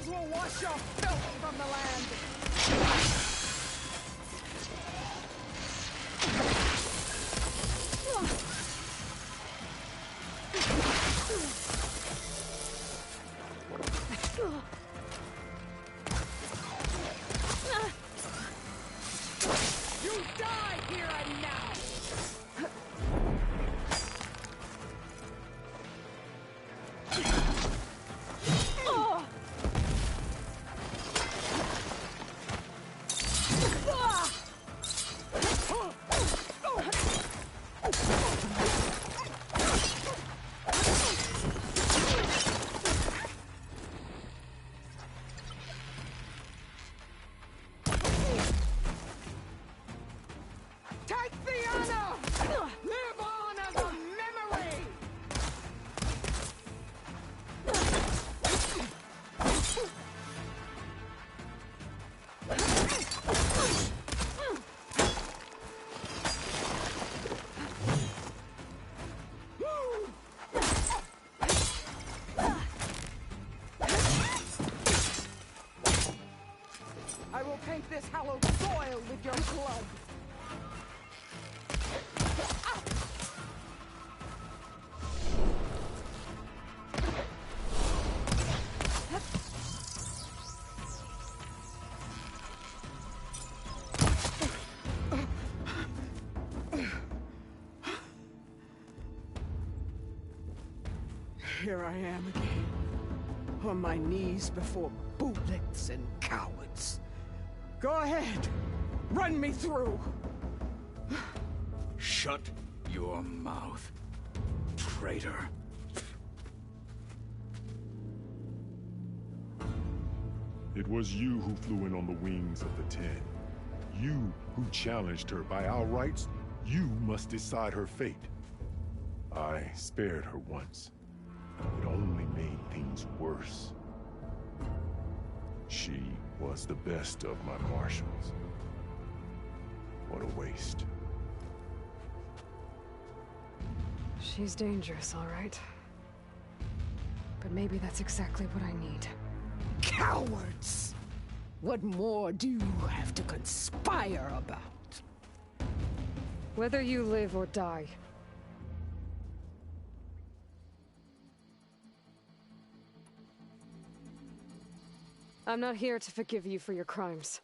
will wash your filth from the land! You die here and now! Take the honor! Live on as a memory! I will paint this hallowed soil with your blood! Here I am again, on my knees before bootlicks and cowards. Go ahead, run me through! Shut your mouth, traitor. It was you who flew in on the wings of the Ten. You who challenged her by our rights. You must decide her fate. I spared her once. It only made things worse. She was the best of my marshals. What a waste. She's dangerous, all right. But maybe that's exactly what I need. Cowards! What more do you have to conspire about? Whether you live or die. I'm not here to forgive you for your crimes.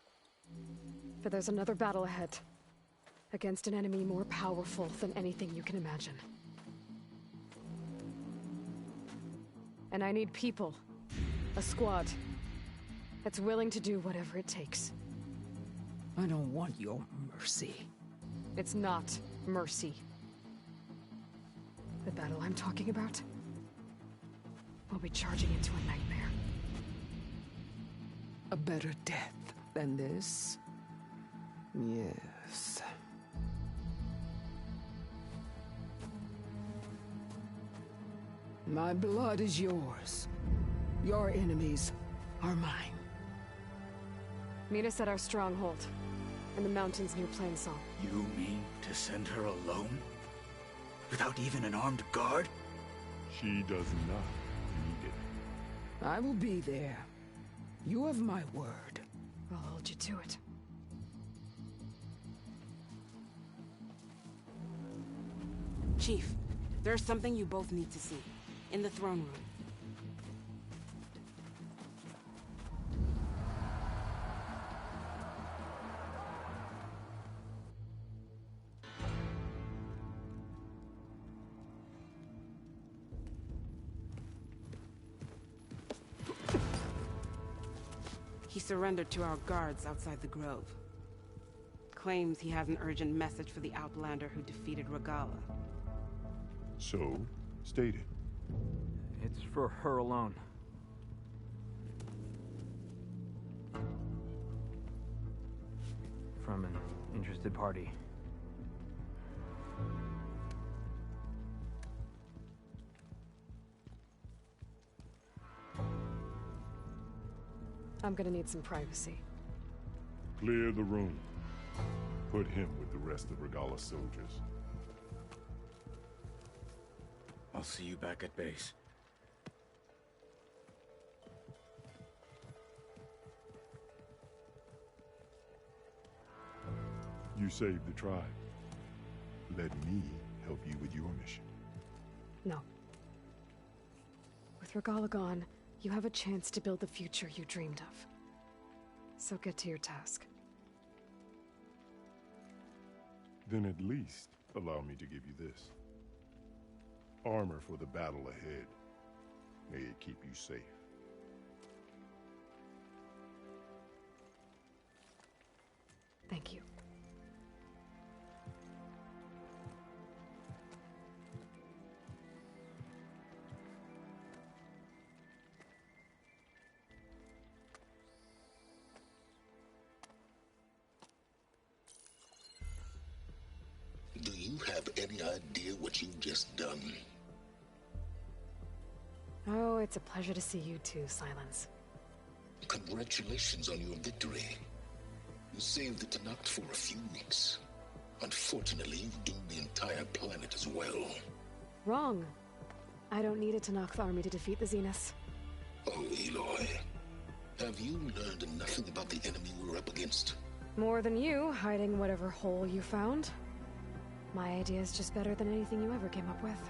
But there's another battle ahead. Against an enemy more powerful than anything you can imagine. And I need people. A squad. That's willing to do whatever it takes. I don't want your mercy. It's not mercy. The battle I'm talking about will be charging into a nightmare. A better death than this? Yes. My blood is yours. Your enemies are mine. Meet us at our stronghold, in the mountains near Plainsong. You mean to send her alone? Without even an armed guard? She does not need it. I will be there. You have my word. I'll hold you to it. Chief, there's something you both need to see. In the throne room. He surrendered to our guards outside the grove. Claims he has an urgent message for the Outlander who defeated Regalla. So, state it. It's for her alone. From an interested party. I'm gonna need some privacy. Clear the room. Put him with the rest of Regalla's soldiers. I'll see you back at base. You saved the tribe. Let me help you with your mission. No. With Regalla gone, you have a chance to build the future you dreamed of. So get to your task. Then at least allow me to give you this. Armor for the battle ahead. May it keep you safe. Thank you. Do you have any idea what you've just done? Oh, it's a pleasure to see you too, Silence. Congratulations on your victory. You saved the Tenakth for a few weeks. Unfortunately, you've doomed the entire planet as well. Wrong. I don't need a Tenakth army to defeat the Zeniths. Oh, Aloy. Have you learned nothing about the enemy we're up against? More than you, hiding whatever hole you found. My idea is just better than anything you ever came up with.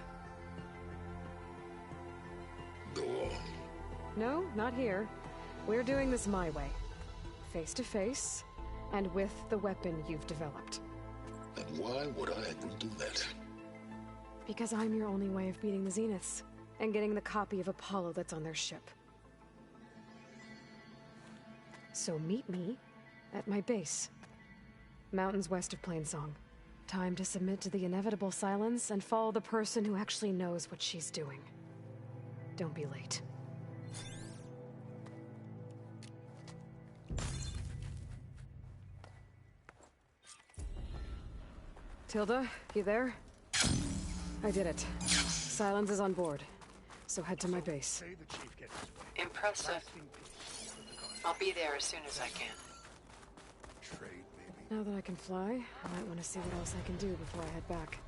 Go on. No, not here. We're doing this my way. Face to face, and with the weapon you've developed. And why would I agree to that? Because I'm your only way of beating the Zeniths, and getting the copy of Apollo that's on their ship. So meet me at my base. Mountains west of Plainsong. Time to submit to the inevitable silence and follow the person who actually knows what she's doing. Don't be late. Tilda, you there? I did it. Silence is on board. So head to my base. Impressive. I'll be there as soon as I can. Now that I can fly, I might want to see what else I can do before I head back.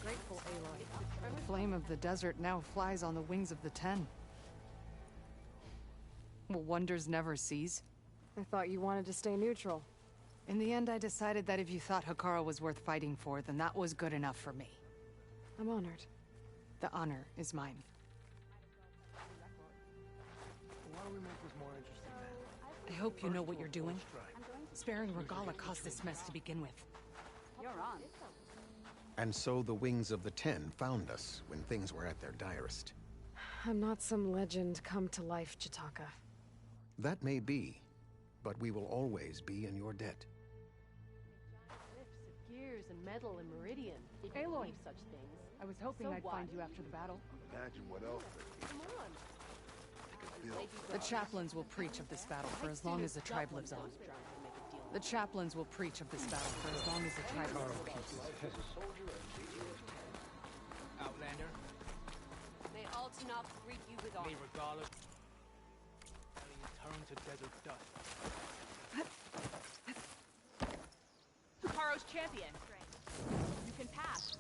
Grateful, Aloy. The flame of the desert now flies on the wings of the Ten. Will wonders never cease? I thought you wanted to stay neutral. In the end, I decided that if you thought Hekarro was worth fighting for, then that was good enough for me. I'm honored. The honor is mine. I hope you know what you're doing. Sparing Regalla caused this mess to begin with. You're on. And so the Wings of the Ten found us when things were at their direst. I'm not some legend come to life, Jataka. That may be, but we will always be in your debt. Cliffs of gears and metal and meridian. Did you Aloy. believe such things? I was hoping So I'd what? find you after the battle. Imagine what else. Come on. The chaplains will preach of this battle for as long as the tribe lives on. The chaplains will preach of this battle for as long as the tribe lives on. Outlander, May all Tenakth greet you with honor. may Regalla turn to desert dust. Hekarro's champion. You can pass.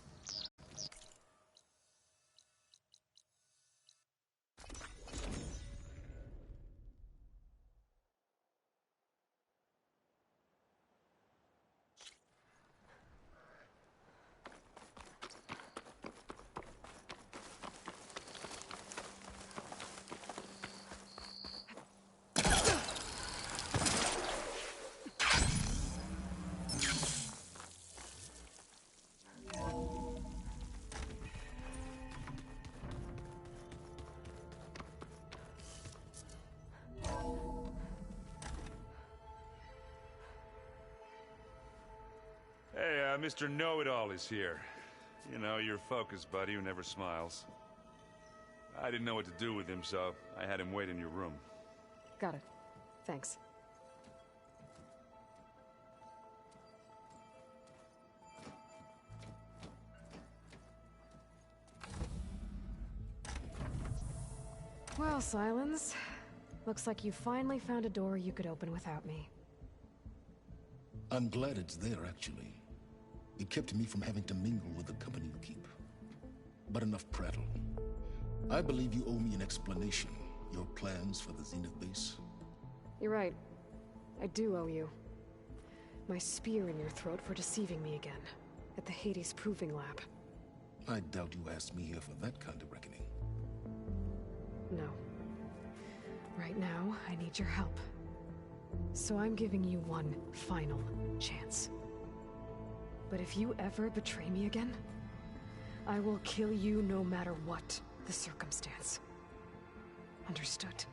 Mr. Know-It-All is here. You know, your focus buddy who never smiles. I didn't know what to do with him, so I had him wait in your room. Got it. Thanks. Well, Sylens. Looks like you finally found a door you could open without me. I'm glad it's there, actually. It kept me from having to mingle with the company you keep. But enough prattle. I believe you owe me an explanation. Your plans for the Zenith base? You're right. I do owe you. My spear in your throat for deceiving me again. At the Hades Proving Lab. I doubt you asked me here for that kind of reckoning. No. Right now, I need your help. So I'm giving you one final chance. But if you ever betray me again, I will kill you no matter what the circumstance. Understood?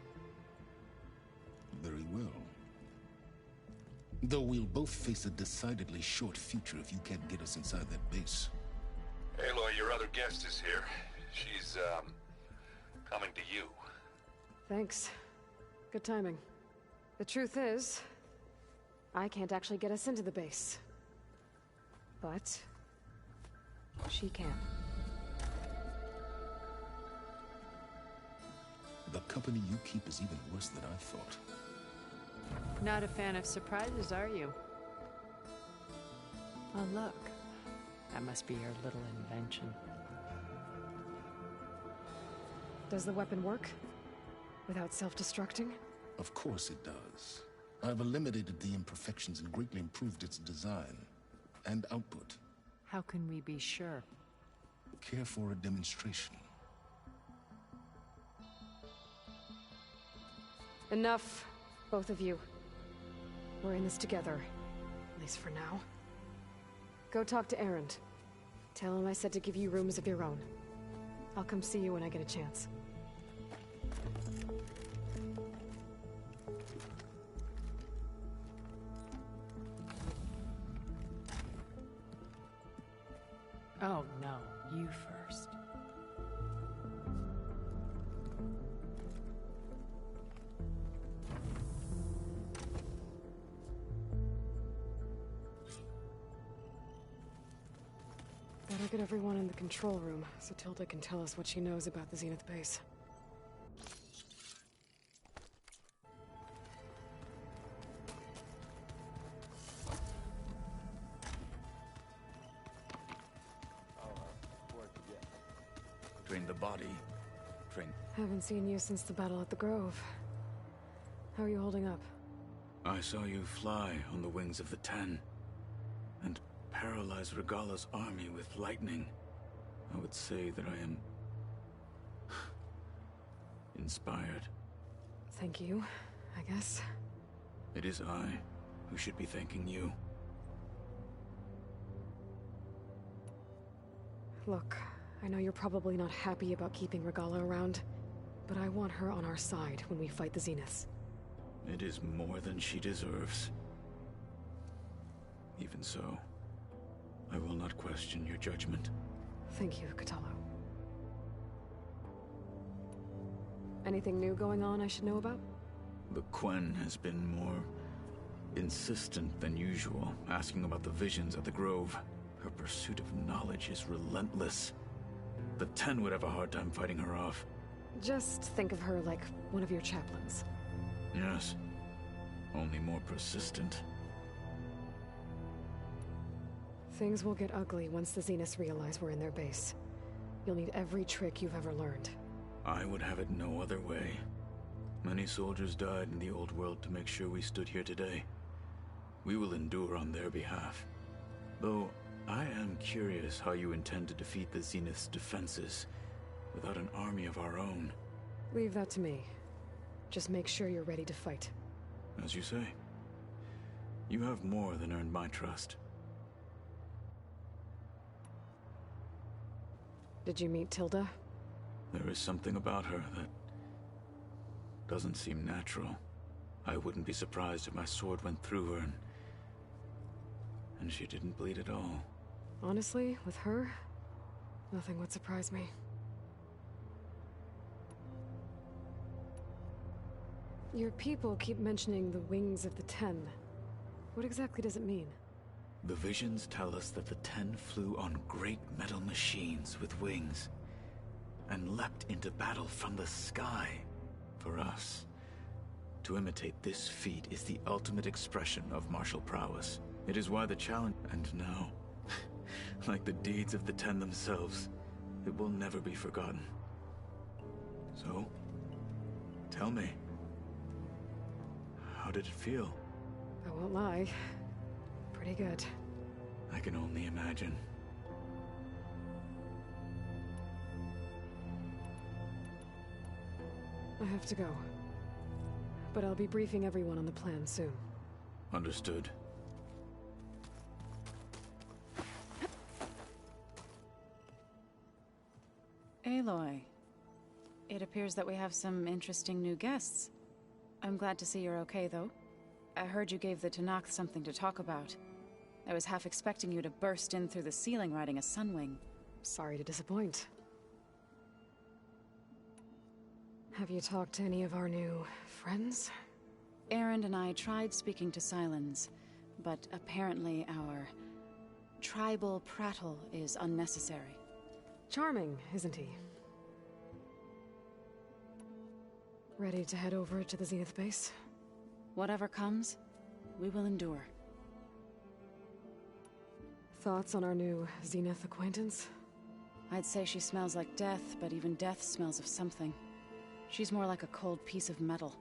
Very well. Though we'll both face a decidedly short future if you can't get us inside that base. Aloy, your other guest is here. She's, coming to you. Thanks. Good timing. The truth is, I can't actually get us into the base. But she can. The company you keep is even worse than I thought. Not a fan of surprises, are you? Oh, look. That must be your little invention. Does the weapon work? Without self-destructing? Of course it does. I've eliminated the imperfections and greatly improved its design and output. How can we be sure? Care for a demonstration? Enough, both of you. We're in this together, at least for now. Go talk to Erend. Tell him I said to give you rooms of your own. I'll come see you when I get a chance. Oh, no. You first. Better get everyone in the control room, so Tilda can tell us what she knows about the Zenith base. Train the body. Train... Haven't seen you since the battle at the Grove. How are you holding up? I saw you fly on the wings of the Ten, and paralyze Regalla's army with lightning. I would say that I am... inspired. Thank you, I guess. It is I who should be thanking you. Look, I know you're probably not happy about keeping Regalla around, but I want her on our side when we fight the Zeniths. It is more than she deserves. Even so, I will not question your judgment. Thank you, Kotallo. Anything new going on I should know about? The Quen has been more insistent than usual, asking about the visions at the Grove. Her pursuit of knowledge is relentless. The Ten would have a hard time fighting her off. Just think of her like one of your chaplains. Yes, only more persistent. Things will get ugly once the Zeniths realize we're in their base. You'll need every trick you've ever learned. I would have it no other way. Many soldiers died in the old world to make sure we stood here today. We will endure on their behalf. Though, I am curious how you intend to defeat the Zenith's defenses without an army of our own. Leave that to me. Just make sure you're ready to fight. As you say. You have more than earned my trust. Did you meet Tilda? There is something about her that doesn't seem natural. I wouldn't be surprised if my sword went through her and she didn't bleed at all. Honestly, with her, nothing would surprise me. Your people keep mentioning the wings of the Ten. What exactly does it mean? The visions tell us that the Ten flew on great metal machines with wings, and leapt into battle from the sky. For us, to imitate this feat is the ultimate expression of martial prowess. It is why the challenge... And now, like the deeds of the Ten themselves, it will never be forgotten. So, tell me, how did it feel? I won't lie. Pretty good. I can only imagine. I have to go. But I'll be briefing everyone on the plan soon. Understood. Aloy, it appears that we have some interesting new guests. I'm glad to see you're okay, though. I heard you gave the Tenakth something to talk about. I was half expecting you to burst in through the ceiling riding a Sunwing. Sorry to disappoint. Have you talked to any of our new friends? Erend and I tried speaking to Sylens, but apparently our tribal prattle is unnecessary. Charming, isn't he? Ready to head over to the Zenith base? Whatever comes, we will endure. Thoughts on our new Zenith acquaintance? I'd say she smells like death, but even death smells of something. She's more like a cold piece of metal,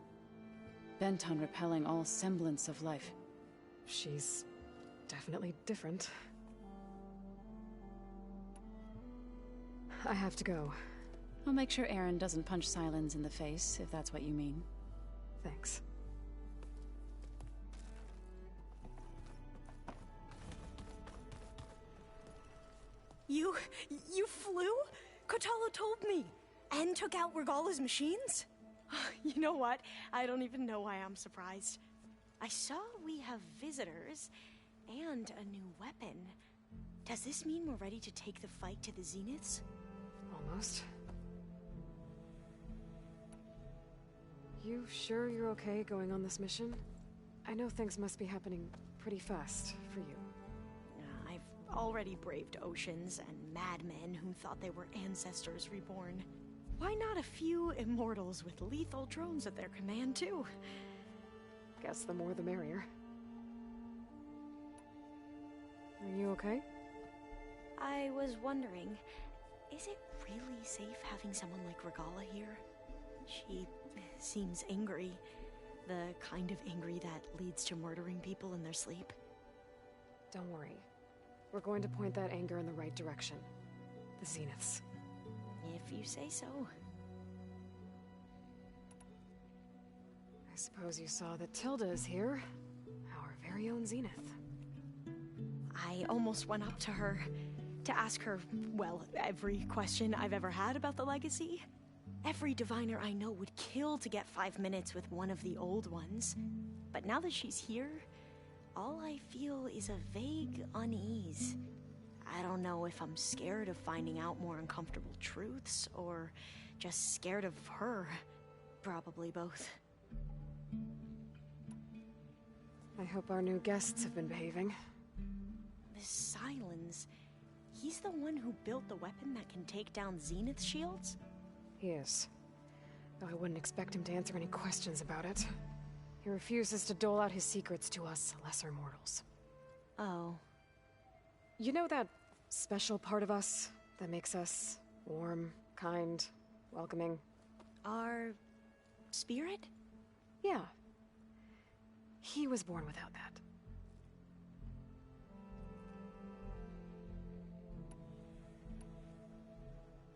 bent on repelling all semblance of life. She's definitely different. I have to go. I'll make sure Erend doesn't punch Sylens in the face, if that's what you mean. Thanks. You flew? Kotallo told me! And took out Regalla's machines? You know what? I don't even know why I'm surprised. I saw we have visitors, and a new weapon. Does this mean we're ready to take the fight to the Zeniths? Almost. You sure you're okay going on this mission? I know things must be happening pretty fast for you. I've already braved oceans and madmen who thought they were ancestors reborn. Why not a few immortals with lethal drones at their command, too? Guess the more the merrier. Are you okay? I was wondering, is it really safe having someone like Regalla here? She seems angry. The kind of angry that leads to murdering people in their sleep. Don't worry. We're going to point that anger in the right direction. The Zeniths. If you say so. I suppose you saw that Tilda is here. Our very own Zenith. I almost went up to her to ask her, well, every question I've ever had about the legacy. Every diviner I know would kill to get 5 minutes with one of the old ones. But now that she's here, all I feel is a vague unease. I don't know if I'm scared of finding out more uncomfortable truths, or just scared of her. Probably both. I hope our new guests have been behaving. This Sylens, he's the one who built the weapon that can take down Zenith shields? He is. Though I wouldn't expect him to answer any questions about it. He refuses to dole out his secrets to us lesser mortals. Oh. You know that special part of us that makes us warm, kind, welcoming? Our spirit? Yeah. He was born without that.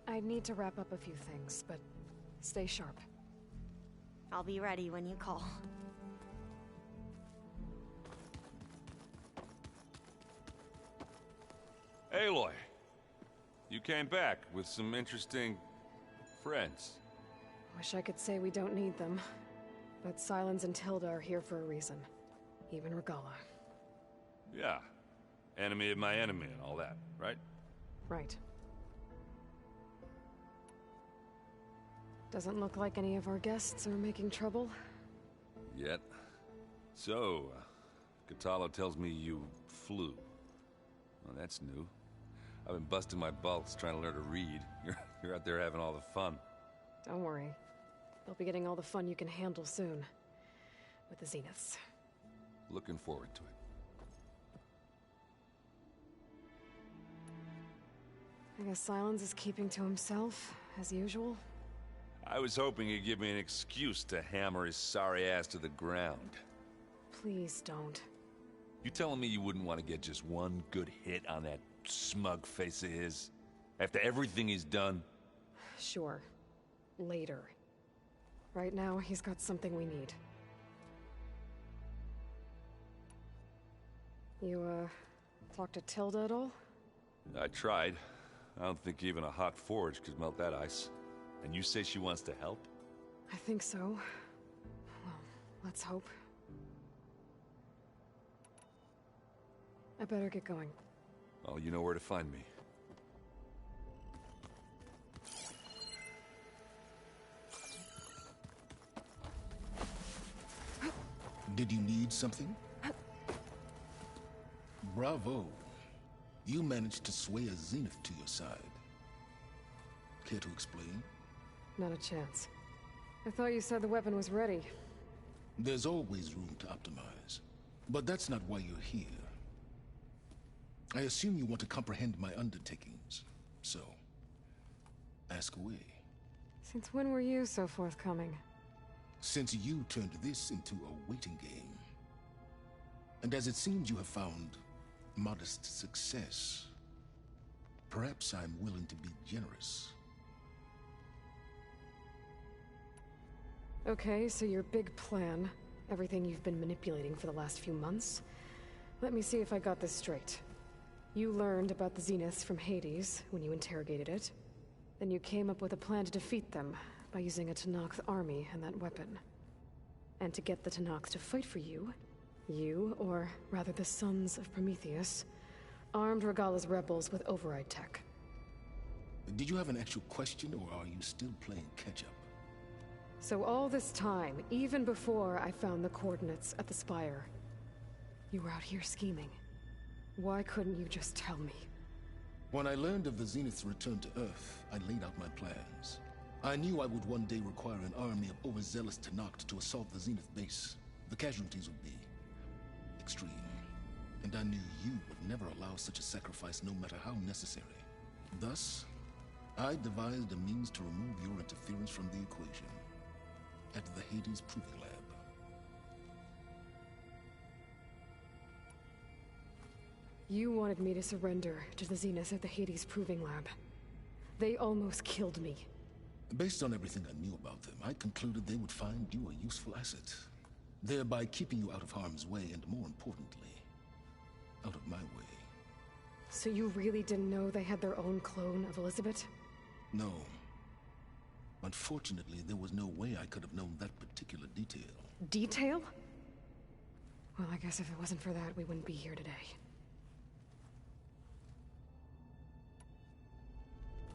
I need to wrap up a few things, but stay sharp. I'll be ready when you call. Aloy, you came back with some interesting friends. Wish I could say we don't need them, but Sylens and Tilda are here for a reason. Even Regalla. Yeah, enemy of my enemy and all that, right? Right. Doesn't look like any of our guests are making trouble. Yet. So, Kotallo tells me you flew. Well, that's new. I've been busting my balls trying to learn to read. You're out there having all the fun. Don't worry. They'll be getting all the fun you can handle soon. With the Zeniths. Looking forward to it. I guess Silence is keeping to himself, as usual. I was hoping he'd give me an excuse to hammer his sorry ass to the ground. Please don't. You telling me you wouldn't want to get just one good hit on that smug face of his? After everything he's done? Sure. Later. Right now, he's got something we need. You, talked to Tilda at all? I tried. I don't think even a hot forge could melt that ice. And you say she wants to help? I think so. Well, let's hope. I better get going. Well, you know where to find me. Did you need something? Bravo. You managed to sway a Zenith to your side. Care to explain? Not a chance. I thought you said the weapon was ready. There's always room to optimize. But that's not why you're here. I assume you want to comprehend my undertakings. So, ask away. Since when were you so forthcoming? Since you turned this into a waiting game. And as it seems you have found modest success, perhaps I'm willing to be generous. Okay, so your big plan, everything you've been manipulating for the last few months. Let me see if I got this straight. You learned about the Zeniths from Hades when you interrogated it. Then you came up with a plan to defeat them by using a Tenakth army and that weapon. And to get the Tenakth to fight for you, or rather the Sons of Prometheus, armed Regalla's rebels with override tech. Did you have an actual question, or are you still playing catch-up? So all this time, even before I found the coordinates at the Spire, you were out here scheming. Why couldn't you just tell me? When I learned of the Zenith's return to Earth, I laid out my plans. I knew I would one day require an army of overzealous Tenakth to assault the Zenith base. The casualties would be extreme. And I knew you would never allow such a sacrifice, no matter how necessary. Thus, I devised a means to remove your interference from the equation. At the Hades Proving Lab. You wanted me to surrender to the Zeniths at the Hades Proving Lab. They almost killed me. Based on everything I knew about them, I concluded they would find you a useful asset, thereby keeping you out of harm's way and, more importantly, out of my way. So you really didn't know they had their own clone of Elizabeth? No. Unfortunately, there was no way I could have known that particular detail. Detail? Well, I guess if it wasn't for that, we wouldn't be here today.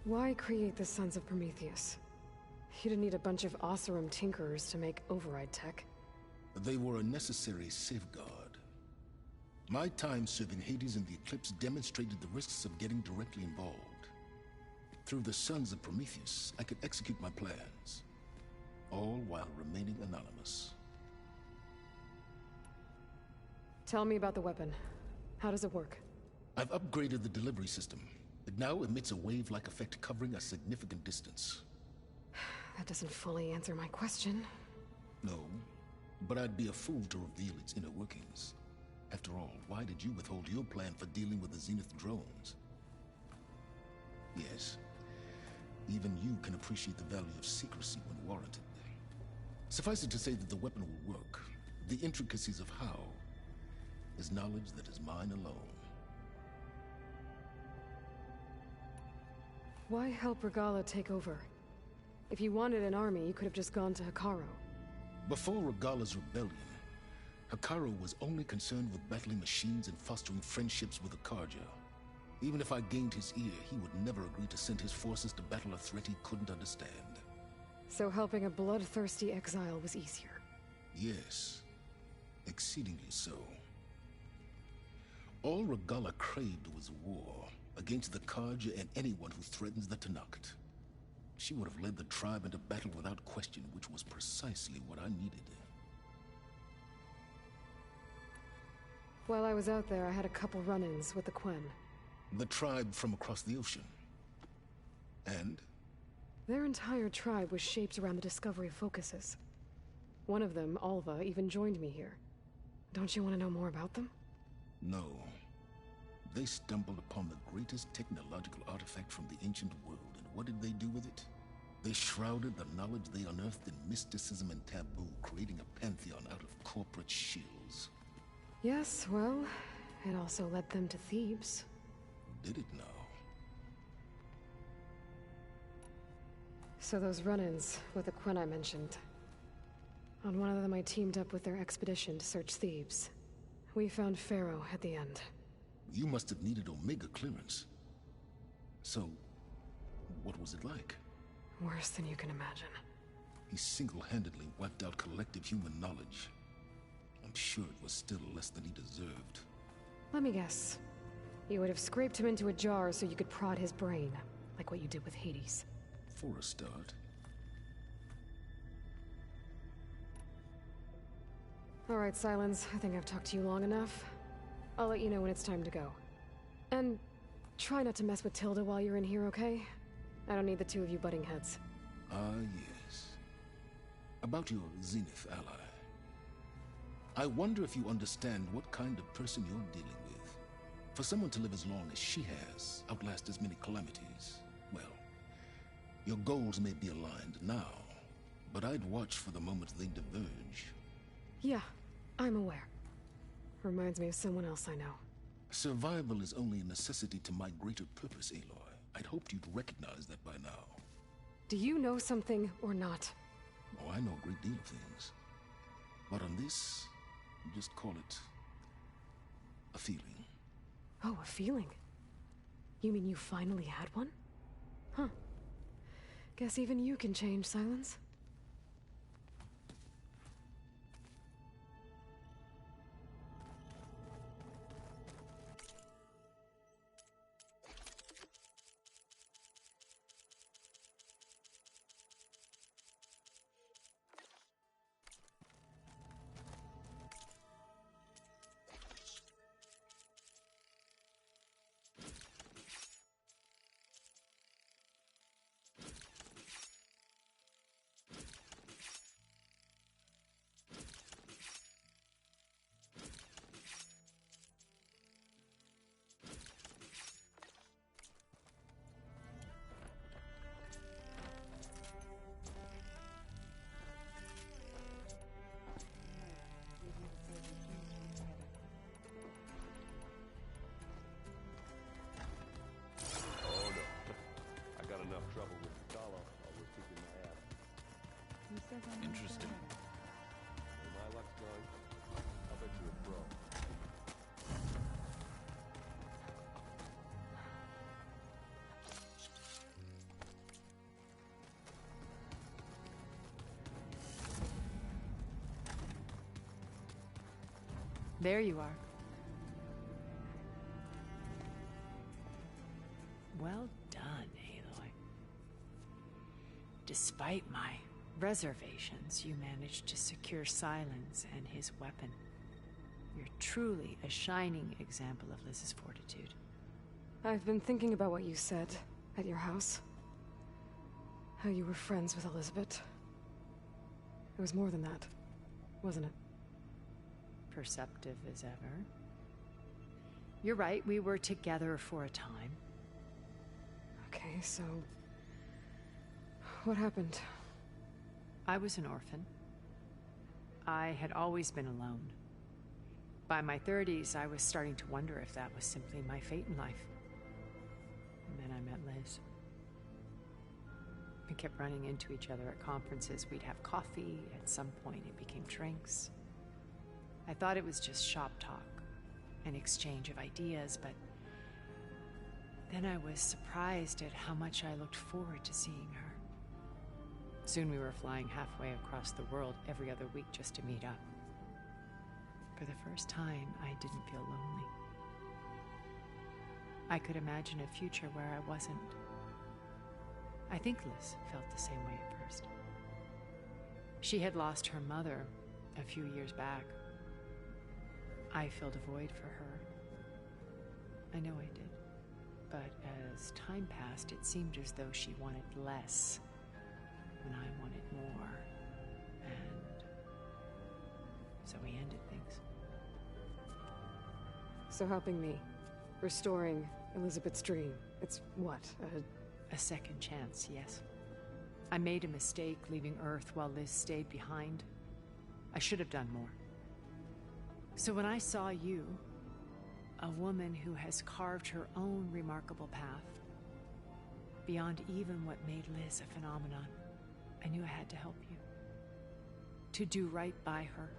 Why create the Sons of Prometheus? You didn't need a bunch of Oseram tinkerers to make override tech. They were a necessary safeguard. My time serving Hades and the Eclipse demonstrated the risks of getting directly involved. Through the Sons of Prometheus, I could execute my plans, all while remaining anonymous. Tell me about the weapon. How does it work? I've upgraded the delivery system. It now emits a wave-like effect covering a significant distance. That doesn't fully answer my question. No, but I'd be a fool to reveal its inner workings. After all, why did you withhold your plan for dealing with the Zenith drones? Yes, even you can appreciate the value of secrecy when warranted. Suffice it to say that the weapon will work. The intricacies of how is knowledge that is mine alone. Why help Regalla take over? If you wanted an army, you could have just gone to Hekarro. Before Regalla's rebellion, Hekarro was only concerned with battling machines and fostering friendships with the Carja. Even if I gained his ear, he would never agree to send his forces to battle a threat he couldn't understand. So helping a bloodthirsty exile was easier? Yes, exceedingly so. All Regalla craved was war against the Carja and anyone who threatens the Tenakth. She would have led the tribe into battle without question, which was precisely what I needed. While I was out there, I had a couple run-ins with the Quen. The tribe from across the ocean. And? Their entire tribe was shaped around the discovery of focuses. One of them, Alva, even joined me here. Don't you want to know more about them? No. They stumbled upon the greatest technological artifact from the ancient world, and what did they do with it? They shrouded the knowledge they unearthed in mysticism and taboo, creating a pantheon out of corporate shills. Yes, well, it also led them to Thebes. Did it now? So those run-ins with the Quen I mentioned. On one of them I teamed up with their expedition to search Thebes. We found Pharaoh at the end. You must have needed Omega clearance. So, what was it like? Worse than you can imagine. He single-handedly wiped out collective human knowledge. I'm sure it was still less than he deserved. Let me guess. You would have scraped him into a jar so you could prod his brain, like what you did with Hades. For a start. All right, Silence. I think I've talked to you long enough. I'll let you know when it's time to go. And try not to mess with Tilda while you're in here, okay? I don't need the two of you butting heads. Ah, yes. About your Zenith ally. I wonder if you understand what kind of person you're dealing with. For someone to live as long as she has, outlast as many calamities, well, your goals may be aligned now, but I'd watch for the moment they diverge. Yeah, I'm aware. Reminds me of someone else I know. Survival is only a necessity to my greater purpose, Aloy. I'd hoped you'd recognize that by now. Do you know something or not? Oh, I know a great deal of things. But on this, just call it a feeling. Oh, a feeling? You mean you finally had one? Huh. Guess even you can change, Silence. Interesting. Where my luck's going, I'll bet you a pro. There you are. Well done, Aloy. Despite my reservations, you managed to secure Silence and his weapon. You're truly a shining example of Liz's fortitude. I've been thinking about what you said at your house. How you were friends with Elizabeth. It was more than that, wasn't it? Perceptive as ever. You're right, we were together for a time. Okay, so... what happened? I was an orphan. I had always been alone. By my 30s, I was starting to wonder if that was simply my fate in life. And then I met Liz. We kept running into each other at conferences. We'd have coffee. At some point, it became drinks. I thought it was just shop talk, an exchange of ideas, but then I was surprised at how much I looked forward to seeing her. Soon we were flying halfway across the world every other week just to meet up. For the first time, I didn't feel lonely. I could imagine a future where I wasn't. I think Liz felt the same way at first. She had lost her mother a few years back. I filled a void for her. I know I did. But as time passed, it seemed as though she wanted less when I wanted more. And so we ended things. So helping me, restoring Elizabeth's dream, it's what, a second chance, yes. I made a mistake leaving Earth while Liz stayed behind. I should have done more. So when I saw you, a woman who has carved her own remarkable path, beyond even what made Liz a phenomenon, I knew I had to help you. To do right by her.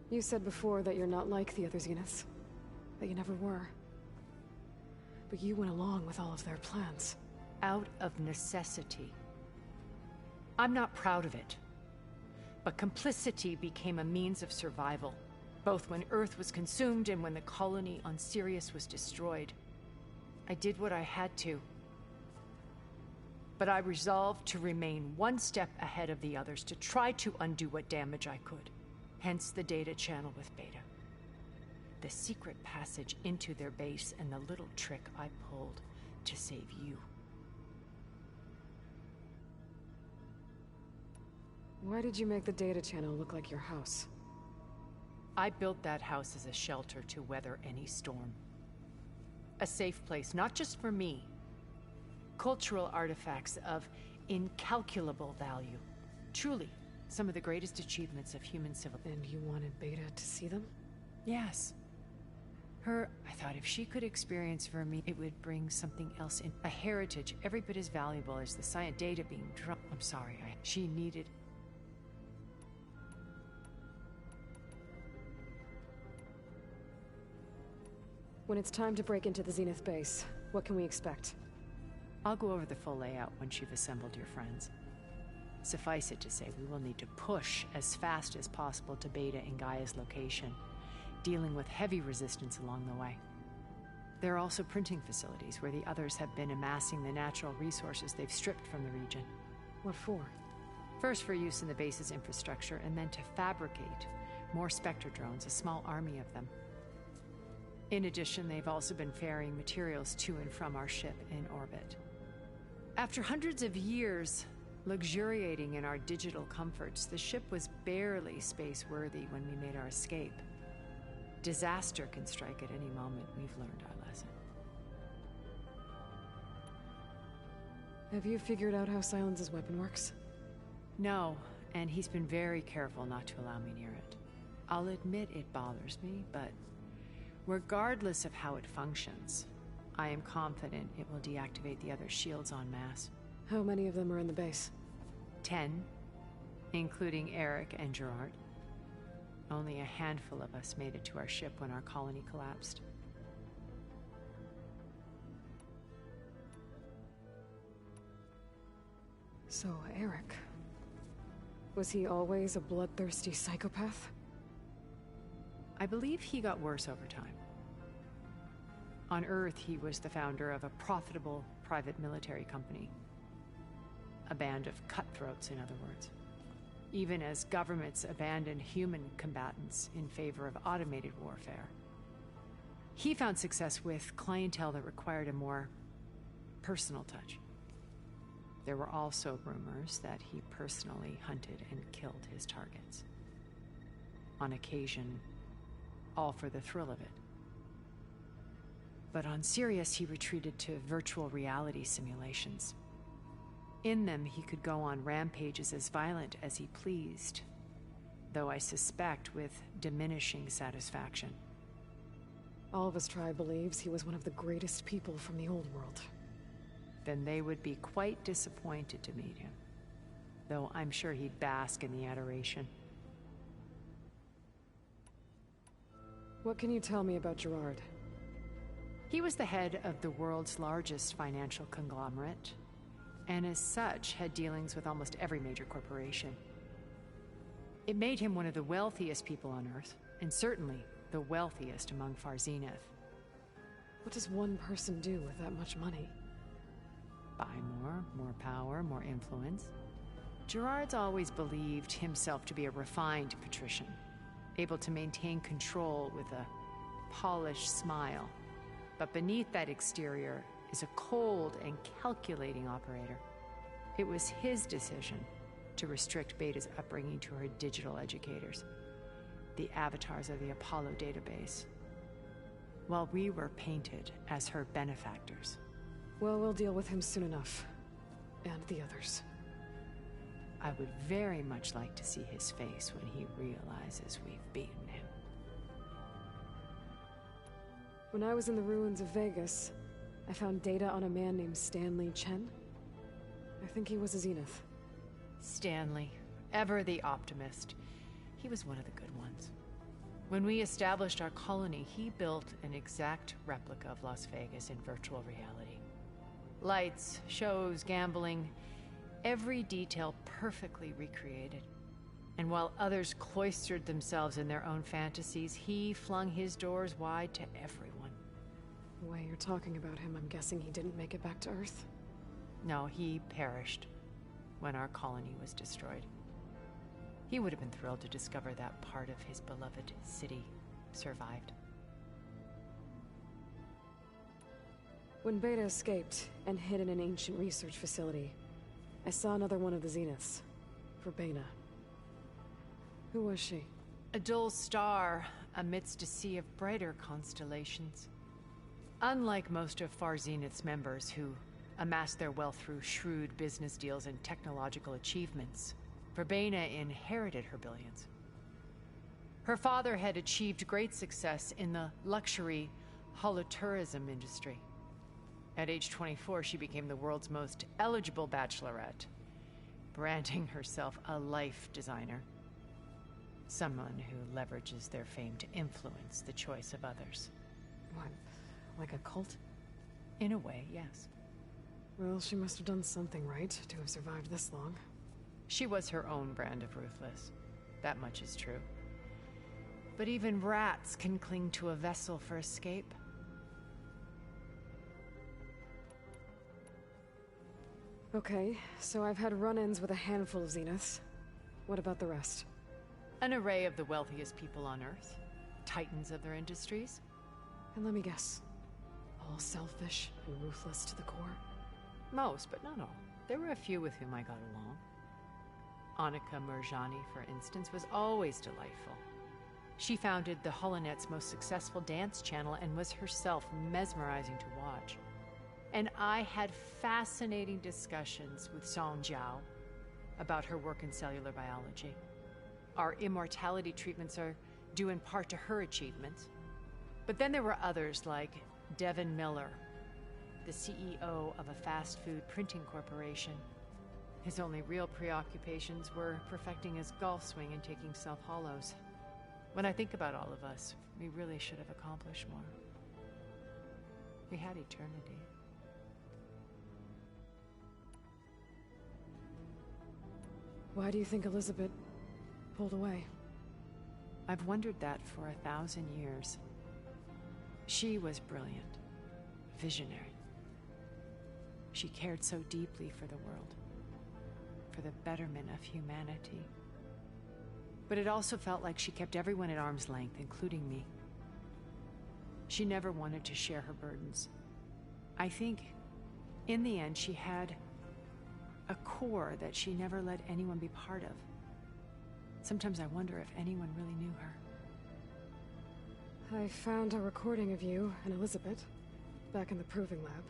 You said before that you're not like the other Zeniths. That you never were. But you went along with all of their plans. Out of necessity. I'm not proud of it. But complicity became a means of survival, both when Earth was consumed and when the colony on Sirius was destroyed. I did what I had to. But I resolved to remain one step ahead of the others, to try to undo what damage I could. Hence the data channel with Beta. The secret passage into their base and the little trick I pulled to save you. Why did you make the data channel look like your house? I built that house as a shelter to weather any storm. A safe place, not just for me. Cultural artifacts of incalculable value. Truly, some of the greatest achievements of human civilization. And you wanted Beta to see them? Yes. I thought if she could experience Vermina, it would bring something else in. A heritage every bit as valuable as the science data being drawn. I'm sorry, she needed... When it's time to break into the Zenith base, what can we expect? I'll go over the full layout once you've assembled your friends. Suffice it to say, we will need to push as fast as possible to Beta and Gaia's location, dealing with heavy resistance along the way. There are also printing facilities where the others have been amassing the natural resources they've stripped from the region. What for? First for use in the base's infrastructure, and then to fabricate more Spectre drones, a small army of them. In addition, they've also been ferrying materials to and from our ship in orbit. After hundreds of years luxuriating in our digital comforts, the ship was barely space-worthy when we made our escape. Disaster can strike at any moment. We've learned our lesson. Have you figured out how Silence's weapon works? No, and he's been very careful not to allow me near it. I'll admit it bothers me, but regardless of how it functions, I am confident it will deactivate the other shields en masse. How many of them are in the base? 10, including Eric and Gerard. Only a handful of us made it to our ship when our colony collapsed. So, Eric... was he always a bloodthirsty psychopath? I believe he got worse over time. On Earth, he was the founder of a profitable private military company. A band of cutthroats, in other words. Even as governments abandoned human combatants in favor of automated warfare. He found success with clientele that required a more personal touch. There were also rumors that he personally hunted and killed his targets. On occasion, all for the thrill of it. But on Sirius, he retreated to virtual reality simulations. In them, he could go on rampages as violent as he pleased, though I suspect with diminishing satisfaction. All of his tribe believes he was one of the greatest people from the old world. then they would be quite disappointed to meet him. Though I'm sure he'd bask in the adoration. What can you tell me about Gerard? He was the head of the world's largest financial conglomerate, and as such had dealings with almost every major corporation. It made him one of the wealthiest people on Earth, and certainly the wealthiest among Far Zenith. What does one person do with that much money? Buy more power, more influence. Gerard's always believed himself to be a refined patrician, able to maintain control with a polished smile. But beneath that exterior is a cold and calculating operator. It was his decision to restrict Beta's upbringing to her digital educators, the avatars of the Apollo database, while we were painted as her benefactors. Well, we'll deal with him soon enough. And the others. I would very much like to see his face when he realizes we've beaten him. When I was in the ruins of Vegas, I found data on a man named Stanley Chen. I think he was a Zenith. Stanley, ever the optimist. He was one of the good ones. When we established our colony, he built an exact replica of Las Vegas in virtual reality. Lights, shows, gambling, every detail perfectly recreated. And while others cloistered themselves in their own fantasies, he flung his doors wide to everyone. The way you're talking about him, I'm guessing he didn't make it back to Earth? No, he perished when our colony was destroyed. He would have been thrilled to discover that part of his beloved city survived. When Beta escaped and hid in an ancient research facility, I saw another one of the Zeniths, Verbena. Who was she? A dull star amidst a sea of brighter constellations. Unlike most of Far Zenith's members who amassed their wealth through shrewd business deals and technological achievements, Verbena inherited her billions. Her father had achieved great success in the luxury holotourism industry. At age 24, she became the world's most eligible bachelorette, branding herself a life designer. Someone who leverages their fame to influence the choice of others. What, like a cult? In a way, yes. Well, she must have done something right to have survived this long. She was her own brand of ruthless. That much is true. But even rats can cling to a vessel for escape. Okay, so I've had run-ins with a handful of Zeniths. What about the rest? An array of the wealthiest people on Earth. Titans of their industries. And let me guess. All selfish and ruthless to the core? Most, but not all. There were a few with whom I got along. Annika Murjani, for instance, was always delightful. She founded the Holonet's most successful dance channel and was herself mesmerizing to watch. And I had fascinating discussions with Song Jiao about her work in cellular biology. Our immortality treatments are due in part to her achievements. But then there were others like Devin Miller, the CEO of a fast food printing corporation. His only real preoccupations were perfecting his golf swing and taking self-hollows. When I think about all of us, we really should have accomplished more. We had eternity. Why do you think Elizabeth pulled away? I've wondered that for 1,000 years. She was brilliant, visionary. She cared so deeply for the world, for the betterment of humanity. But it also felt like she kept everyone at arm's length, including me. She never wanted to share her burdens. I think, in the end, she had a core that she never let anyone be part of. Sometimes I wonder if anyone really knew her. I found a recording of you and Elizabeth back in the Proving Lab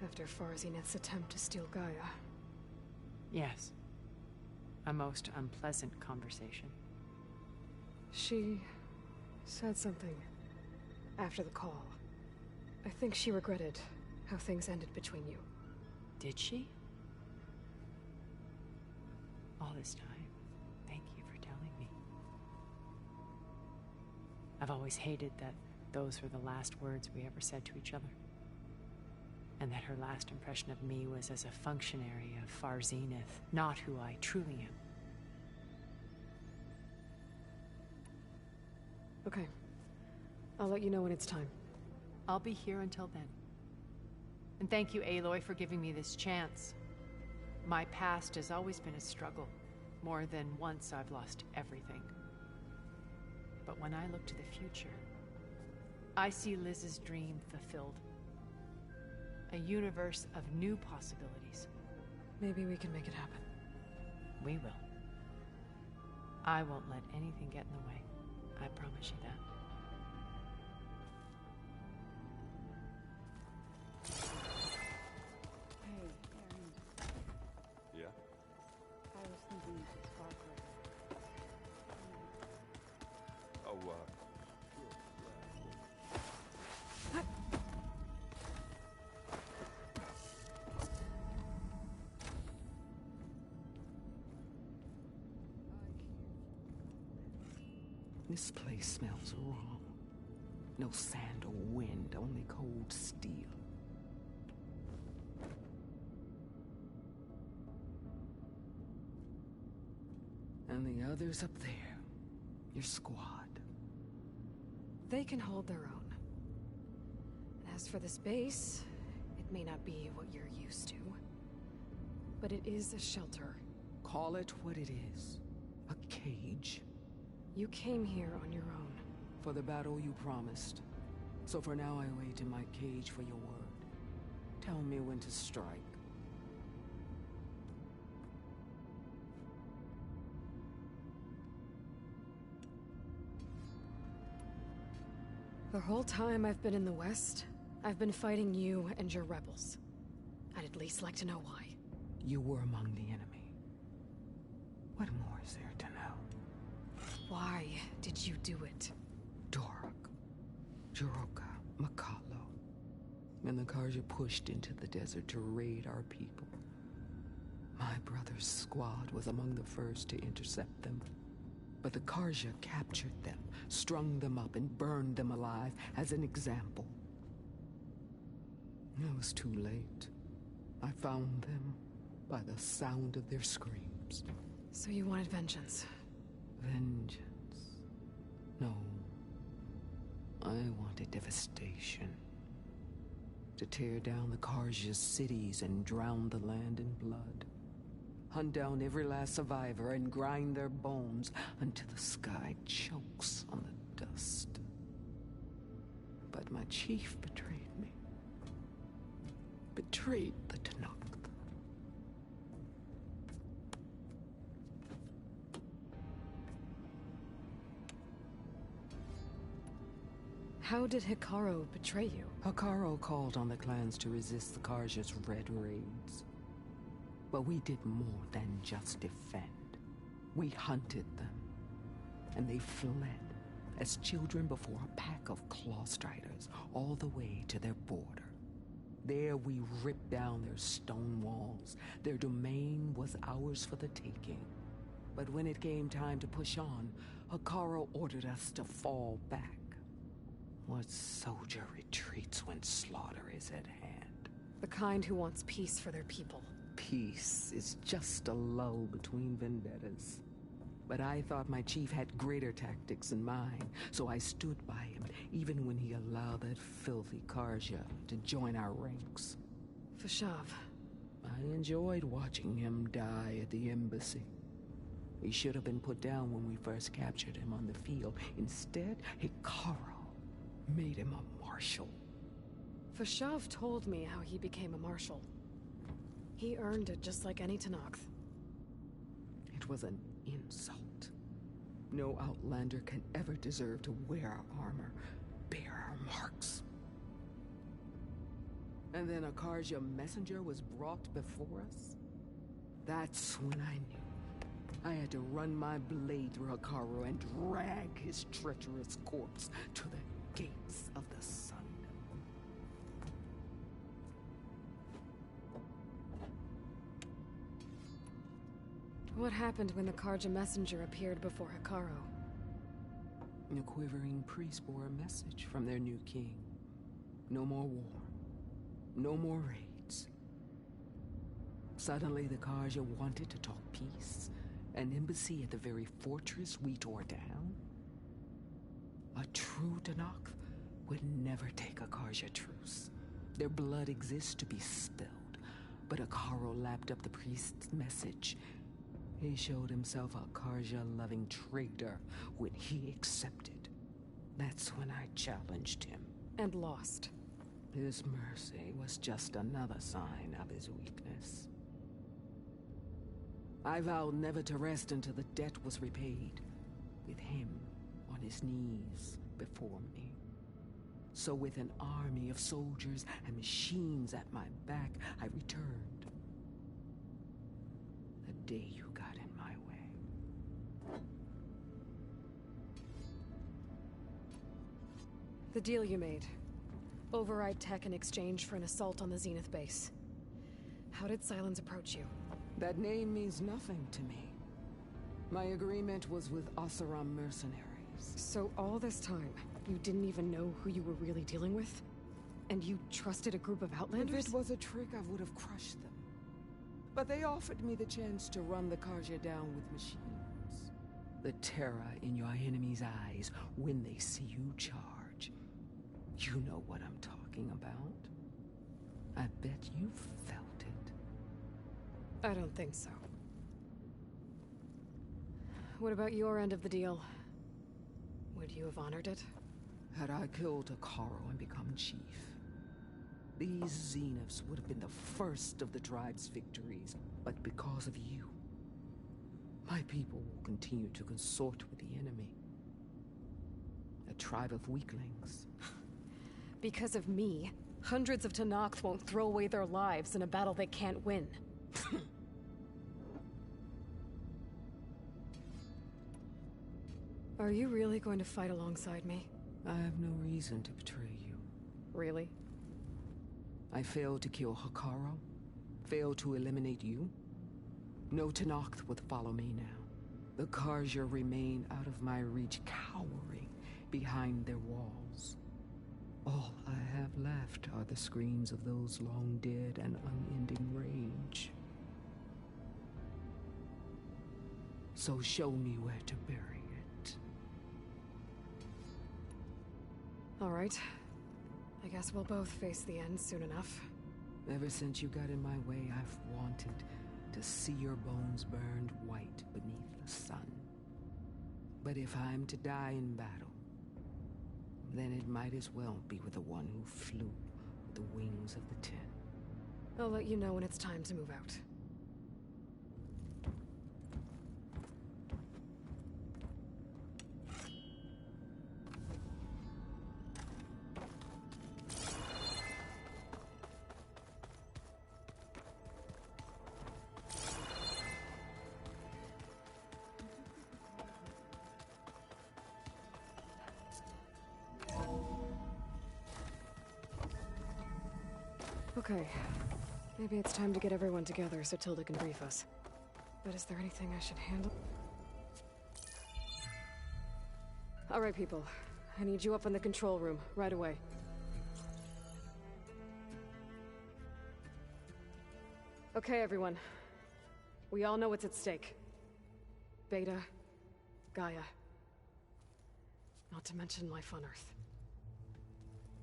after Far Zenith's attempt to steal Gaia. Yes. A most unpleasant conversation. She said something after the call. I think she regretted how things ended between you. Did she? All this time, thank you for telling me. I've always hated that those were the last words we ever said to each other. And that her last impression of me was as a functionary of Far Zenith, not who I truly am. Okay. I'll let you know when it's time. I'll be here until then. And thank you, Aloy, for giving me this chance. My past has always been a struggle. More than once I've lost everything. But when I look to the future, I see Liz's dream fulfilled. A universe of new possibilities. Maybe we can make it happen. We will. I won't let anything get in the way. I promise you that. Hey, Aaron. Yeah? I was thinking you should spark her. Oh, This place smells wrong. No sand or wind, only cold steel. And the others up there, your squad. They can hold their own. And as for this base, it may not be what you're used to. But it is a shelter. Call it what it is. A cage. You came here on your own. For the battle you promised. So for now I wait in my cage for your word. Tell me when to strike. The whole time I've been in the West, I've been fighting you and your rebels. I'd at least like to know why. You were among the enemy. What more is there to know? Why did you do it? Dorok, Jiroka, Makalo, and the Karja pushed into the desert to raid our people. My brother's squad was among the first to intercept them. But the Karja captured them, strung them up, and burned them alive as an example. It was too late. I found them by the sound of their screams. So you wanted vengeance? Vengeance? No. I wanted devastation. To tear down the Karja's cities and drown the land in blood. Hunt down every last survivor and grind their bones until the sky chokes on the dust. But my chief betrayed me. Betrayed the Tenakth. How did Hekarro betray you? Hekarro called on the clans to resist the Karja's red raids. But we did more than just defend. We hunted them. And they fled, as children before a pack of Clawstriders, all the way to their border. There we ripped down their stone walls. Their domain was ours for the taking. But when it came time to push on, Hekarro ordered us to fall back. What soldier retreats when slaughter is at hand? The kind who wants peace for their people. Peace is just a lull between vendettas. But I thought my chief had greater tactics in mind, so I stood by him, even when he allowed that filthy Karja to join our ranks. Fashav. I enjoyed watching him die at the embassy. He should have been put down when we first captured him on the field. Instead, Hekarro made him a marshal. Fashav told me how he became a marshal. He earned it just like any Tenakth. It was an insult. No Outlander can ever deserve to wear our armor, bear our marks. And then a Karja messenger was brought before us? That's when I knew. I had to run my blade through Hekarro and drag his treacherous corpse to the gates of the sun. What happened when the Karja messenger appeared before Hekarro? A quivering priest bore a message from their new king. No more war. No more raids. Suddenly the Karja wanted to talk peace. An embassy at the very fortress we tore down? A true Tenakth would never take a Karja truce. Their blood exists to be spilled, but Hekarro lapped up the priest's message. He showed himself a Karja-loving traitor when he accepted. That's when I challenged him. And lost. His mercy was just another sign of his weakness. I vowed never to rest until the debt was repaid, with him on his knees before me. So with an army of soldiers and machines at my back, I returned. The day you got in my way. The deal you made. Override tech in exchange for an assault on the Zenith base. How did Sylens approach you? That name means nothing to me. My agreement was with Oseram mercenaries. So all this time, you didn't even know who you were really dealing with? And you trusted a group of Outlanders? If it was a trick, I would have crushed them. But they offered me the chance to run the Karja down with machines. The terror in your enemy's eyes when they see you charge. You know what I'm talking about. I bet you felt it. I don't think so. What about your end of the deal? Would you have honored it? Had I killed Hekarro and become chief, these Zeniths would have been the first of the tribe's victories. But because of you, my people will continue to consort with the enemy. A tribe of weaklings. Because of me, hundreds of Tenakth won't throw away their lives in a battle they can't win. Are you really going to fight alongside me? I have no reason to betray you. Really? I failed to kill Hekarro, failed to eliminate you. No Tenakth would follow me now. The Karja remain out of my reach, cowering behind their walls. All I have left are the screams of those long dead and unending rage. So show me where to bury it. All right. I guess we'll both face the end soon enough. Ever since you got in my way, I've wanted to see your bones burned white beneath the sun. But if I'm to die in battle, then it might as well be with the one who flew with the wings of the Ten. I'll let you know when it's time to move out. Okay. Maybe it's time to get everyone together so Tilda can brief us. But is there anything I should handle? All right, people. I need you up in the control room, right away. Okay, everyone. We all know what's at stake. Beta, Gaia. Not to mention life on Earth.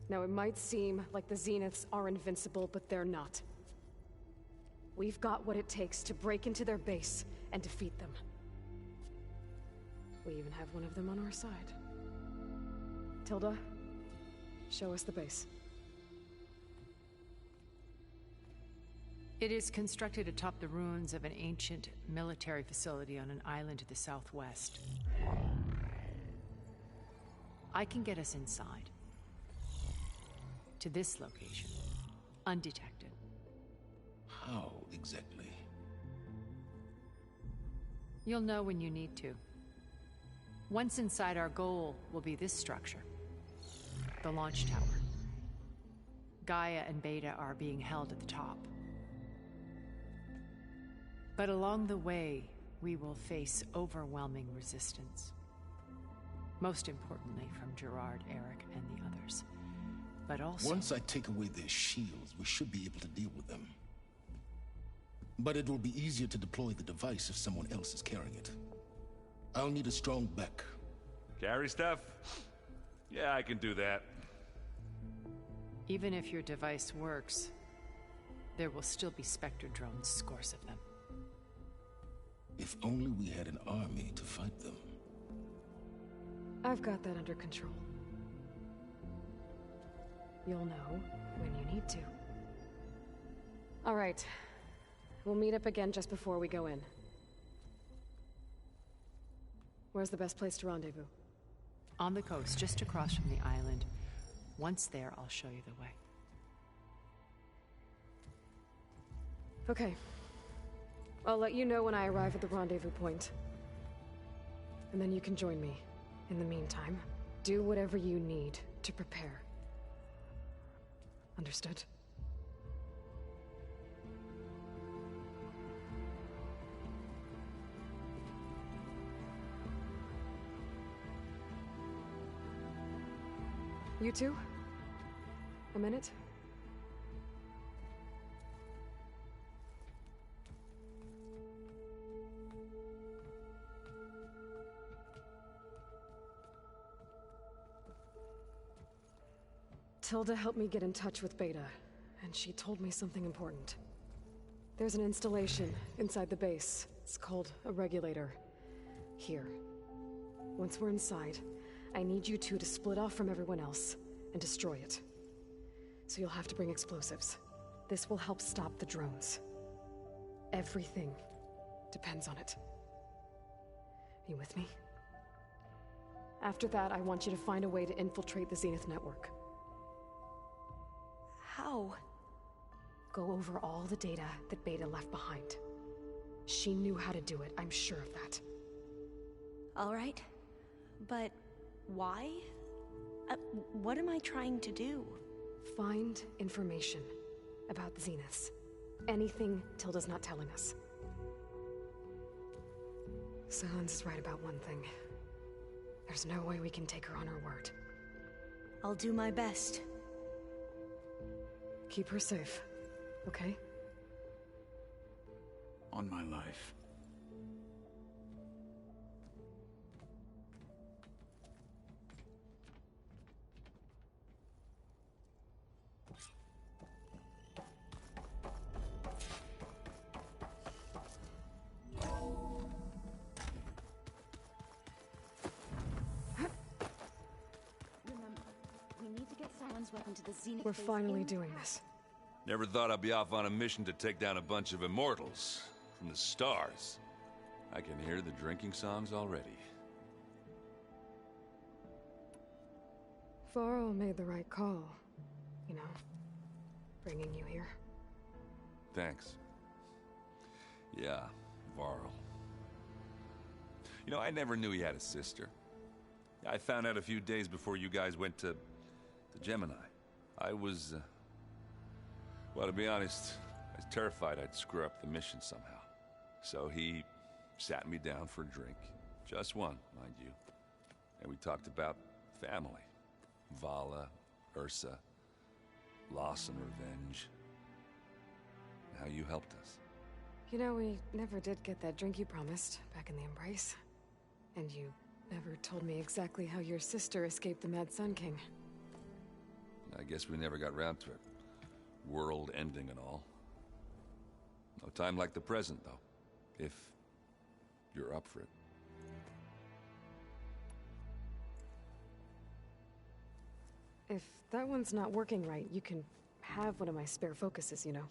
Now, it might seem like the Zeniths are invincible, but they're not. We've got what it takes to break into their base and defeat them. We even have one of them on our side. Tilda, show us the base. It is constructed atop the ruins of an ancient military facility on an island to the southwest. I can get us inside. To this location, undetected. How exactly? You'll know when you need to. Once inside, our goal will be this structure. The launch tower. Gaia and Beta are being held at the top. But along the way, we will face overwhelming resistance. Most importantly from Gerard, Eric, and the others. But also... Once I take away their shields, we should be able to deal with them. But it will be easier to deploy the device if someone else is carrying it. I'll need a strong back. Carry stuff? Yeah, I can do that. Even if your device works, there will still be Spectre drones, scores of them. If only we had an army to fight them. I've got that under control. You'll know when you need to. All right. We'll meet up again just before we go in. Where's the best place to rendezvous? On the coast, just across from the island. Once there, I'll show you the way. Okay. I'll let you know when I arrive at the rendezvous point. And then you can join me. In the meantime, do whatever you need to prepare. Understood? You two? A minute? Tilda helped me get in touch with Beta, and she told me something important. There's an installation inside the base. It's called a regulator. Here. Once we're inside, I need you two to split off from everyone else and destroy it. So you'll have to bring explosives. This will help stop the drones. Everything depends on it. You with me? After that, I want you to find a way to infiltrate the Zenith network. How? Go over all the data that Beta left behind. She knew how to do it, I'm sure of that. All right. But why? What am I trying to do? Find information about the Zeniths. Anything Tilda's not telling us. Sylens is right about one thing. There's no way we can take her on her word. I'll do my best. Keep her safe, okay? On my life. Weapon to the Zenith. We're finally doing this. Never thought I'd be off on a mission to take down a bunch of immortals from the stars. I can hear the drinking songs already. Varl made the right call. You know, bringing you here. Thanks. Yeah, Varl. You know, I never knew he had a sister. I found out a few days before you guys went to Gemini. I was, well, to be honest, I was terrified I'd screw up the mission somehow. So he sat me down for a drink. Just one, mind you. And we talked about family. Vala, Ursa, loss and revenge. How you helped us. You know, we never did get that drink you promised back in the Embrace. And you never told me exactly how your sister escaped the Mad Sun King. I guess we never got round to it. World ending and all. No time like the present, though. If you're up for it. If that one's not working right, you can have one of my spare focuses, you know.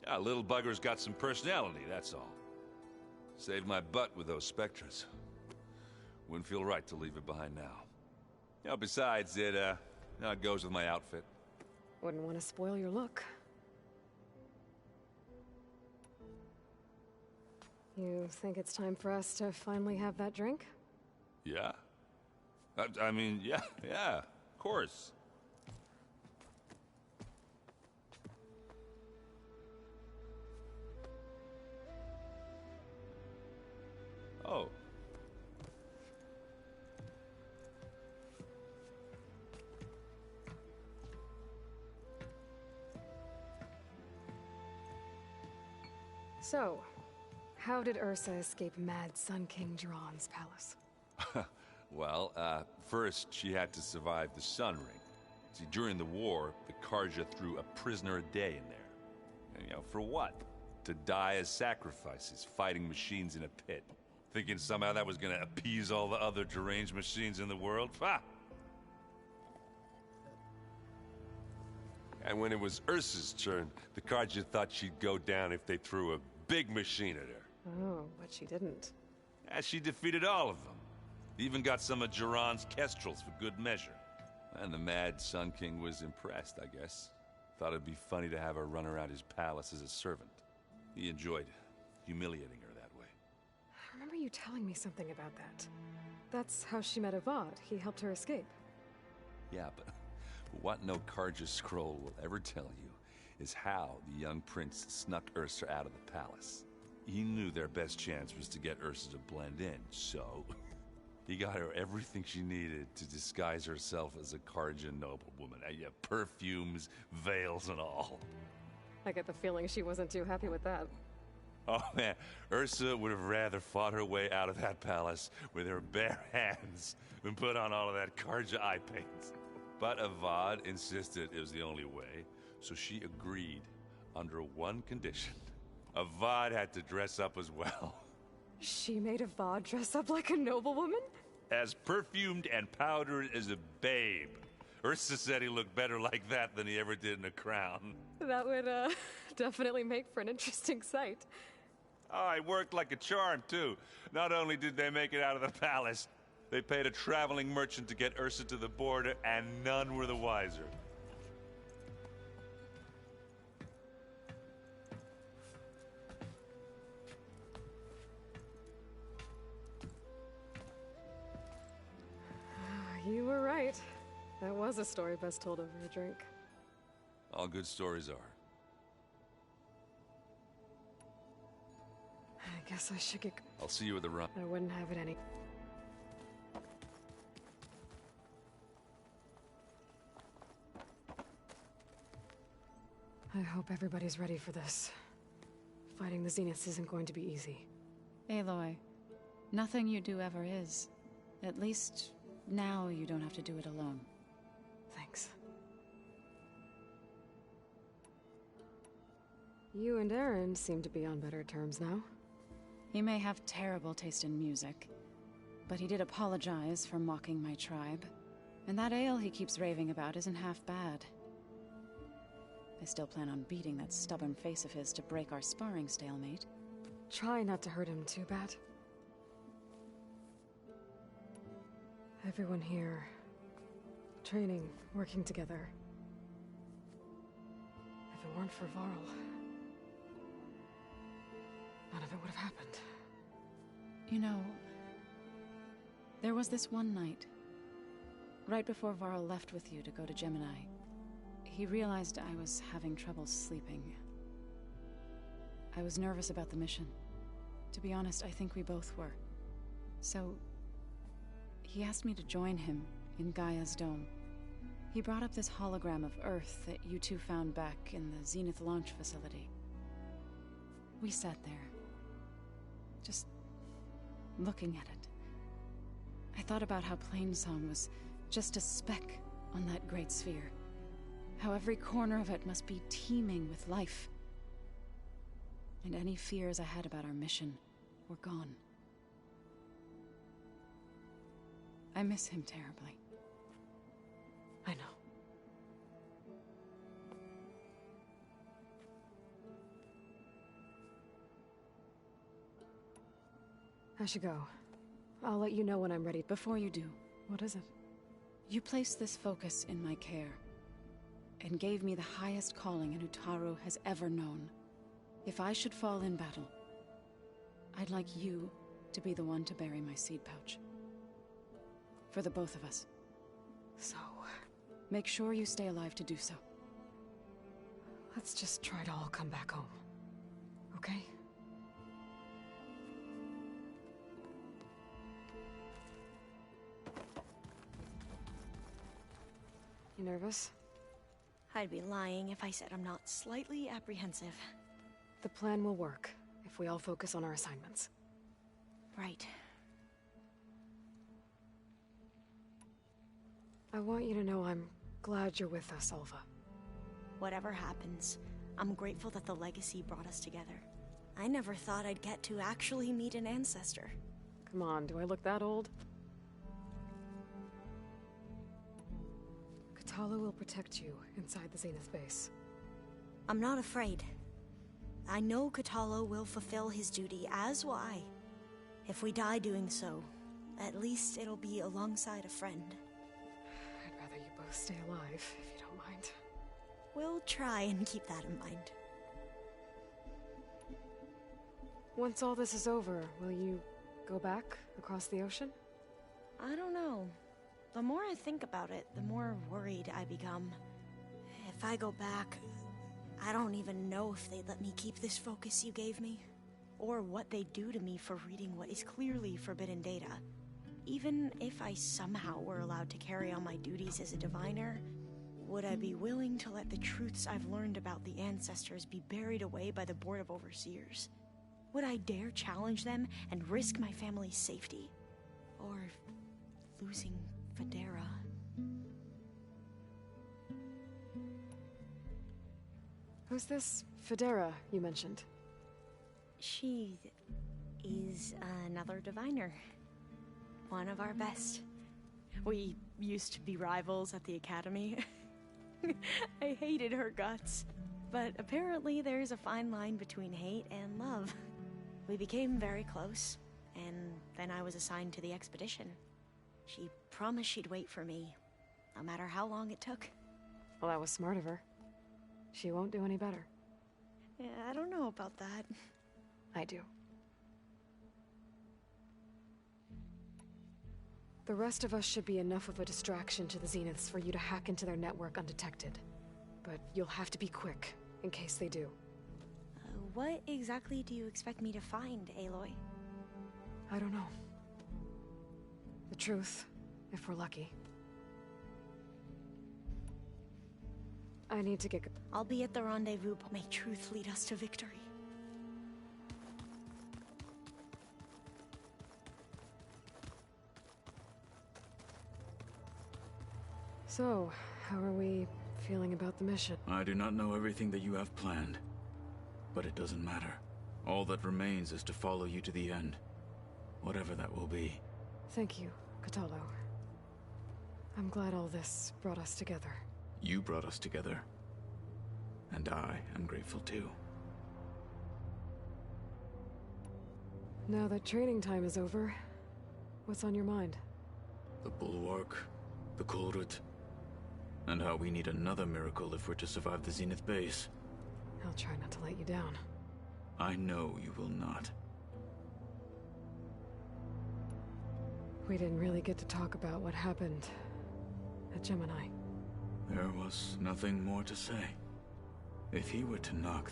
Yeah, little bugger's got some personality, that's all. Saved my butt with those Spectres. Wouldn't feel right to leave it behind now. You know, besides, it goes with my outfit. Wouldn't want to spoil your look. You think it's time for us to finally have that drink? Yeah? I mean, yeah, of course. Oh. So, how did Ursa escape Mad Sun King Jiran's palace? Well, first she had to survive the Sun Ring. See, during the war, the Carja threw a prisoner a day in there. And, you know, for what? To die as sacrifices, fighting machines in a pit. Thinking somehow that was gonna appease all the other deranged machines in the world? Ha! And when it was Ursa's turn, the Carja thought she'd go down if they threw a big machine at her. Oh, but she didn't. And she defeated all of them. Even got some of Jiran's kestrels for good measure. And the Mad Sun King was impressed, I guess. Thought it'd be funny to have her run around his palace as a servant. He enjoyed humiliating her that way. I remember you telling me something about that. That's how she met Avad. He helped her escape. Yeah, but what no Carja scroll will ever tell you is how the young prince snuck Ursa out of the palace. He knew their best chance was to get Ursa to blend in, so he got her everything she needed to disguise herself as a Carja noblewoman. Yeah, perfumes, veils, and all. I get the feeling she wasn't too happy with that. Oh man, Ursa would have rather fought her way out of that palace with her bare hands than put on all of that Carja eye paint. But Avad insisted it was the only way, so she agreed under one condition. Avad had to dress up as well. She made Avad dress up like a noblewoman? As perfumed and powdered as a babe. Ursa said he looked better like that than he ever did in a crown. That would, definitely make for an interesting sight. Oh, it worked like a charm, too. Not only did they make it out of the palace, they paid a traveling merchant to get Ursa to the border, and none were the wiser. You were right. That was a story best told over a drink. All good stories are. I guess I should get... I'll see you at the run. I wouldn't have it any... I hope everybody's ready for this. Fighting the Zeniths isn't going to be easy. Aloy, nothing you do ever is. At least, now you don't have to do it alone. Thanks. You and Aaron seem to be on better terms now. He may have terrible taste in music, but he did apologize for mocking my tribe. And that ale he keeps raving about isn't half bad. I still plan on beating that stubborn face of his to break our sparring stalemate. Try not to hurt him too bad. Everyone here, training, working together. If it weren't for Varl, none of it would have happened. You know, there was this one night, right before Varl left with you to go to Gemini. He realized I was having trouble sleeping. I was nervous about the mission. To be honest, I think we both were. So, he asked me to join him in Gaia's dome. He brought up this hologram of Earth that you two found back in the Zenith launch facility. We sat there, just looking at it. I thought about how Plainsong was just a speck on that great sphere. How every corner of it must be teeming with life. And any fears I had about our mission were gone. I miss him terribly. I know. I should go. I'll let you know when I'm ready. Before you do, what is it? You placed this focus in my care, and gave me the highest calling an Utaru has ever known. If I should fall in battle, I'd like you to be the one to bury my seed pouch. For the both of us. So... make sure you stay alive to do so. Let's just try to all come back home. Okay? You nervous? I'd be lying if I said I'm not slightly apprehensive. The plan will work, if we all focus on our assignments. Right. I want you to know I'm glad you're with us, Alva. Whatever happens, I'm grateful that the Legacy brought us together. I never thought I'd get to actually meet an ancestor. Come on, do I look that old? Kotallo will protect you inside the Zenith base. I'm not afraid. I know Kotallo will fulfill his duty, as will I. If we die doing so, at least it'll be alongside a friend. I'd rather you both stay alive, if you don't mind. We'll try and keep that in mind. Once all this is over, will you go back across the ocean? I don't know. The more I think about it, the more worried I become. If I go back, I don't even know if they'd let me keep this focus you gave me, or what they'd do to me for reading what is clearly forbidden data. Even if I somehow were allowed to carry on my duties as a diviner, would I be willing to let the truths I've learned about the ancestors be buried away by the Board of Overseers? Would I dare challenge them and risk my family's safety? Or losing Federa? Who's this Federa you mentioned? She is another diviner. One of our best. We used to be rivals at the academy. I hated her guts. But apparently there's a fine line between hate and love. We became very close, and then I was assigned to the expedition. She promised she'd wait for me, no matter how long it took. Well, that was smart of her. She won't do any better. Yeah, I don't know about that. I do. The rest of us should be enough of a distraction to the Zeniths for you to hack into their network undetected. But you'll have to be quick, in case they do. What exactly do you expect me to find, Aloy? I don't know. The truth, if we're lucky. I need to get... I'll be at the rendezvous, but may truth lead us to victory. So, how are we feeling about the mission? I do not know everything that you have planned, but it doesn't matter. All that remains is to follow you to the end, whatever that will be. Thank you, Kotallo. I'm glad all this brought us together. You brought us together, and I am grateful too. Now that training time is over, what's on your mind? The Bulwark, the Kulrut, and how we need another miracle if we're to survive the Zenith base. I'll try not to let you down. I know you will not. We didn't really get to talk about what happened at Gemini. There was nothing more to say. If he were Tenakth,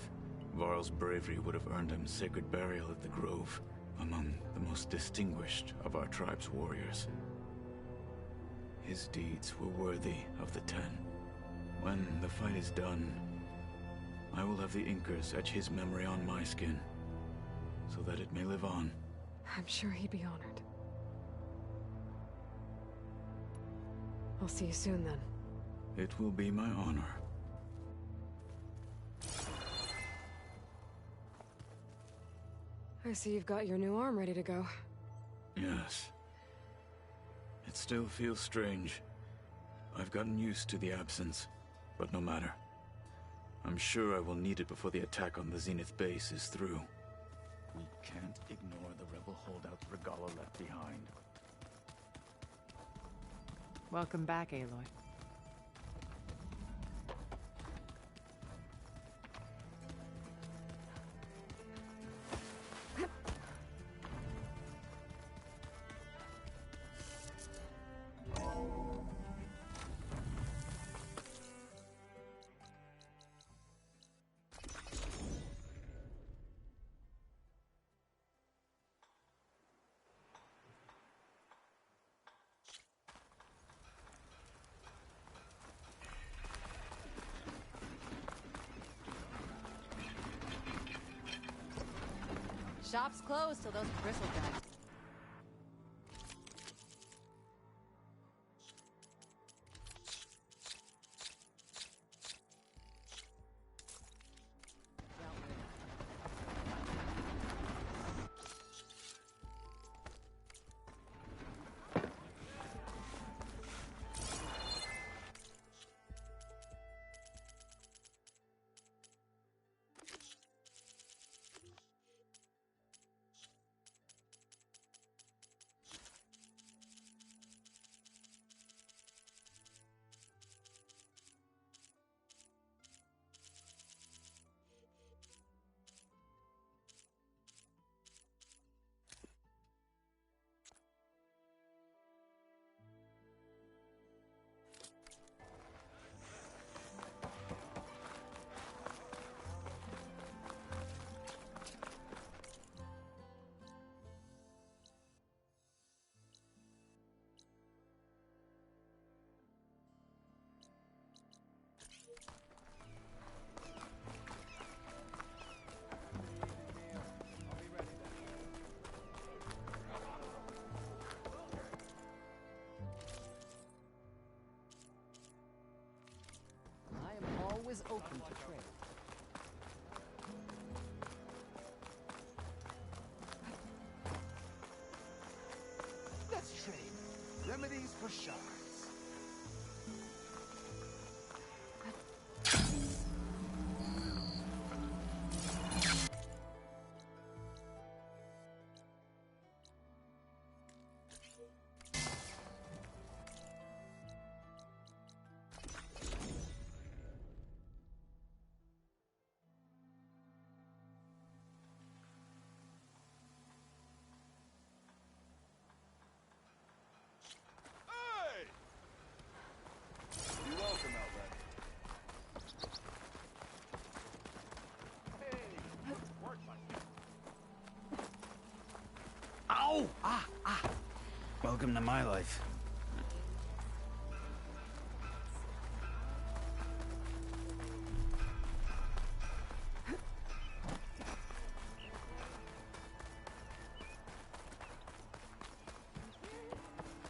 Varl's bravery would have earned him sacred burial at the Grove, among the most distinguished of our tribe's warriors. His deeds were worthy of the Ten. When the fight is done, I will have the Inkers etch his memory on my skin, so that it may live on. I'm sure he'd be honored. I'll see you soon, then. It will be my honor. I see you've got your new arm ready to go. Yes. It still feels strange. I've gotten used to the absence, but no matter. I'm sure I will need it before the attack on the Zenith base is through. We can't ignore the rebel holdout Regalla left behind. Welcome back, Aloy. Shop's closed till those bristlejags. Always open to trade. Let's trade. Remedies for shards. Ow! Ah! Welcome to my life.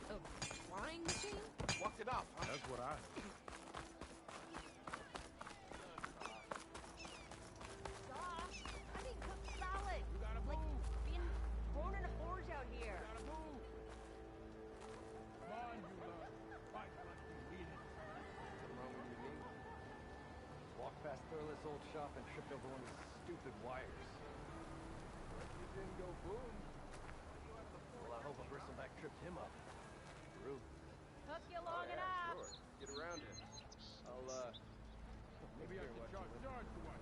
A flying machine? Walked it up, huh? That's what I heard. I didn't cook salad. You gotta move. Like being born in a forge out here. You gotta move. Come on, you fight like you need it. Something wrong with your knee? Walked past Thurless old shop and tripped over one of his stupid wires. You didn't go boom. Well, I hope a bristleback tripped him up. Rude. Took you long enough. Sure. Get around it. I'll, Maybe I can charge the one.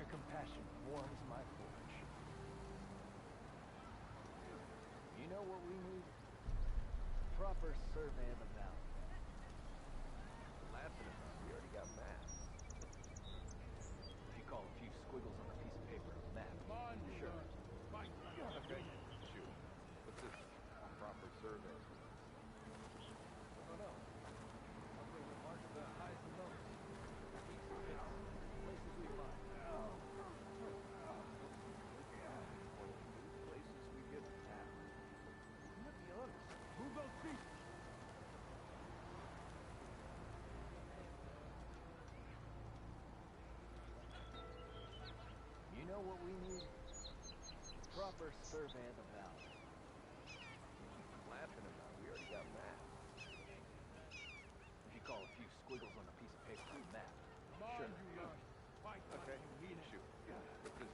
Your compassion warms my forge. You know what we need? Proper survey of the valley. Laughing about it, we already got maps. If you call a few squiggles on a piece of paper a map, Come on, sure. Fight. Okay, shoot. What's this? Proper survey. I don't know. Something that marks the highs and lows. Places we find. Places we get attacked. Let's be honest. Move those feet. You know what we need? Proper survey of the valley. Laughing about it, we already got maps. If you call a few squiggles on a piece of paper a map, Come on, sure. you fight Okay, like you need it. shoot. What's this?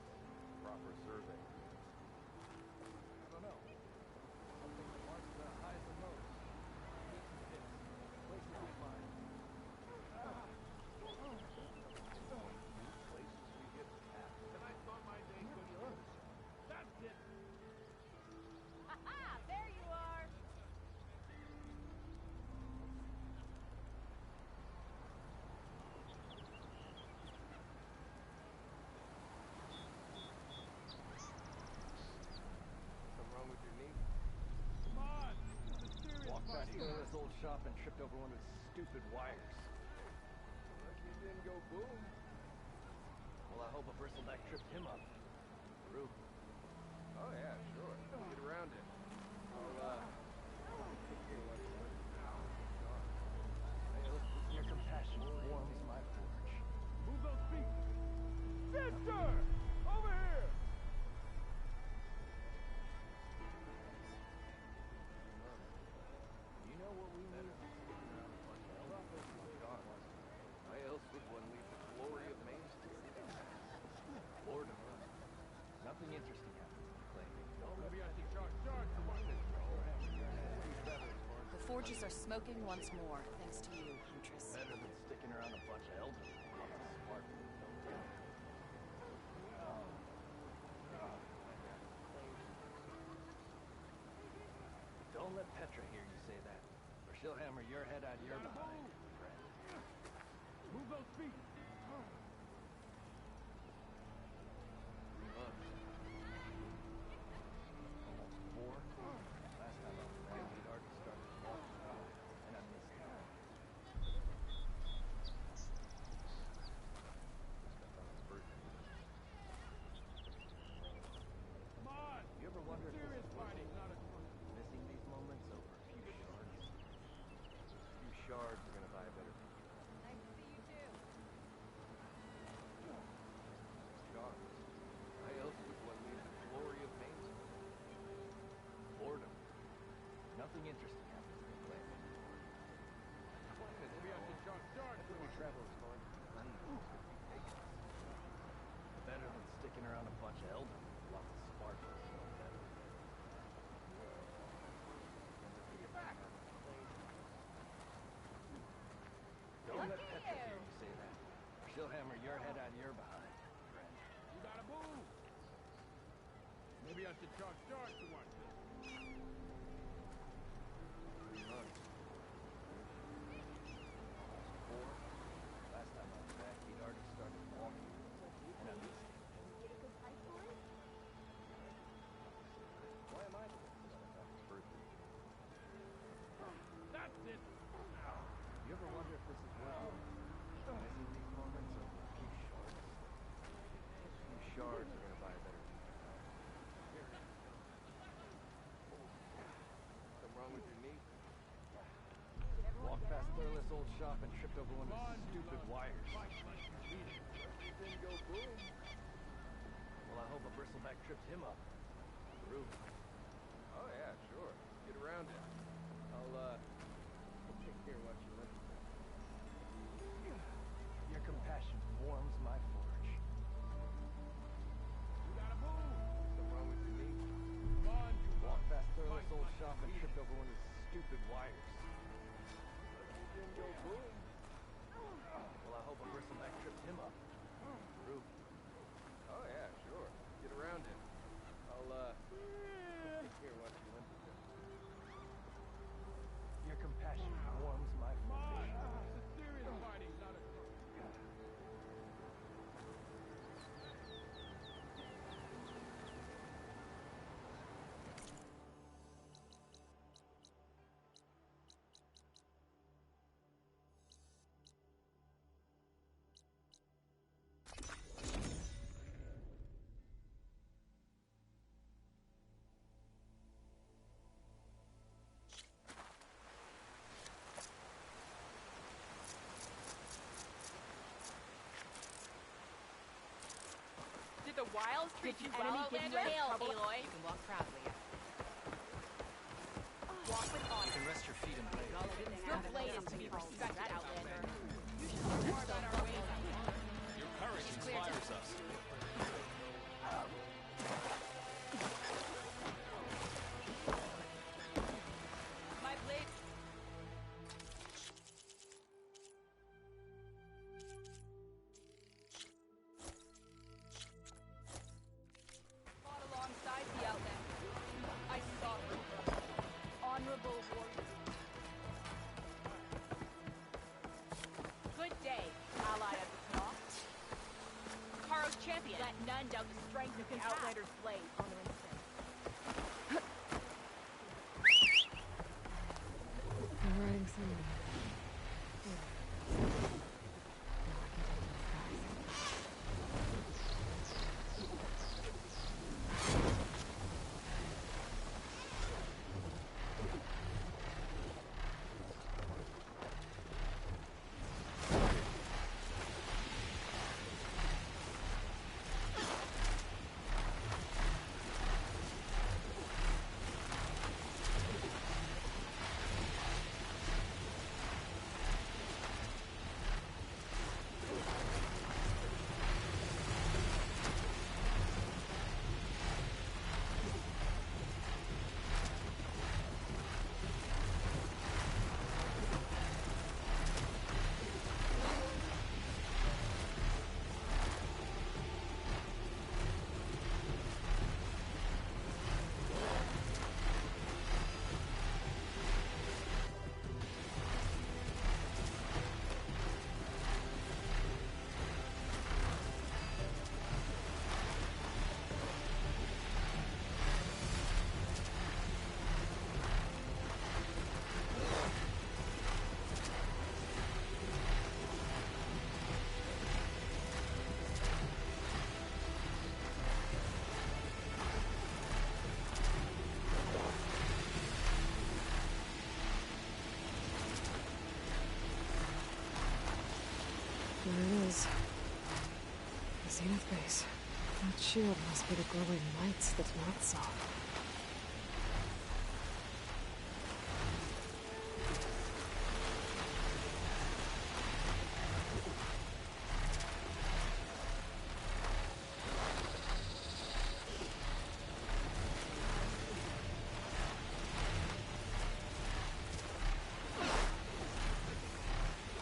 Proper survey. I don't know. Something that marks the highs and lows. Places we find. Places we get attacked. And I thought my day could be honest. That's it. Ha-ha! There you are. Something wrong with your knee? Come on. This is serious Walked past fight. Thurless old shop and tripped over one of his stupid wires. Lucky it didn't go boom. Well, I hope a bristleback tripped him up. Roof. Oh yeah, sure. Get around it. Your compassion warms my forge. Move those feet! Sister! Over here! You know what we need? Why else would one leave the glory of Main Street? Boredom. Nothing interesting happens in Clay. The forges are smoking once more, thanks to you, Huntress. Better than sticking around a bunch of elders. Smart. Don't let Petra hear you say that, or she'll hammer your head out of your behind, friend. Move those feet! Four. Last time I was back, he'd already started walking out, and I missed him. Come on! You ever wonder if Serious fighting, not a... missing these moments over a few shards? A few shards are gonna buy a better view. Nice to see you too. Shards. Why else would one leave the glory of Main Street? Boredom. Nothing interesting happens in the play. Maybe I should start. Every traveler's going to money. Better than sticking around a bunch of elders with lots of sparkles. Don't let Petra hear you say that, or she'll hammer your head out of your behind, friend. You gotta move! Maybe I should start to watch this. Four. Last time I was back, he'd already started walking, and I missed him. Why am I doing this stuff after birthday? That's it! You ever wonder if this is worth it? Missing these moments over a few shards? A few shards are gonna buy a better view. Something wrong with your knee? Walked past Thurless old shop and tripped over one of his stupid wires. Didn't go boom. Well, I hope a bristleback trips him up. Roof. Oh yeah, sure. Get around it. I'll take care of what you left. Your compassion warms my forge. You gotta move! Something wrong with your knee? Come on, you Walked past Thurless old shop and tripped over one of his stupid wires. Didn't go boom. Well, I hope a bristleback trips him up. Roof. Oh yeah, sure. Get around him. I'll take care of what you left. Your compassion warms my forge. This is serious fighting, not a... Did the wilds treat you well, Outlander? Aloy. You can walk proudly. Walk with honor. You can rest your feet in blade. Your blade is to be respected, Outlander. You should learn more about our ways, Outlander. Your courage inspires us. My blade... fought alongside the Outlander. I saw her. Honorable warrior. Good day, ally of the Claw. Karo's champion. Let none doubt the strength of the Outlander's blade. I'm riding somewhere. That shield must be the glowing lights that Nott saw.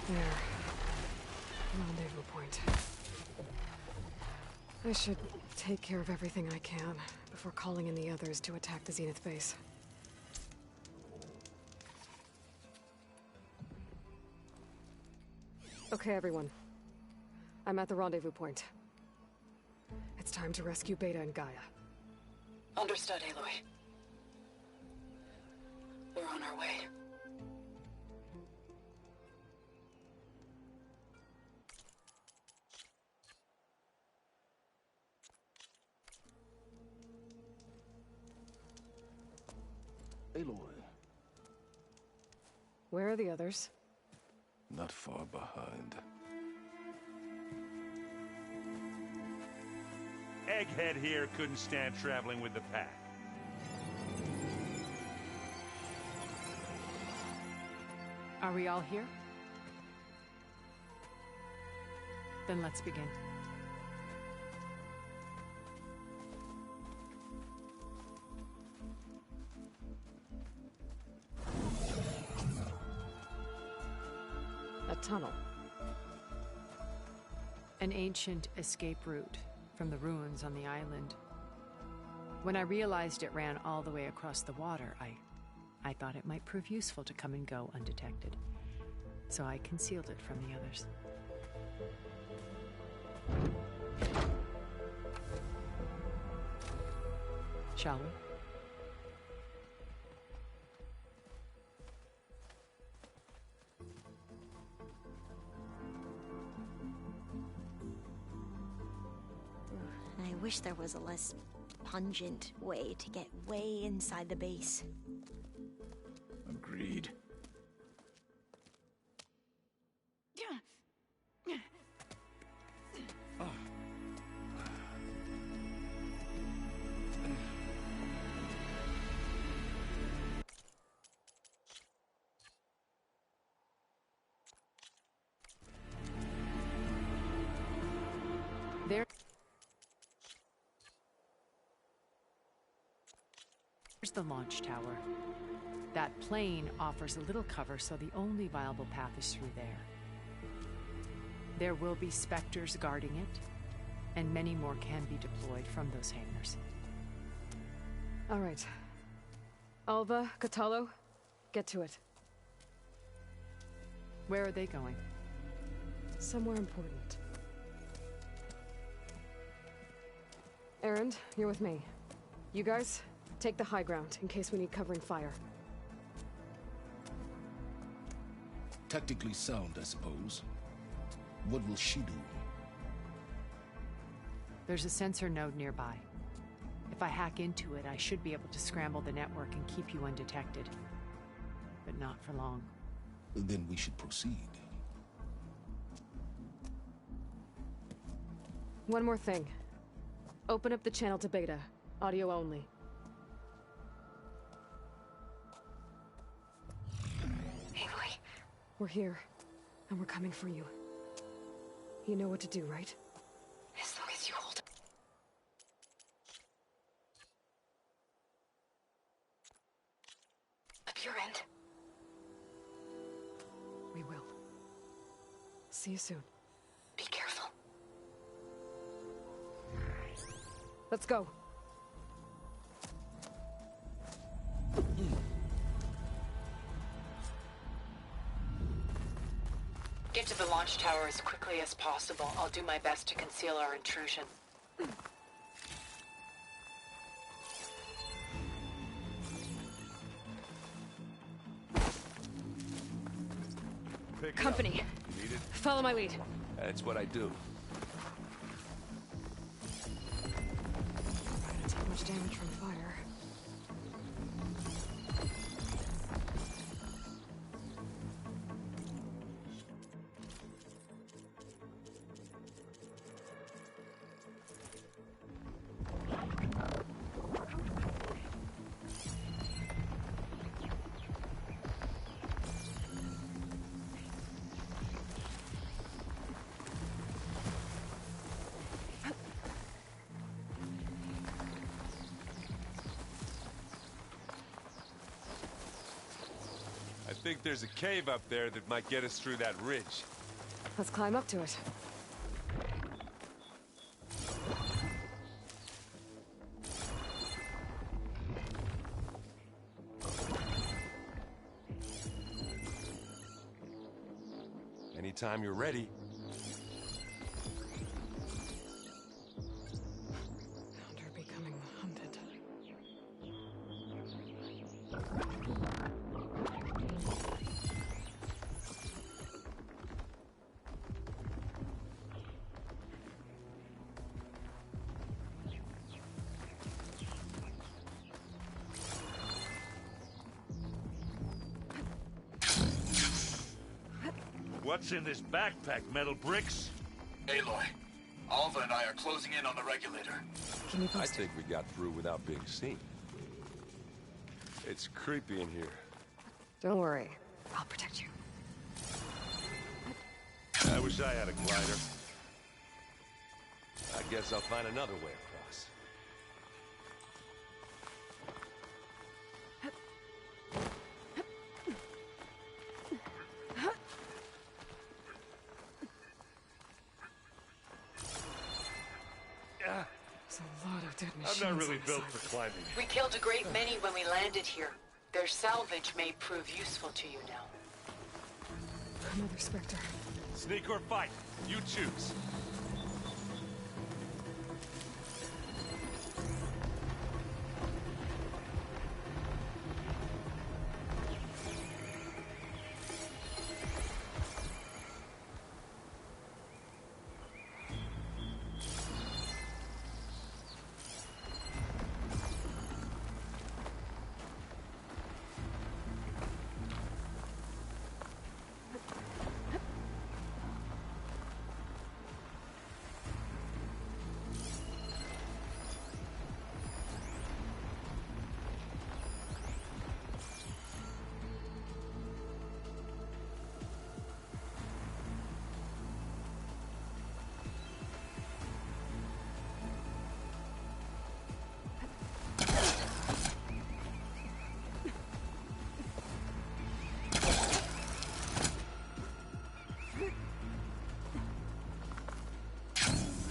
There. Rendezvous point. I should take care of everything I can before calling in the others to attack the Zenith base. Okay, everyone. I'm at the rendezvous point. It's time to rescue Beta and Gaia. Understood, Aloy. We're on our way. Aloy. Where are the others? Not far behind. Egghead here couldn't stand traveling with the pack. Are we all here? Then let's begin. A tunnel. An ancient escape route from the ruins on the island. When I realized it ran all the way across the water, I thought it might prove useful to come and go undetected. So I concealed it from the others. Shall we? I wish there was a less pungent way to get way inside the base. Agreed. There's the launch tower. That plane offers a little cover, so the only viable path is through there. There will be Spectres guarding it, and many more can be deployed from those hangars. All right. Alva, Kotallo, get to it. Where are they going? Somewhere important. Erend, you're with me. You guys, take the high ground in case we need covering fire. Tactically sound, I suppose. What will she do? There's a sensor node nearby. If I hack into it, I should be able to scramble the network and keep you undetected. But not for long. Then we should proceed. One more thing. Open up the channel to Beta. Audio only. Aloy. We're here, and we're coming for you. You know what to do, right? As long as you hold... up your end. We will. See you soon. Be careful. Let's go. Get to the launch tower as quickly as possible. I'll do my best to conceal our intrusion. Company. Need it? Follow my lead. That's what I do. Take much damage from fire. think there's a cave up there that might get us through that ridge. Let's climb up to it. Anytime you're ready. Found her becoming the hunted. What's in this backpack, metal bricks? Aloy, Alva and I are closing in on the regulator. Can you I think we got through without being seen. It's creepy in here. Don't worry. I'll protect you. I wish I had a glider. I guess I'll find another way across. There's a lot of dead I'm machines. not really on built this for climbing. We killed a great many when we landed here. Their salvage may prove useful to you now. island. Another Spectre. Sneak or fight, you choose.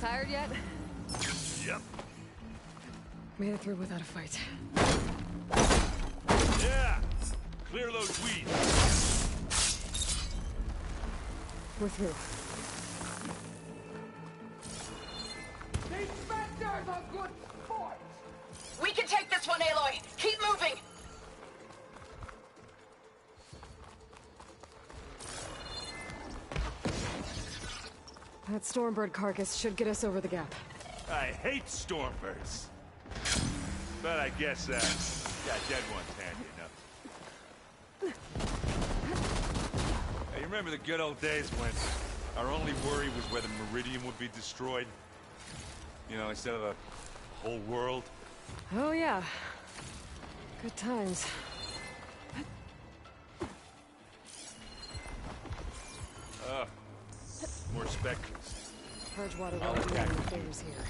Tired yet? Yep. Made it through without a fight. Yeah! Clear those weeds. We're through. These Spectres are good sport! We can take this one, Aloy! Keep moving! That Stormbird carcass should get us over the gap. I hate Stormbirds. But I guess, got dead ones handy enough. Hey, you remember the good old days when our only worry was whether Meridian would be destroyed? You know, instead of the whole world? Oh yeah. Good times. More Spectres. Purgewater won't do any favors here.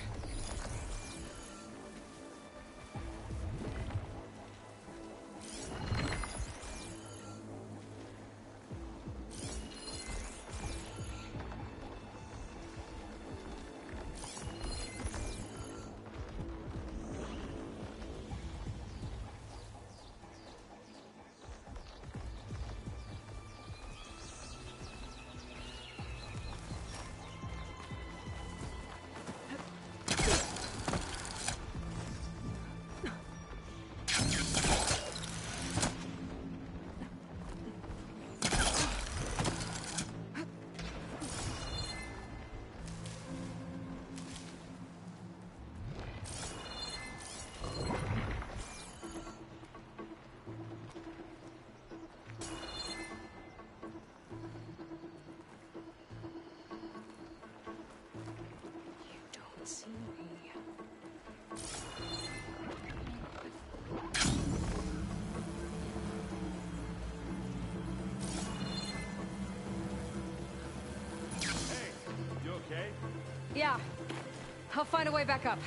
Okay? Yeah. I'll find a way back up.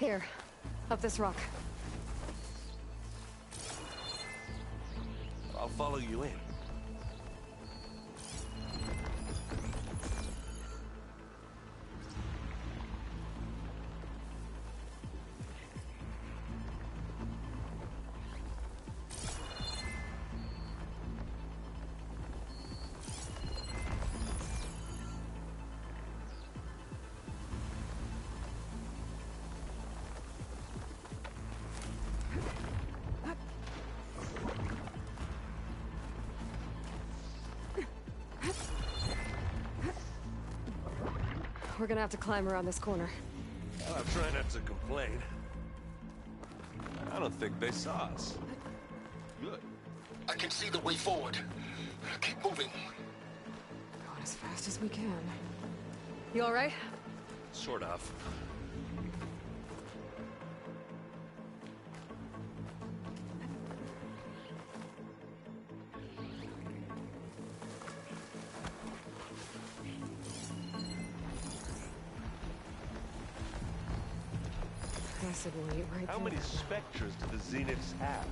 Here, up this rock. I'll follow you in. We're gonna have to climb around this corner. Well, I'm trying not to complain. I don't think they saw us. Good. I can see the way forward. Keep moving. Going as fast as we can. You all right? Sort of. Acid will eat right How through many that. specters do the Zeniths have?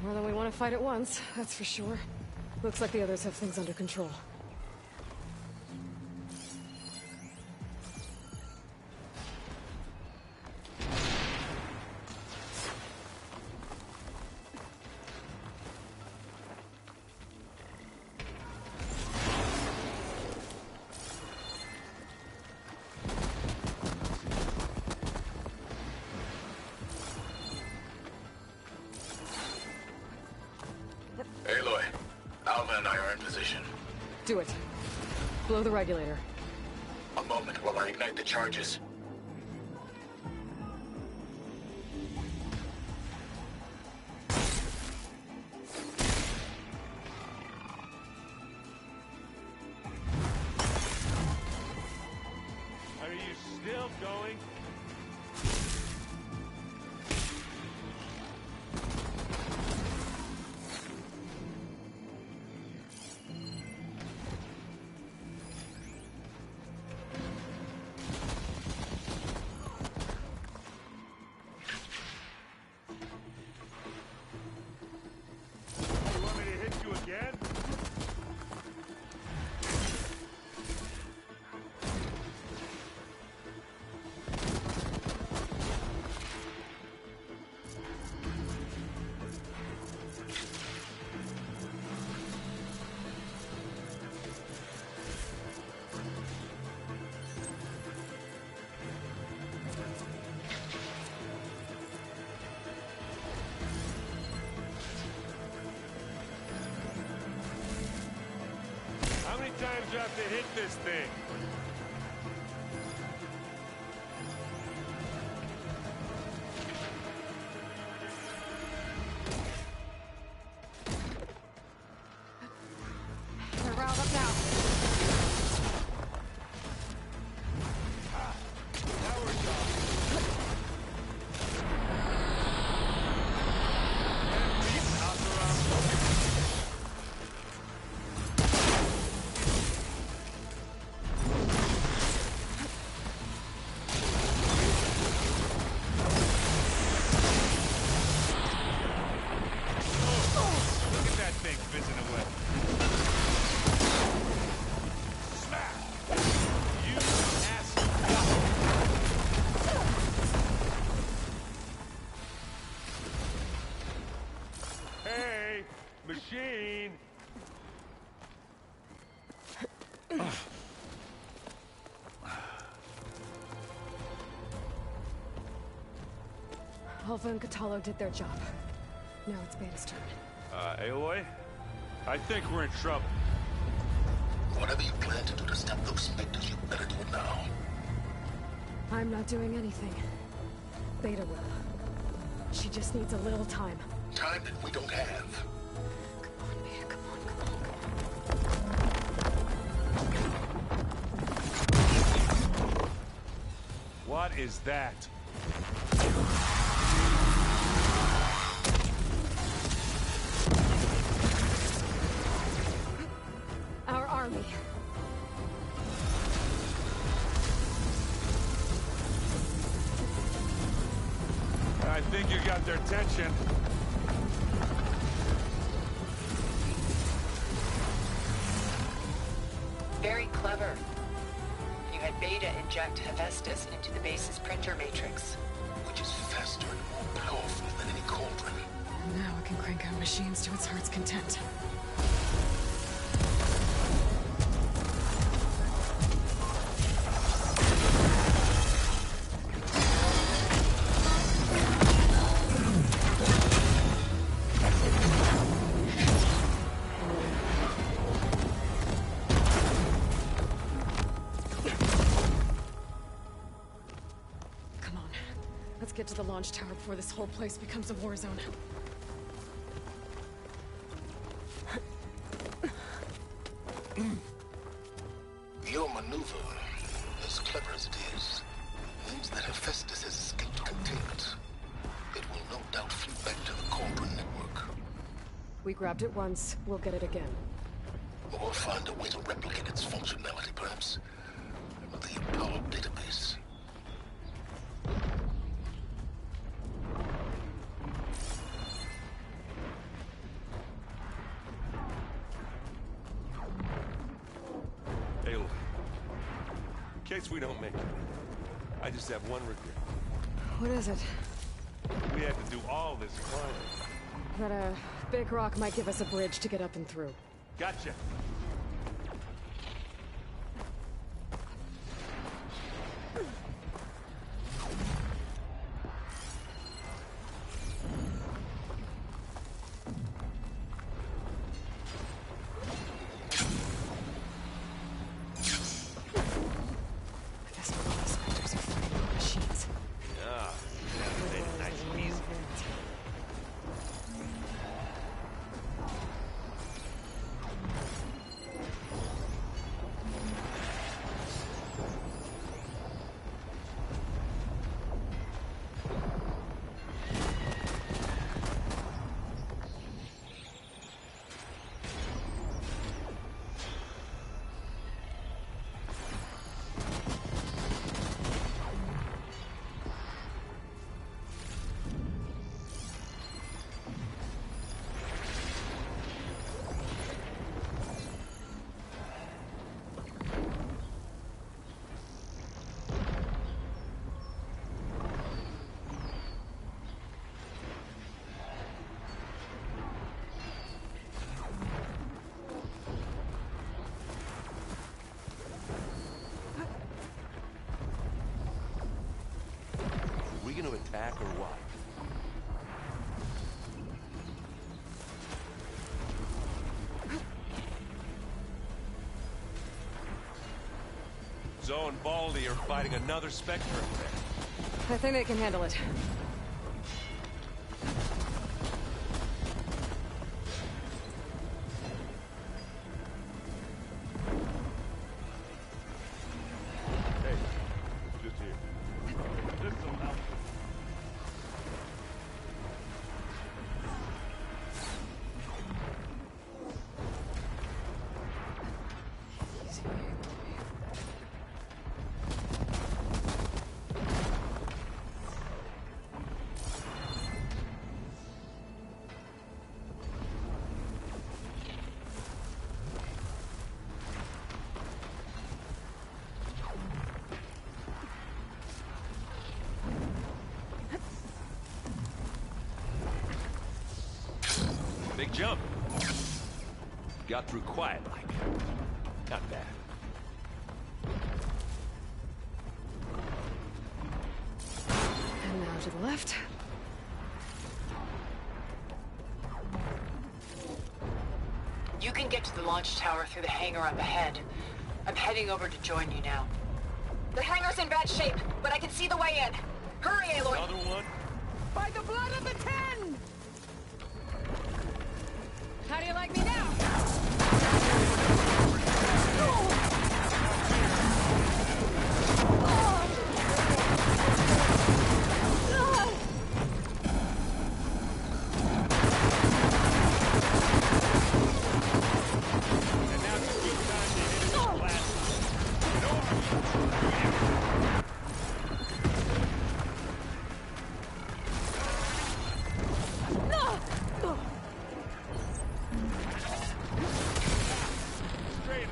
More than we want to fight at once, that's for sure. Looks like the others have things under control. Aloy, Alva and I are in position. Do it. Blow the regulator. A moment while I ignite the charges. Are you still going? You want me to hit you again? How many times do I have to hit this thing? They're riled up now. Look at that thing fizzing away. Smack! You asshole! Hey, machine! Alva and Kotallo did their job. Now it's Beta's turn. Aloy? I think we're in trouble. Whatever you plan to do to stop those specters, you better do it now. I'm not doing anything. Beta will. She just needs a little time. Time that we don't have. What is that? Our army. think you got their attention. Very clever. You had Beta inject Hephaestus into the base's printer matrix. Which is faster and more powerful than any cauldron. Now it can crank out machines to its heart's content. Get to the launch tower before this whole place becomes a war zone. Your maneuver, as clever as it is, means that Hephaestus has escaped containment. It will no doubt flee back to the Cauldron network. We grabbed it once, we'll get it again. Or find a way to replicate its functionality, perhaps. The Apollo database. In case we don't make it, I just have one regret. What is it? We had to do all this climbing. That big rock might give us a bridge to get up and through. Gotcha. Gonna attack or what? Zoe and Baldy are fighting another Spectre affair. I think they can handle it. Big jump. Got through quiet like. Not bad. And now to the left. You can get to the launch tower through the hangar up ahead. I'm heading over to join you now. The hangar's in bad shape, but I can see the way in. Hurry, Aloy! Another one? By the blood of the Ten! How do you like me now?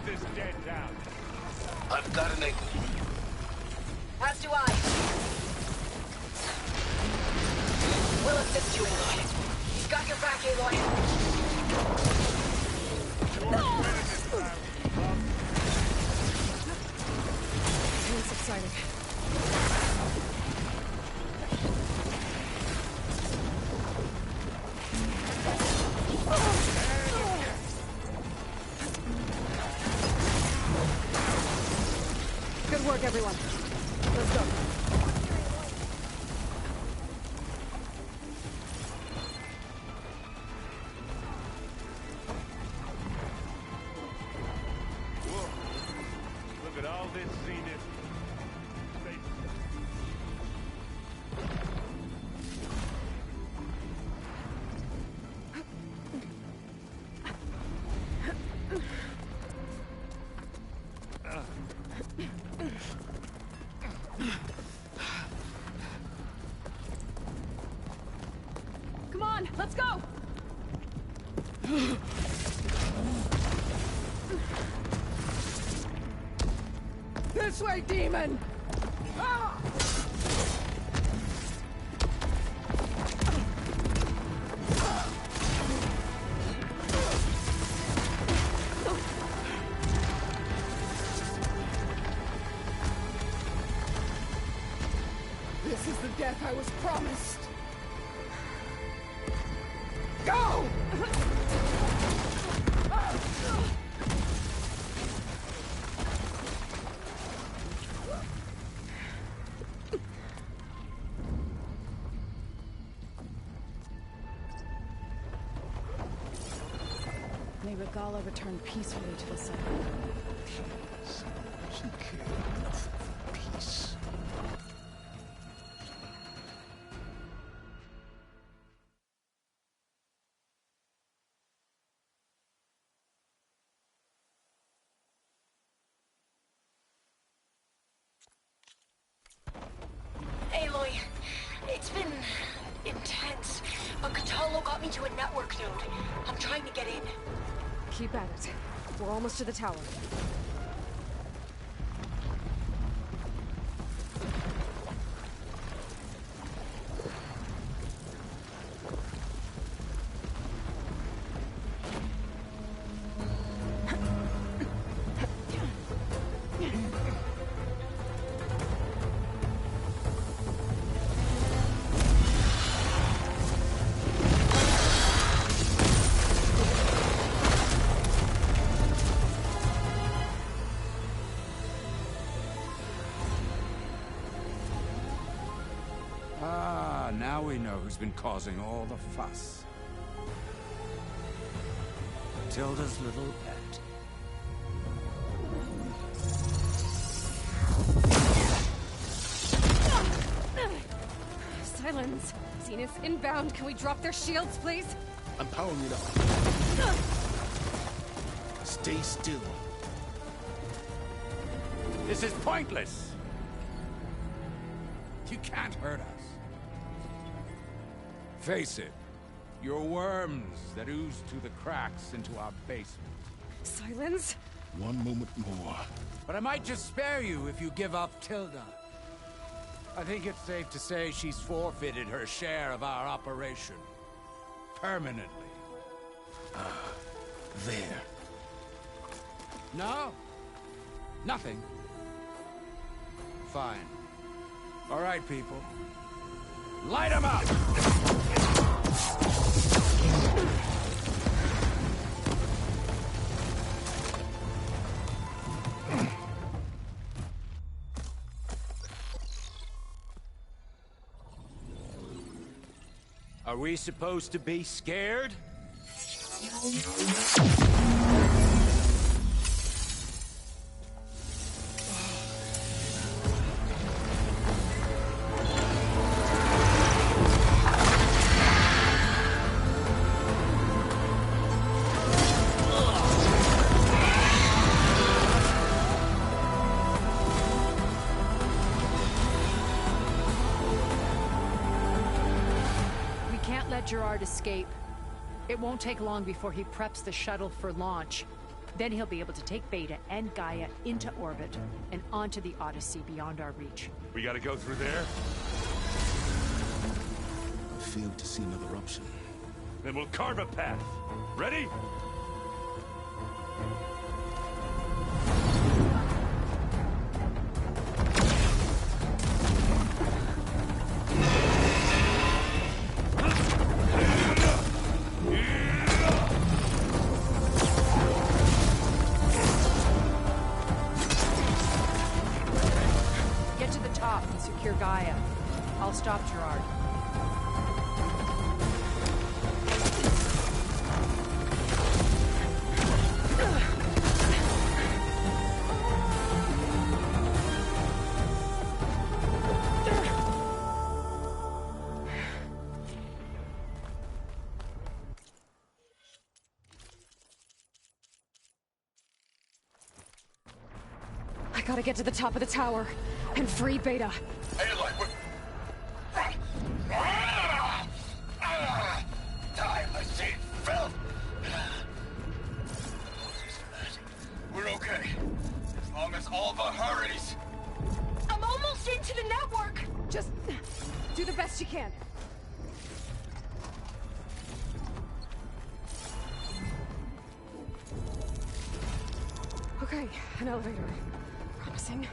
this dead down. I've got an angle. As do I. We'll assist you, Aloy. He's got your back, Aloy. Pain subsided. Good work, everyone. Let's go. Look at all this zenith. Come on, let's go! This way, demon! Ah! This is the death I was promised. Go! May Regalla return peacefully to the sun. She cared enough for peace. Aloy, it's been intense, but Kotallo got me to a network node. I'm trying to get in. Keep at it. We're almost to the tower. Ah, now we know who's been causing all the fuss. Tilda's little pet. Silence! Zenith inbound. Can we drop their shields, please? I'm powering it up. Stay still. This is pointless! You can't hurt us. Face it, you're worms that ooze through the cracks into our basement. Silence? One moment more. But I might just spare you if you give up Tilda. I think it's safe to say she's forfeited her share of our operation. Permanently. There. No? Nothing? Fine. All right, people. Light 'em up! Are we supposed to be scared? Gerard escape. It won't take long before he preps the shuttle for launch. Then he'll be able to take Beta and Gaia into orbit and onto the Odyssey beyond our reach. We gotta go through there? I failed to see another option. Then we'll carve a path. Ready? Get to the top and secure Gaia. I'll stop Gerard. I gotta get to the top of the tower and free Beta. Aloy, time machine filth! We're okay. As long as Alva hurries. I'm almost into the network! Just do the best you can. Okay, an elevator. Promising.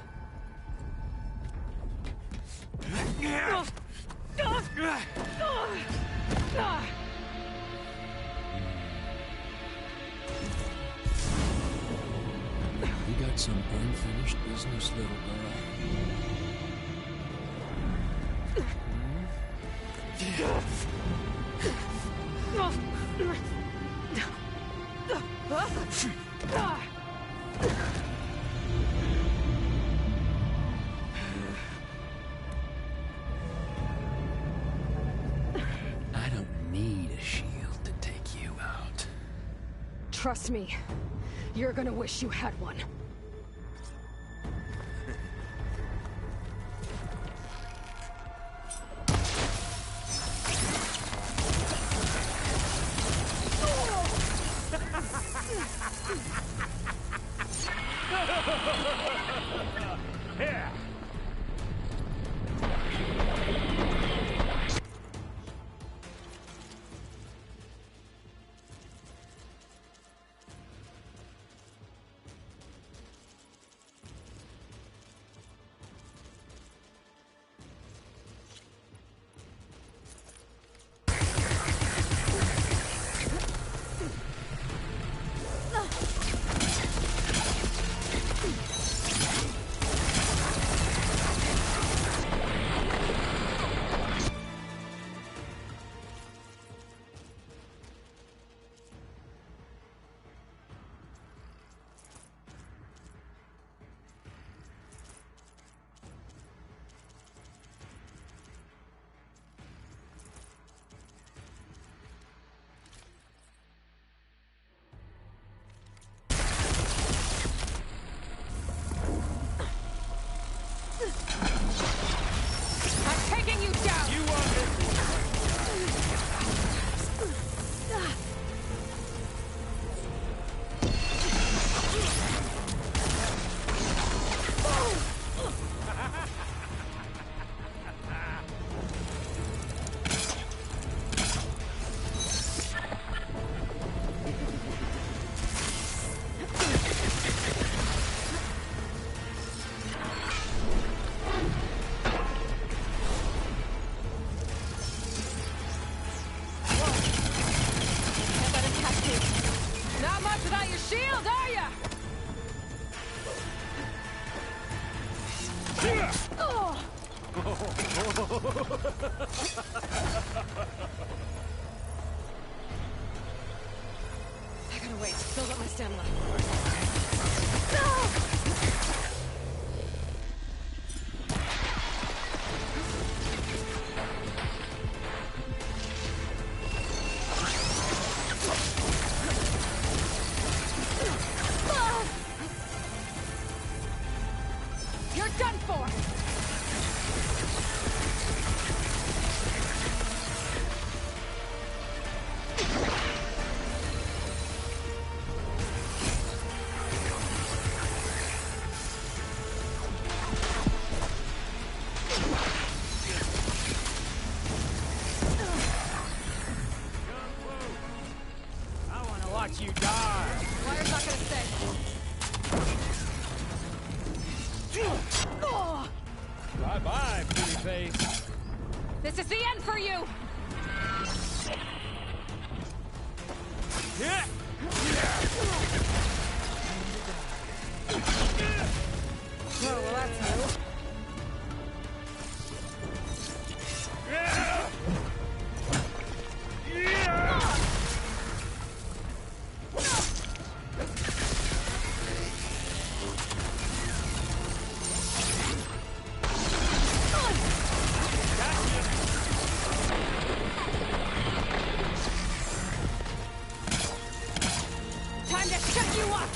You got some unfinished business, little girl. I don't need a shield to take you out. Trust me, you're gonna wish you had one. Yeah. I'm taking you down! You want it? Not much without your shield, are ya? I gotta wait. Build up my stamina. You're done for! fire's not gonna stay. Bye-bye, pretty face. This is the end for you! Yeah. Oh, well, that's new. Time to shut you up!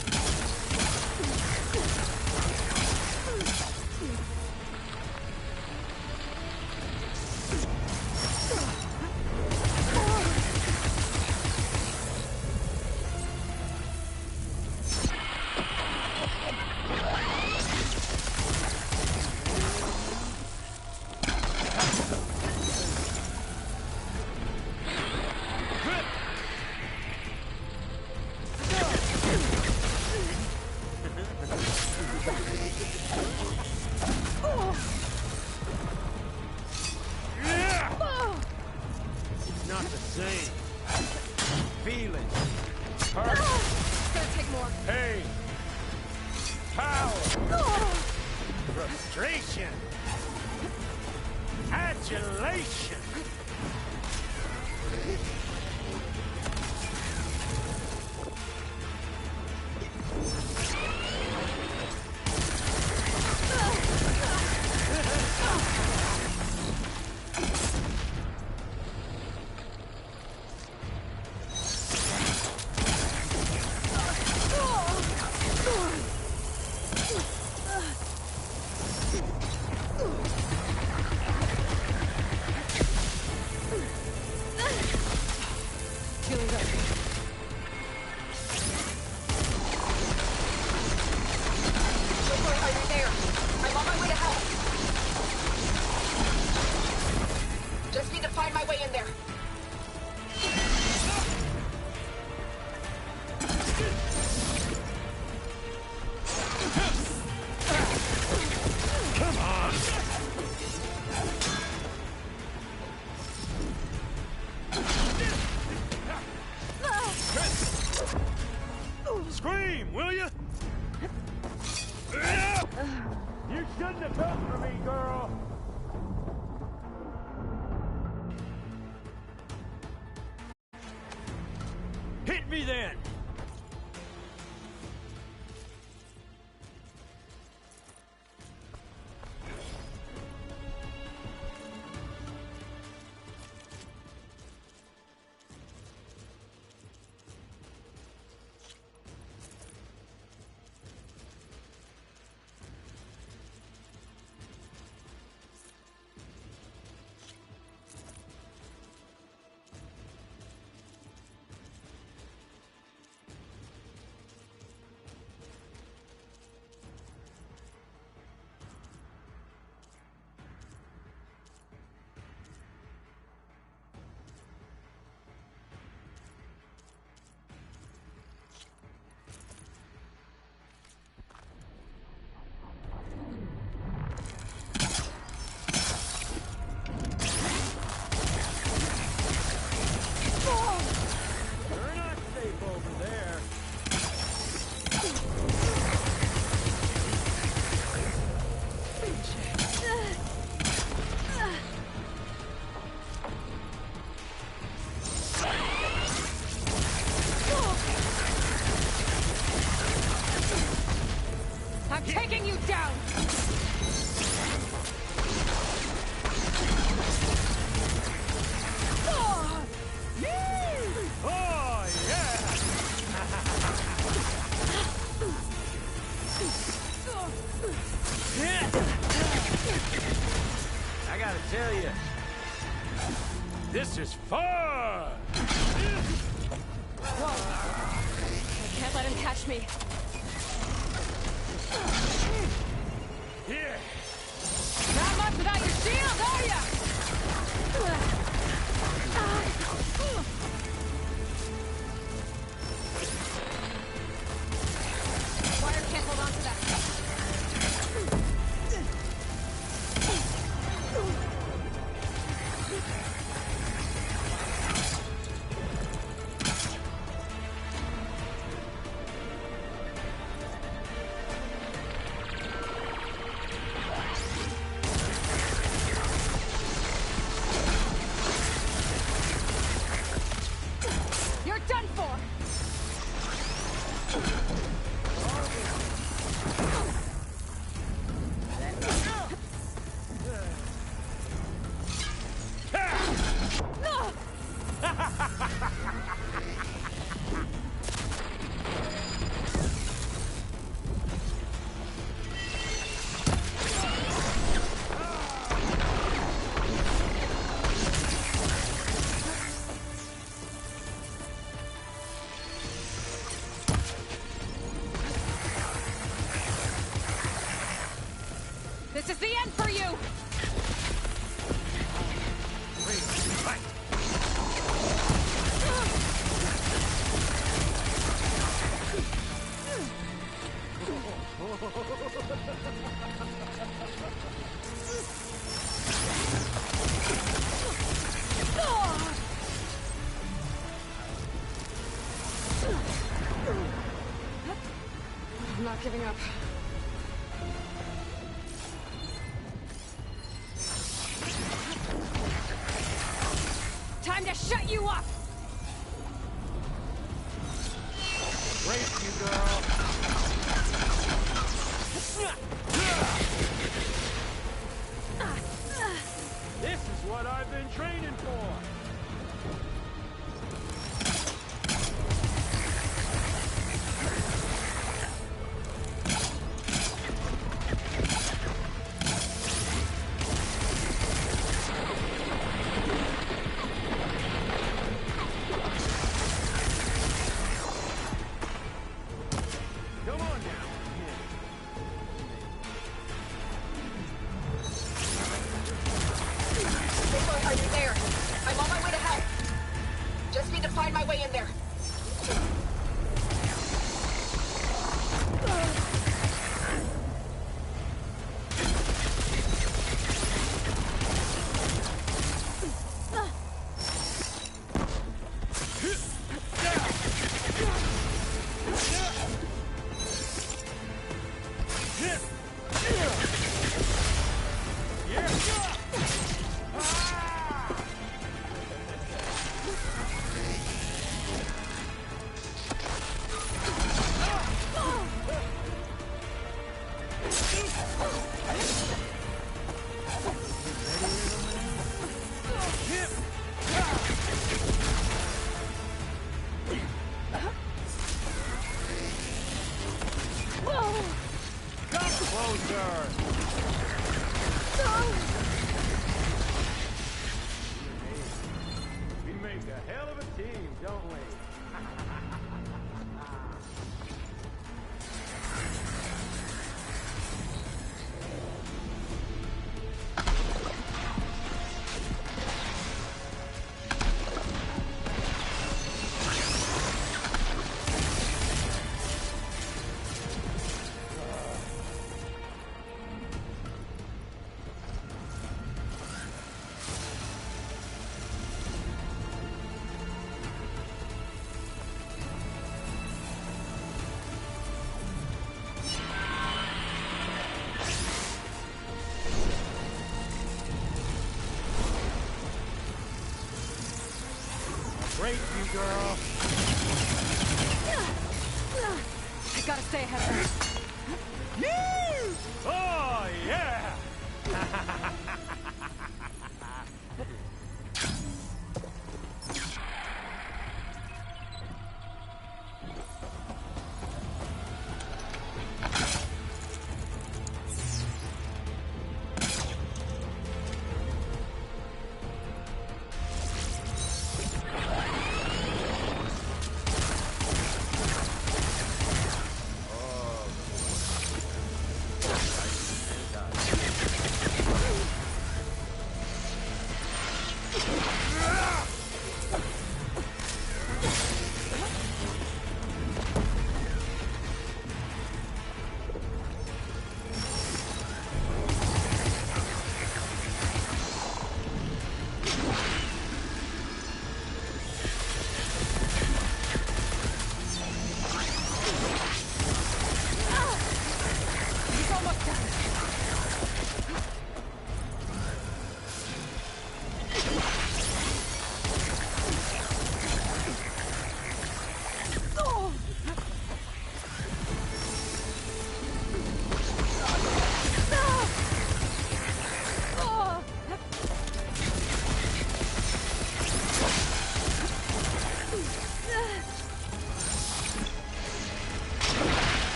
It's not the same. Feeling. Hurt. It's gonna take more. Pain. Power. Frustration. Adulation. Just need to find my way in there. Come on! Scream, will you? You shouldn't have come for me, girl! Hit me then! I'm taking you down! Oh, yeah! I gotta tell you, this is fun! I can't let him catch me. Yeah! Not much without your shield, are ya? I'm not giving up. Time to shut you up! Brace you, girl. This is what I've been training for. Come on now. Aloy, are you there? I'm on my way to help. Just need to find my way in there. Come closer. We make a hell of a team, don't we? Brace you, girl. I gotta stay ahead of them. Oh, yeah!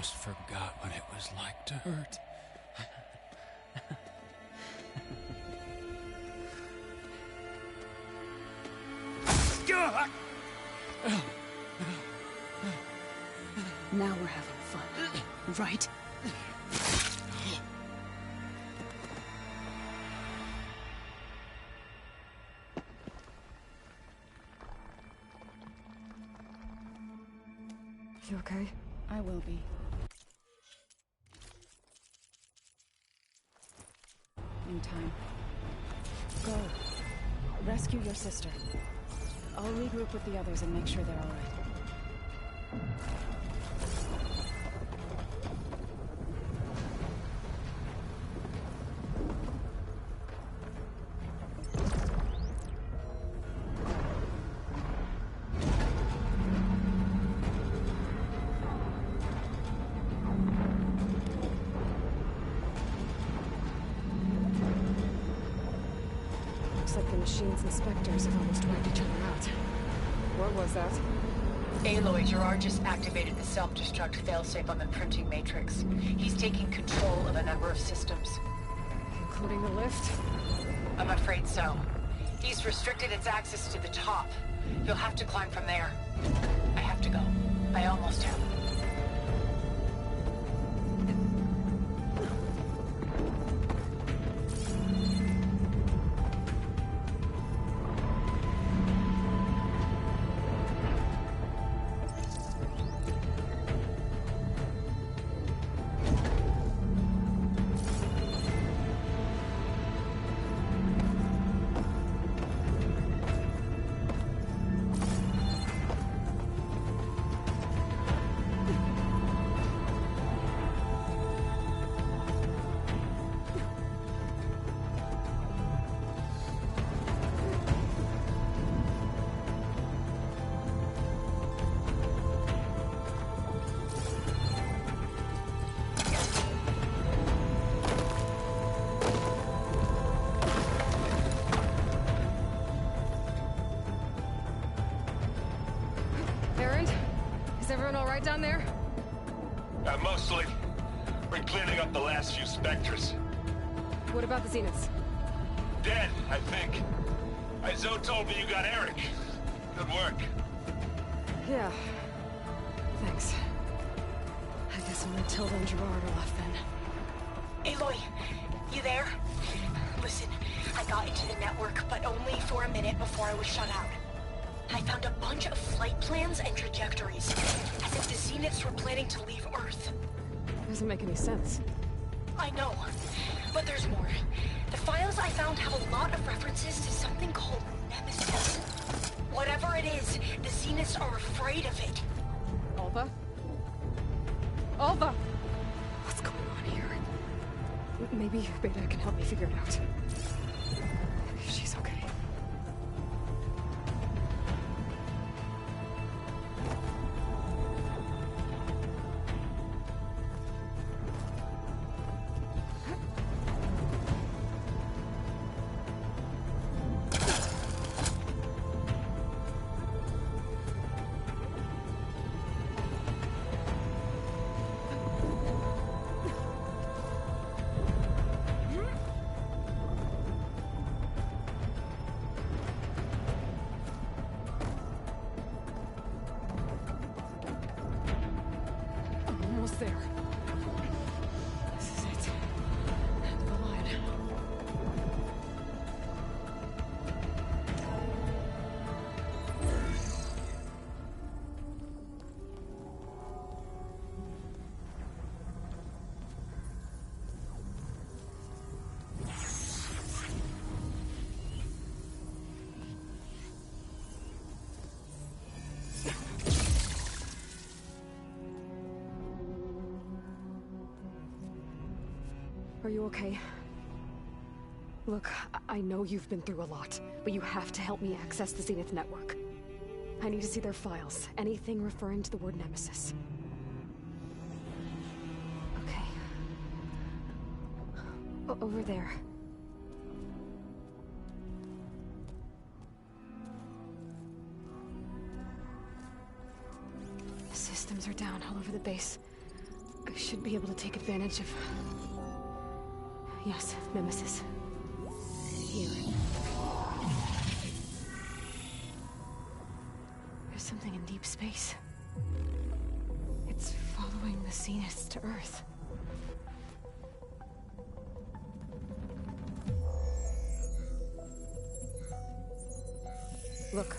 almost forgot what it was like to hurt. Now we're having fun, right? You okay? I will be. In time. Go. Rescue your sister. I'll regroup with the others and make sure they're all right. Looks like the machine's inspectors have almost wiped each other out. What was that? Aloy, Gerard just activated the self-destruct failsafe on the printing matrix. He's taking control of a number of systems. Including the lift? I'm afraid so. He's restricted its access to the top. You'll have to climb from there. I have to go. I almost have. Is everyone all right down there? Mostly. We're cleaning up the last few Spectres. What about the Zeniths? Dead, I think. Zoe told me you got Eric. Good work. Yeah. Thanks. I guess only Tilda and Gerard are left then. Aloy, you there? Listen, I got into the network, but only for a minute before I was shut out. I found a bunch of flight plans and trajectories, as if the Zeniths were planning to leave Earth. Doesn't make any sense. I know, but there's more. The files I found have a lot of references to something called Nemesis. Whatever it is, the Zeniths are afraid of it. Alva? Alva! What's going on here? Maybe Beta can help me figure it out. Maybe she's okay. Almost there. This is it. End of the line. Are you okay? Look, I know you've been through a lot, but you have to help me access the Zenith network. I need to see their files, anything referring to the word Nemesis. Okay. Over there. The systems are down all over the base. I should be able to take advantage of... Yes, Nemesis. Here. There's something in deep space. It's following the Zeniths to Earth. Look.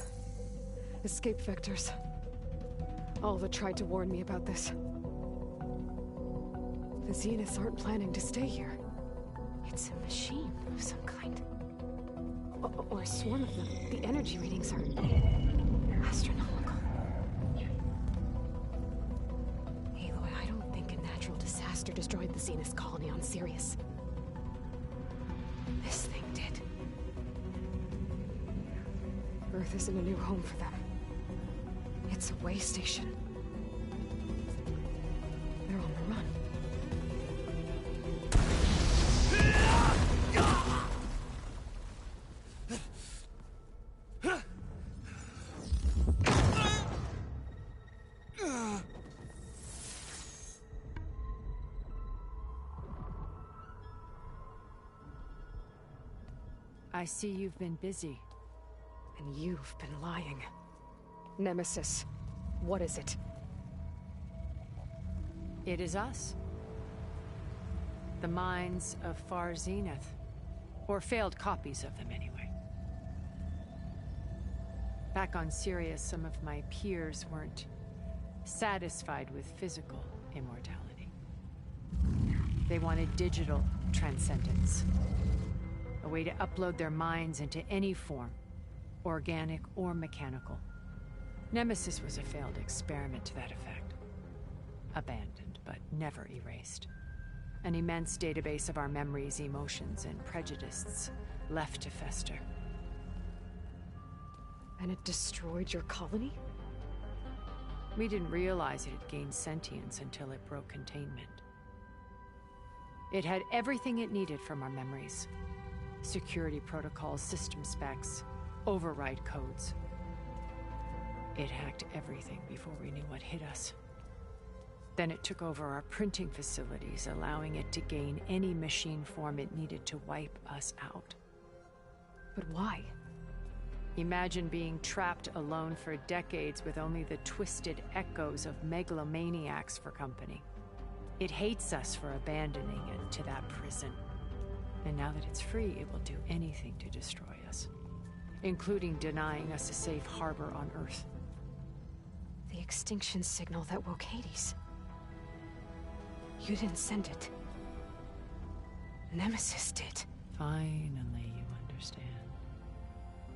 Escape vectors. Alva tried to warn me about this. The Zeniths aren't planning to stay here. It's a machine of some kind. Or a swarm of them. The energy readings are... astronomical. Aloy, I don't think a natural disaster destroyed the Zenith colony on Sirius. This thing did. Earth isn't a new home for them. It's a way station. They're on the run. I see you've been busy. And you've been lying. Nemesis, what is it? It is us. The minds of Far Zenith. Or failed copies of them, anyway. Back on Sirius, some of my peers weren't satisfied with physical immortality. They wanted digital transcendence. A way to upload their minds into any form, organic or mechanical. Nemesis was a failed experiment to that effect. Abandoned, but never erased. An immense database of our memories, emotions, and prejudices left to fester. And it destroyed your colony? We didn't realize it had gained sentience until it broke containment. It had everything it needed from our memories. Security protocols, system specs, override codes. It hacked everything before we knew what hit us. Then it took over our printing facilities, allowing it to gain any machine form it needed to wipe us out. But why? Imagine being trapped alone for decades with only the twisted echoes of megalomaniacs for company. It hates us for abandoning it to that prison. And now that it's free, it will do anything to destroy us, including denying us a safe harbor on Earth. The extinction signal that woke Hades. You didn't send it. Nemesis did. Finally, you understand.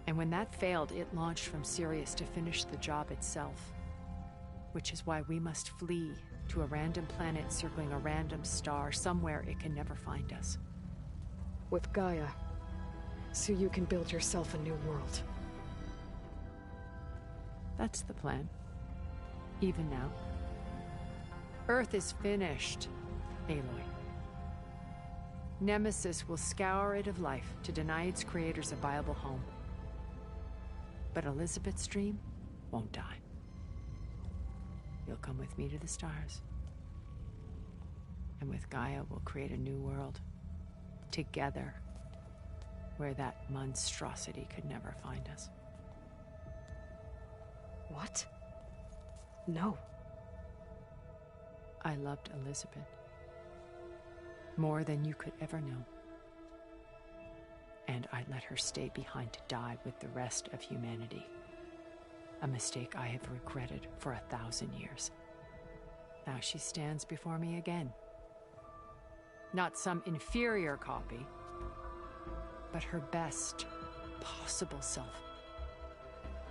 And when that failed, it launched from Sirius to finish the job itself. Which is why we must flee to a random planet circling a random star, somewhere it can never find us. With Gaia, so you can build yourself a new world. That's the plan. Even now. Earth is finished, Aloy. Nemesis will scour it of life to deny its creators a viable home. But Elizabeth's dream won't die. You'll come with me to the stars. And with Gaia, we'll create a new world. Together. Where that monstrosity could never find us. What? No. I loved Elizabeth. More than you could ever know. And I let her stay behind to die with the rest of humanity. A mistake I have regretted for 1,000 years. Now she stands before me again. Not some inferior copy, but her best possible self.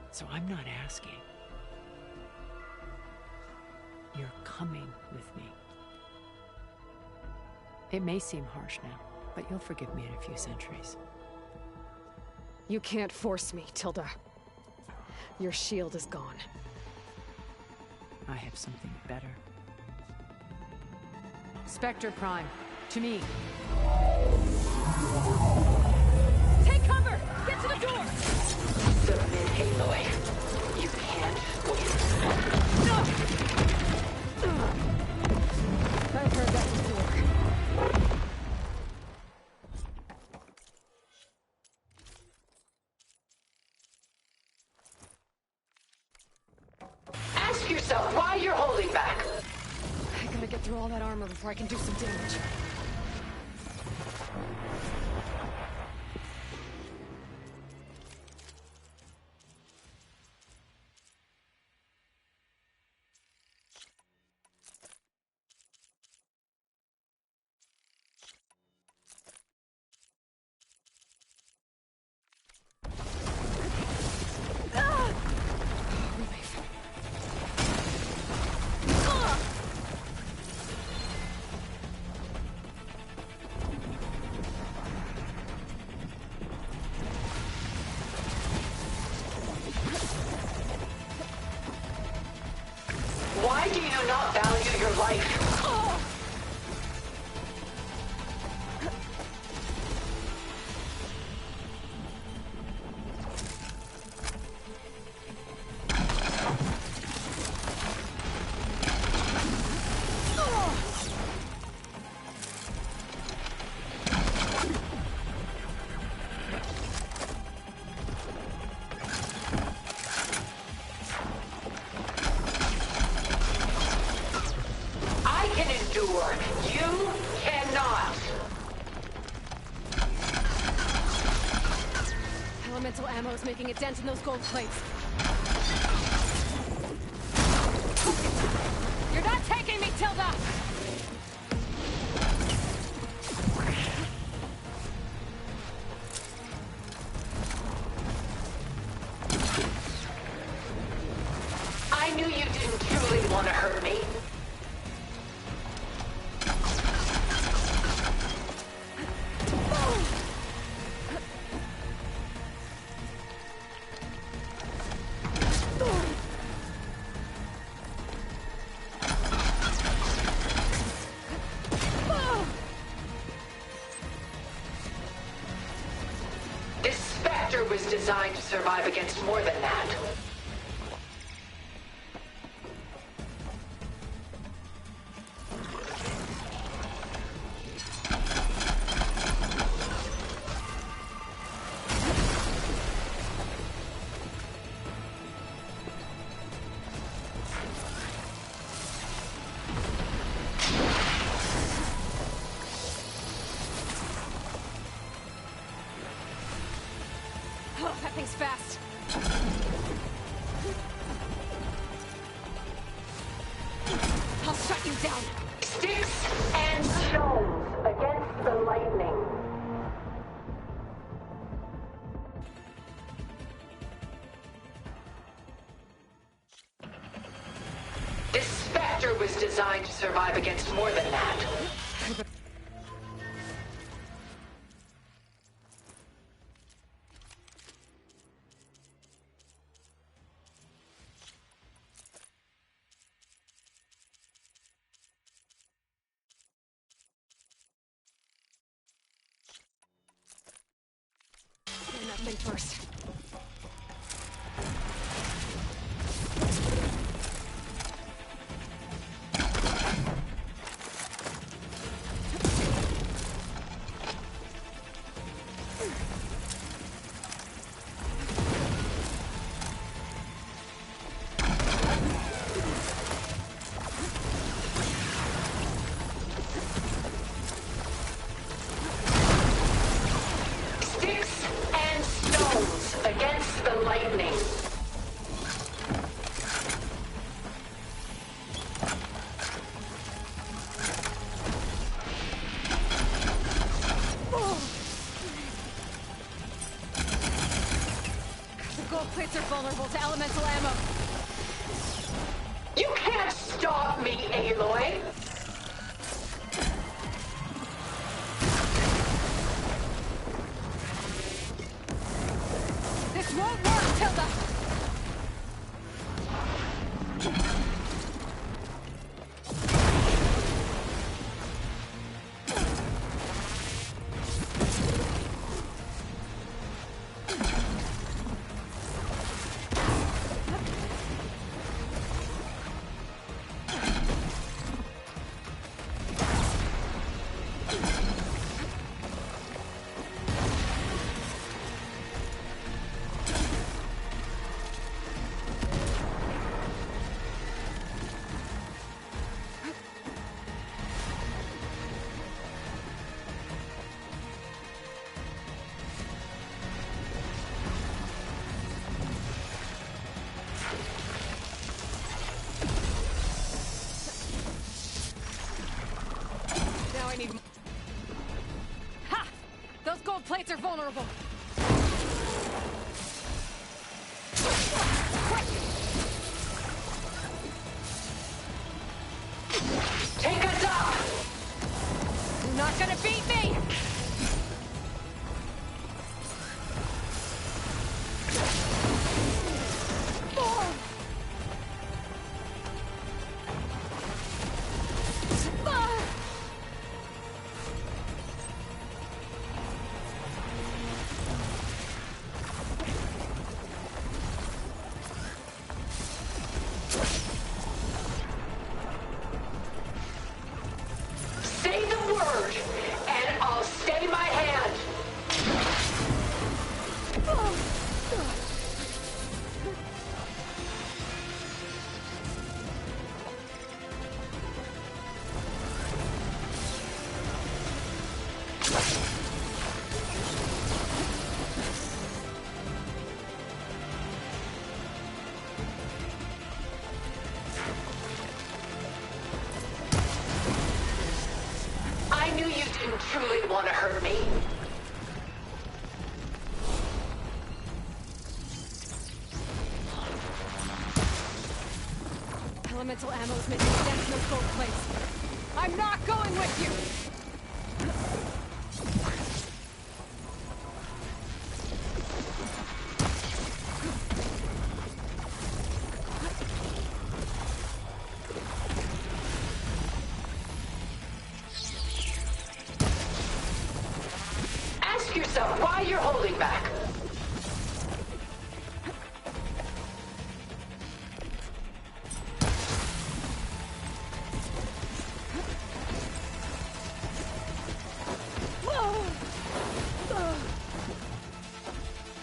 So I'm not asking. You're coming with me. It may seem harsh now, but you'll forgive me in a few centuries. You can't force me, Tilda. Your shield is gone. I have something better. Spectre Prime, to me. Take cover! Get to the door! Submit, Aloy. You can't win. So, why you're holding back? I gotta get through all that armor before I can do some damage. Why do you not value your life? I can endure. You cannot. Elemental ammo is making a dent in those gold plates. You're not taking me, Tilda! I knew you didn't truly want to hurt me. This Spectre was designed to survive against more than that. Oh, that thing's fast. I'll shut you down. Sticks and stones against the lightning. This Spectre was designed to survive against more than that. Get that thing first. Sticks and stones against the lightning. The gold plates are vulnerable to elemental ammo. You can't stop me, Aloy. This won't work, Tilda! need... Ha! Those gold plates are vulnerable. Take us up! You're not gonna beat me! Say the word, and I'll stay my hand. I knew you didn't truly want to hurt me. Elemental ammo's making a dent in those gold plates. I'm not going with you! Ask yourself why you're holding back.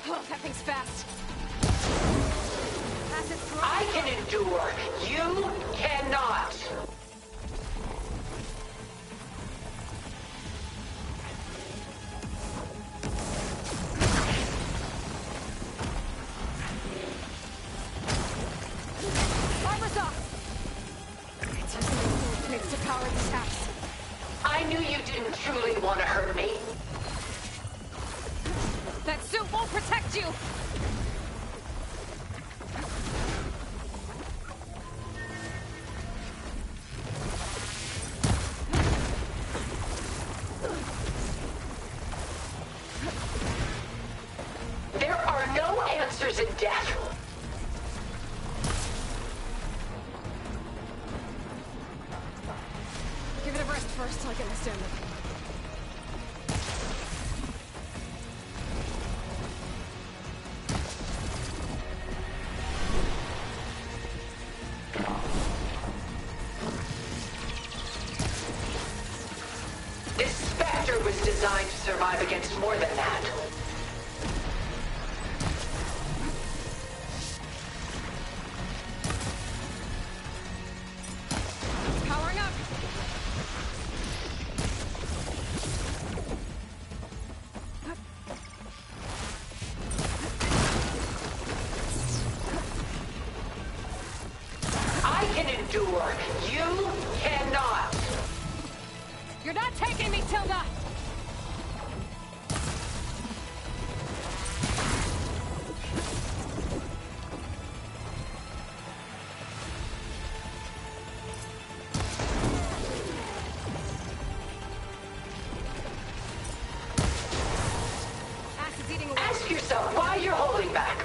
Oh, that thing's fast. I can endure. You cannot. Armor's off! It's using those gold plates to power the attacks. I knew you didn't truly want to hurt me. That suit won't protect you! There are no answers in death. Give it a rest first till I get my stamina. This Spectre was designed to survive against more than that. Powering up! I can endure. You cannot. You're not taking me, Tilda! Acid's eating away. Ask yourself why you're holding back.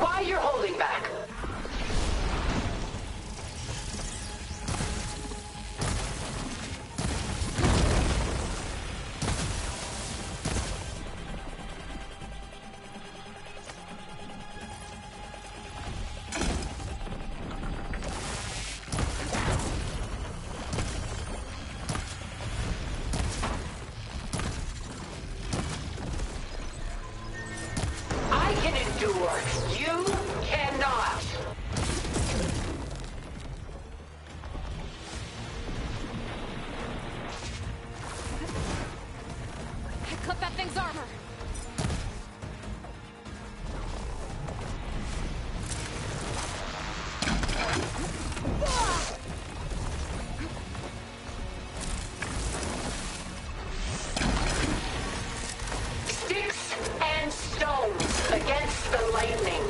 why you're holding back. I can endure. You cannot. I clipped that thing's armor. Sticks and stones against the lightning.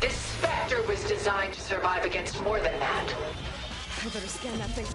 This Spectre was designed to survive against more than that. I better scan that thing.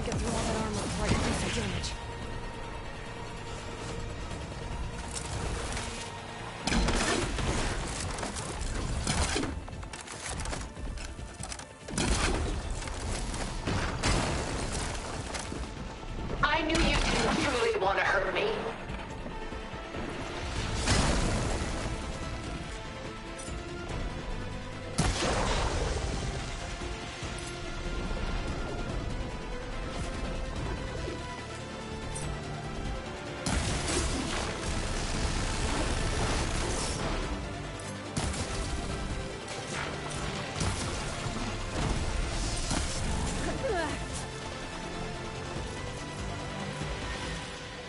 Get through all that armor before I increase the damage. I knew you didn't truly want to hurt me.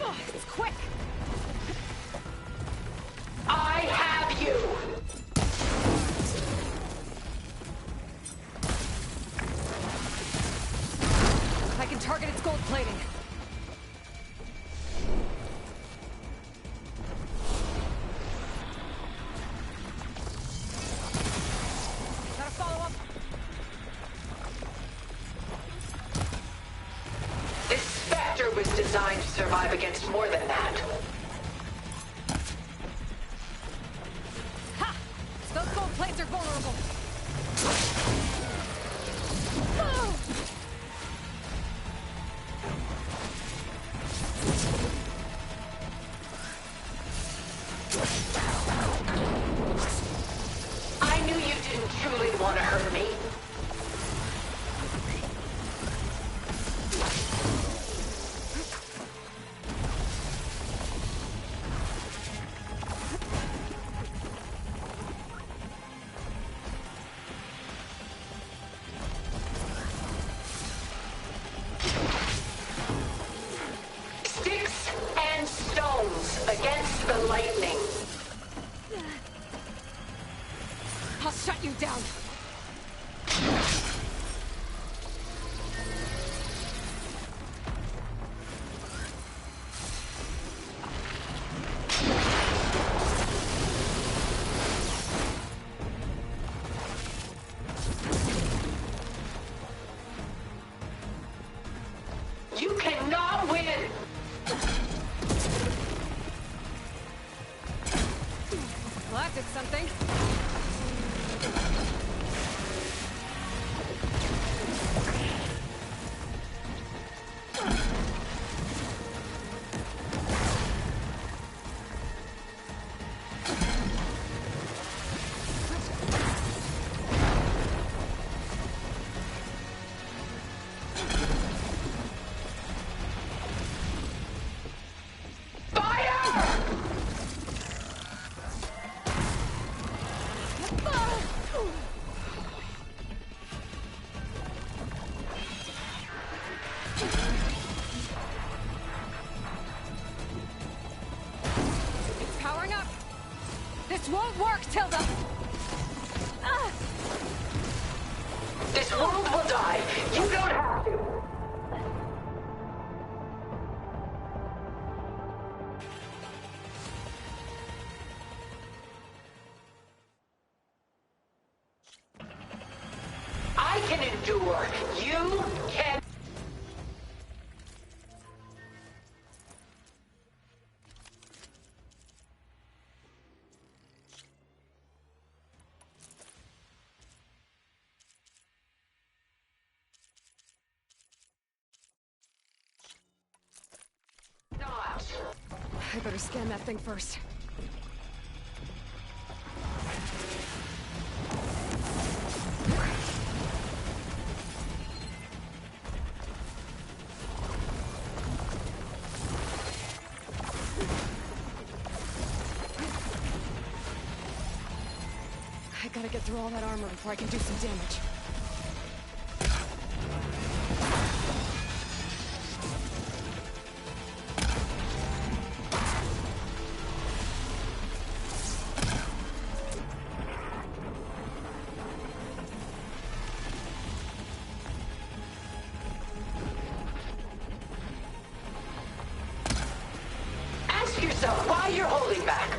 Ugh, it's quick! target its gold plating. Gotta follow up. This Spectre was designed to survive against more than that. Ha! Those gold plates are vulnerable. Oh! I knew you didn't truly want to hurt me. Sticks and stones against the lightning. I'll shut you down. You cannot win! Well, that did something. It's powering up. This won't work, Tilda. This world will die. You don't have to. I can endure. You can. Not. I better scan that thing first. I gotta get through all that armor before I can do some damage. Ask yourself why you're holding back.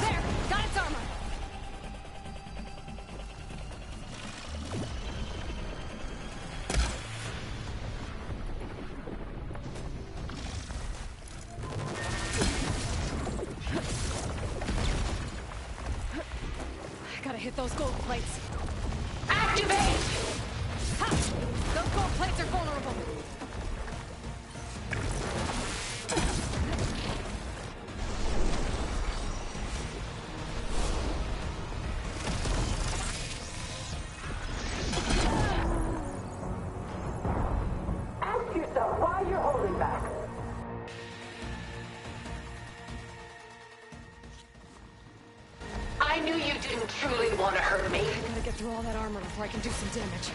There! Got its armor! I gotta hit those gold plates. Activate! Ha! Those gold plates are vulnerable. Ask yourself why you're holding back. I knew you didn't truly want to hurt me. I gotta get through all that armor before I can do some damage.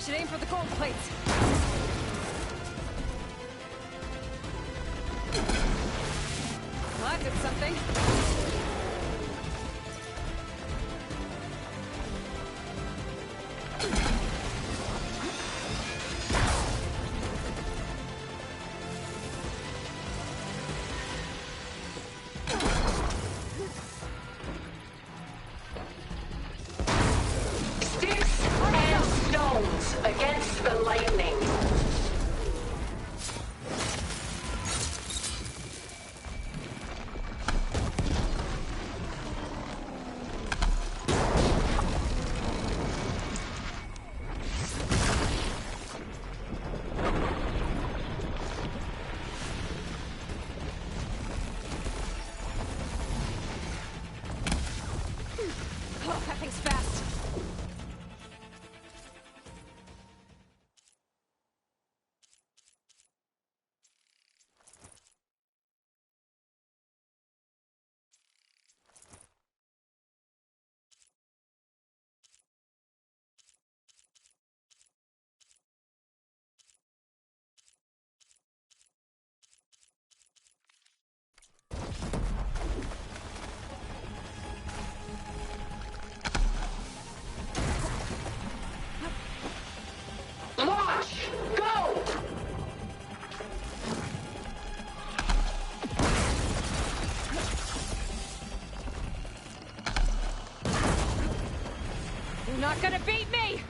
should aim for the gold plates. Well, that did something. Sticks and stones against the lightning. Oh, that thing's fast. Launch! Go! You're not gonna beat me!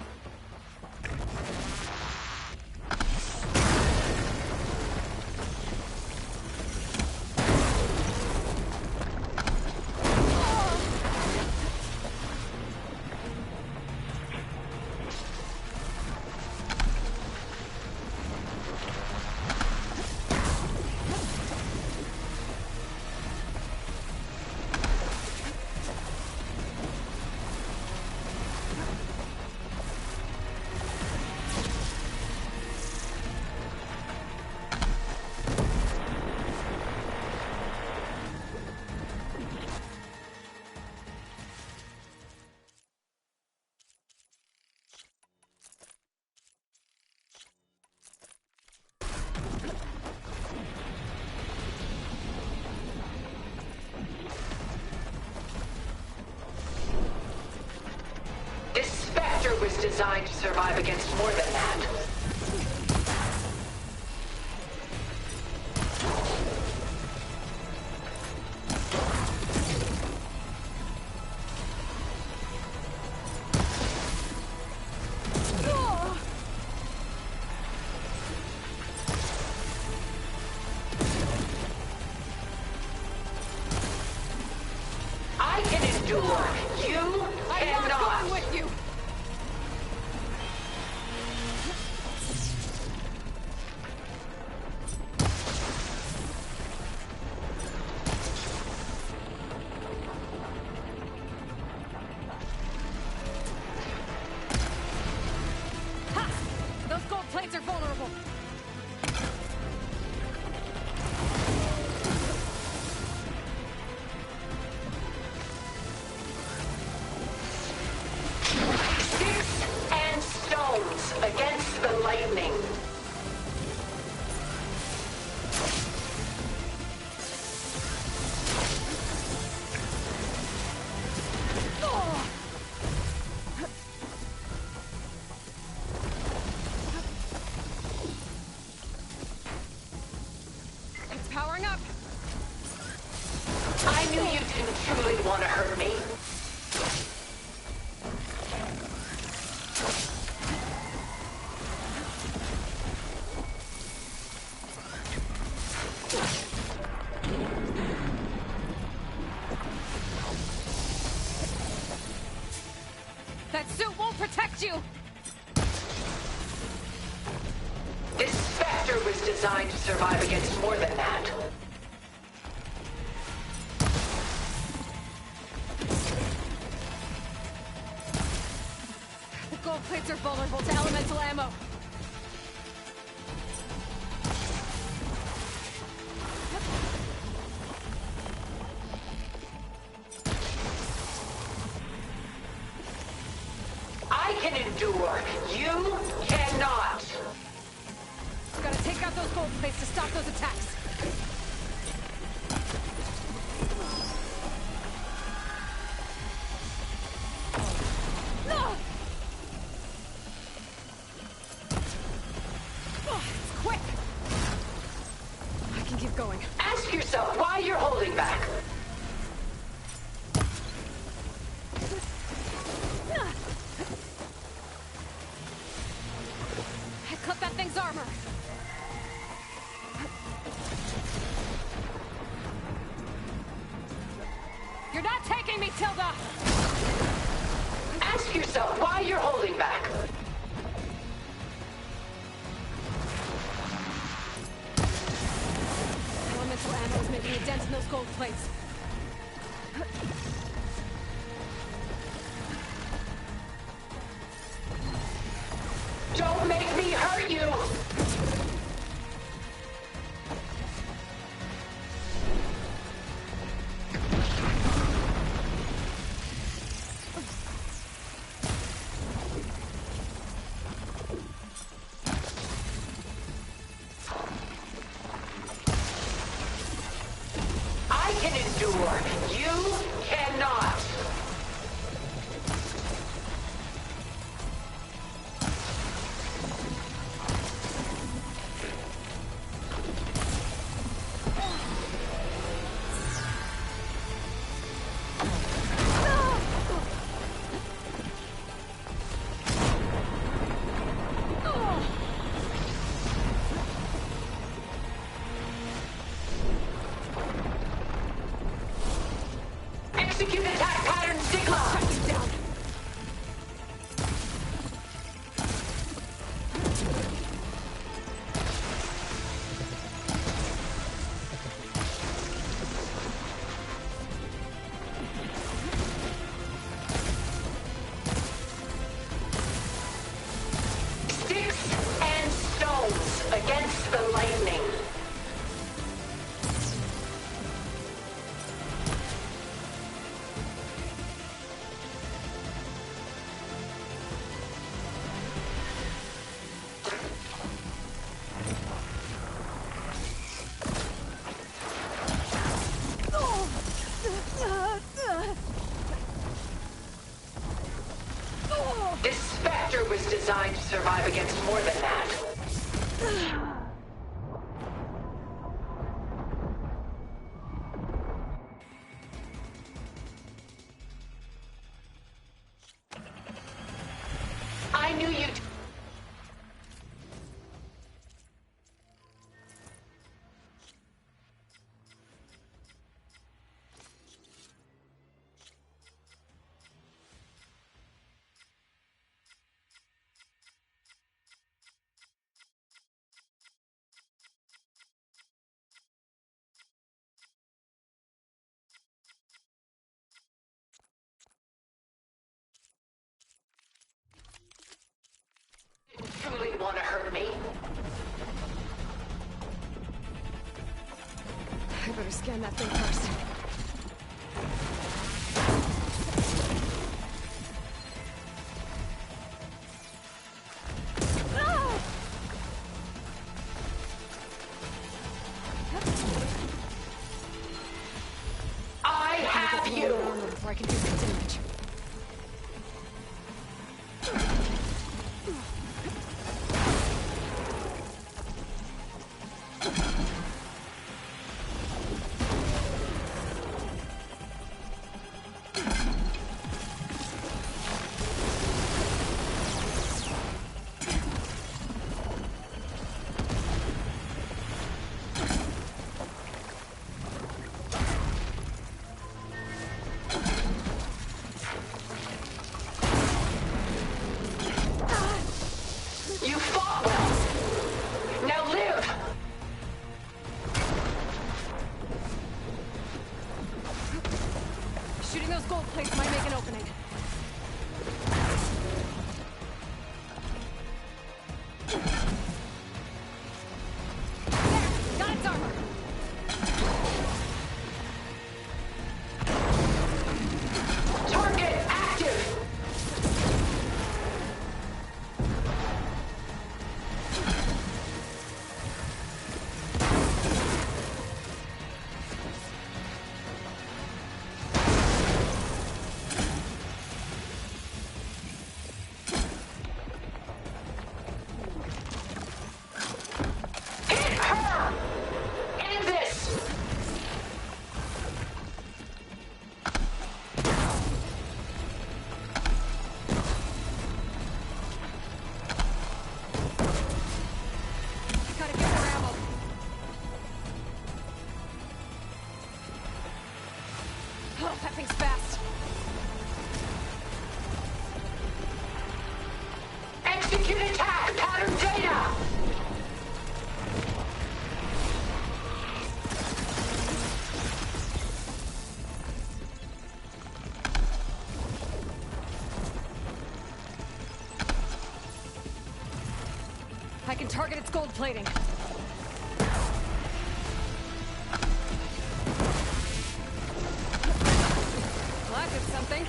This Spectre was designed to survive against more than that. I can endure. You I'm not cannot. going with you! Ha! Those gold plates are vulnerable. Sticks and stones against the lightning. It's powering up. I knew you didn't truly want to hurt me. That suit won't protect you! This Spectre was designed to survive against more than that. The gold plates are vulnerable to elemental ammo. I can endure. You to stop those attacks. No! Oh, it's quick! I can keep going. Ask yourself why you're holding back. I cut that thing's armor. You're not taking me, Tilda! Ask yourself why you're holding back. Elemental ammo is making a dent in those gold plates. Don't make me hurt you! I can endure. You cannot. Execute attack pattern Sigma! Shut him down! Sticks and stones against the lightning. This Spectre was designed to survive against more than that. I knew you'd... truly want to hurt me. I better scan that thing first. I have you! Before I can do some damage. You fought well. Now live! Shooting those gold plates might make an opening. There! Got its armor! Target active! That thing's fast. Execute attack! Pattern data! I can target its gold plating. Well, that did something.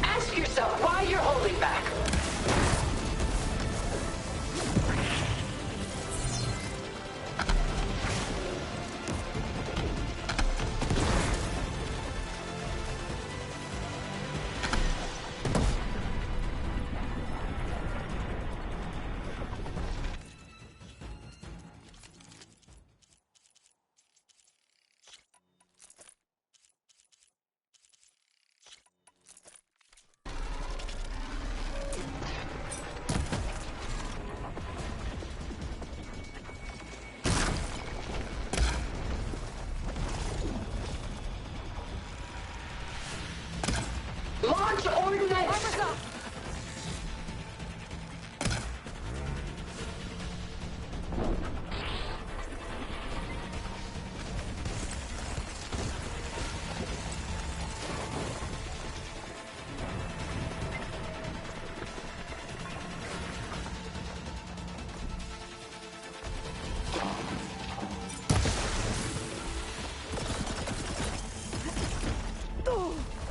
Ask yourself why you're holding back. Launch ordnance! Armor's up!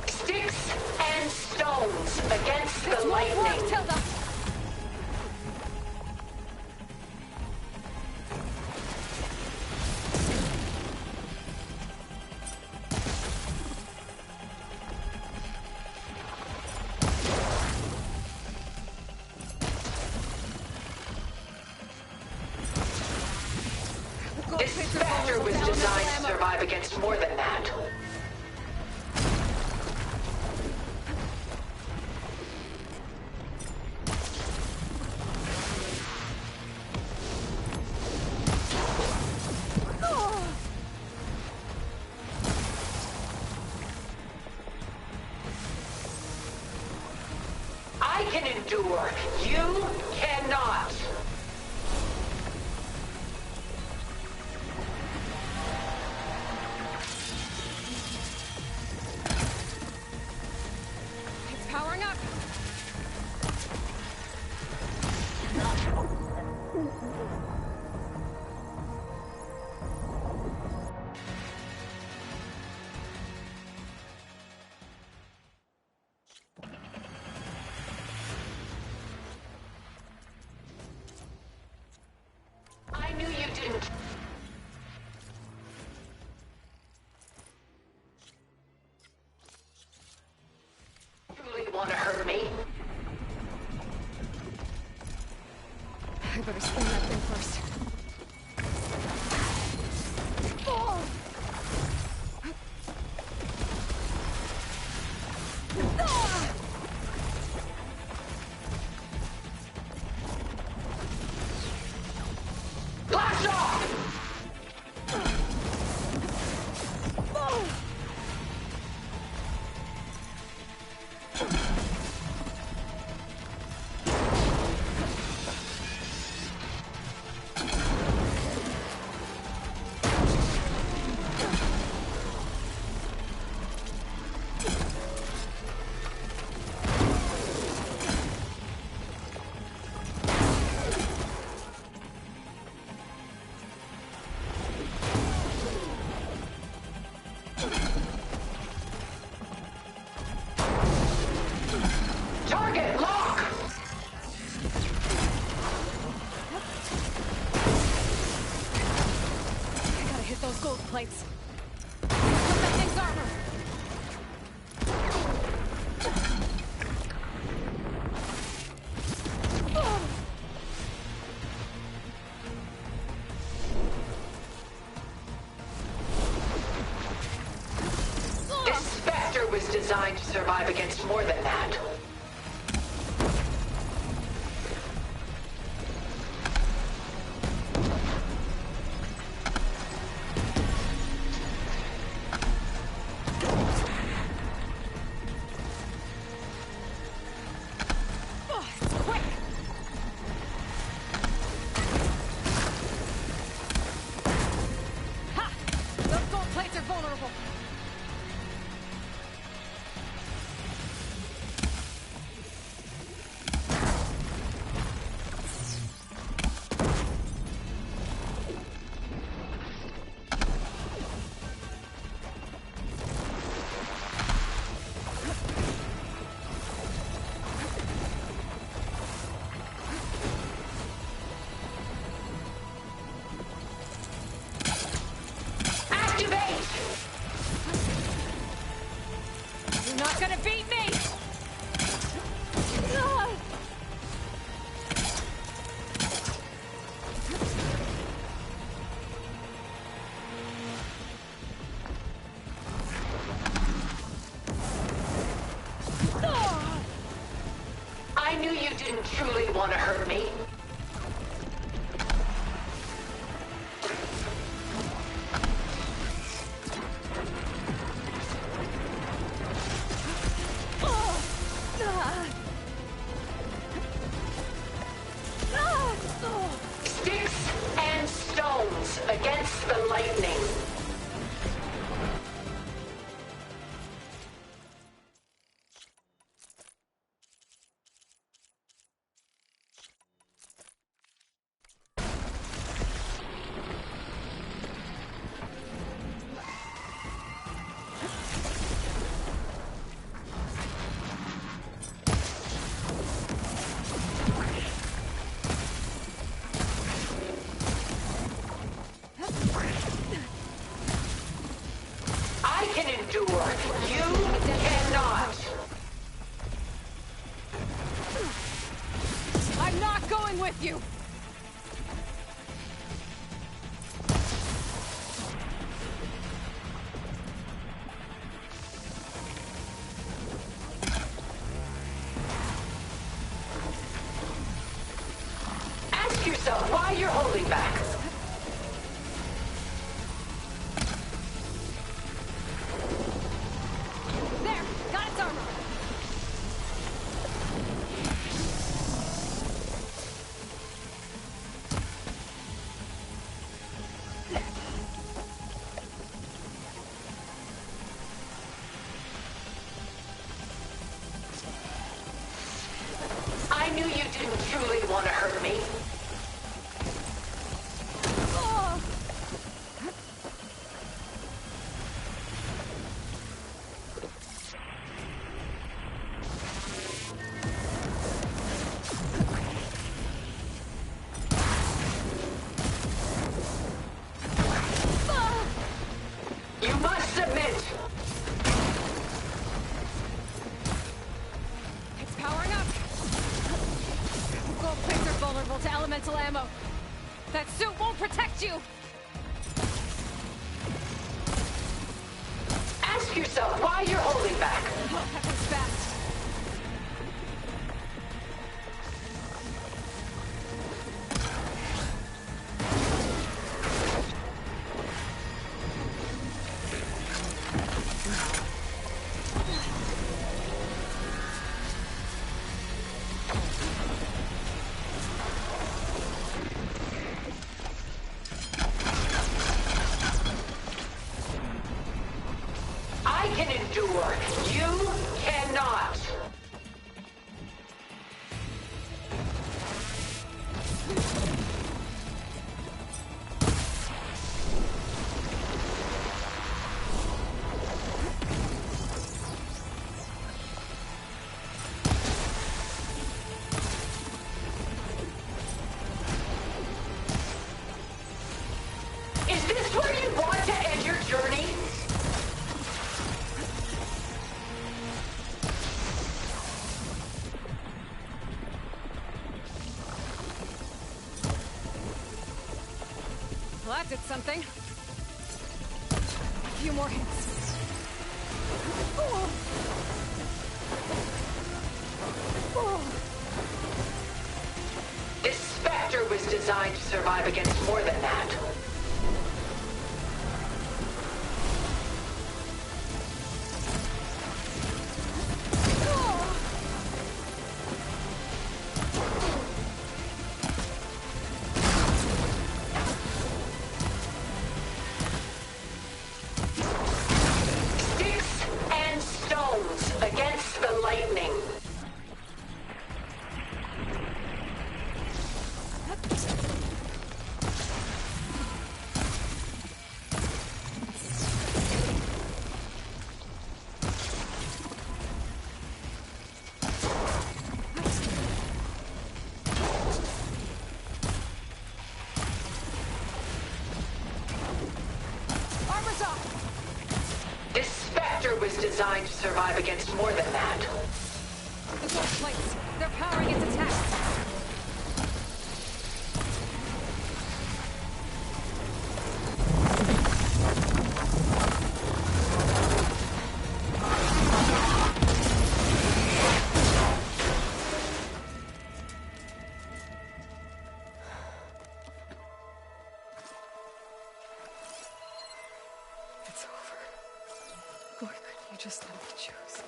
Sticks and stones against the lightning. Work, Tilda! This Spectre was designed to survive against more than that. I can endure. You cannot. It's powering up! I knew you didn't. Truly want to hurt me? I better spin that thing first. Oh! Ah! Blast off! Target lock! I gotta hit those gold plates. Put that thing's armor! This Spectre was designed to survive against more than that. against the lightning. With you! Ask yourself why you're holding back. There! Got its armor! I knew you didn't truly want to hurt me. You must submit. It's powering up! Gold plates are vulnerable to elemental ammo. That suit won't protect you! Ask yourself why you're holding back. That was fast. I can endure. You cannot. Is this where you want to end your journey? Well, that did something. A few more hits. Oh. Oh. This Spectre was designed to survive against more than that. Sticks and stones against the lightning. Armor's off! This Spectre was designed to survive against more than that. The gold plates. They're powering its attacks. It's over. Why couldn't you just let me choose?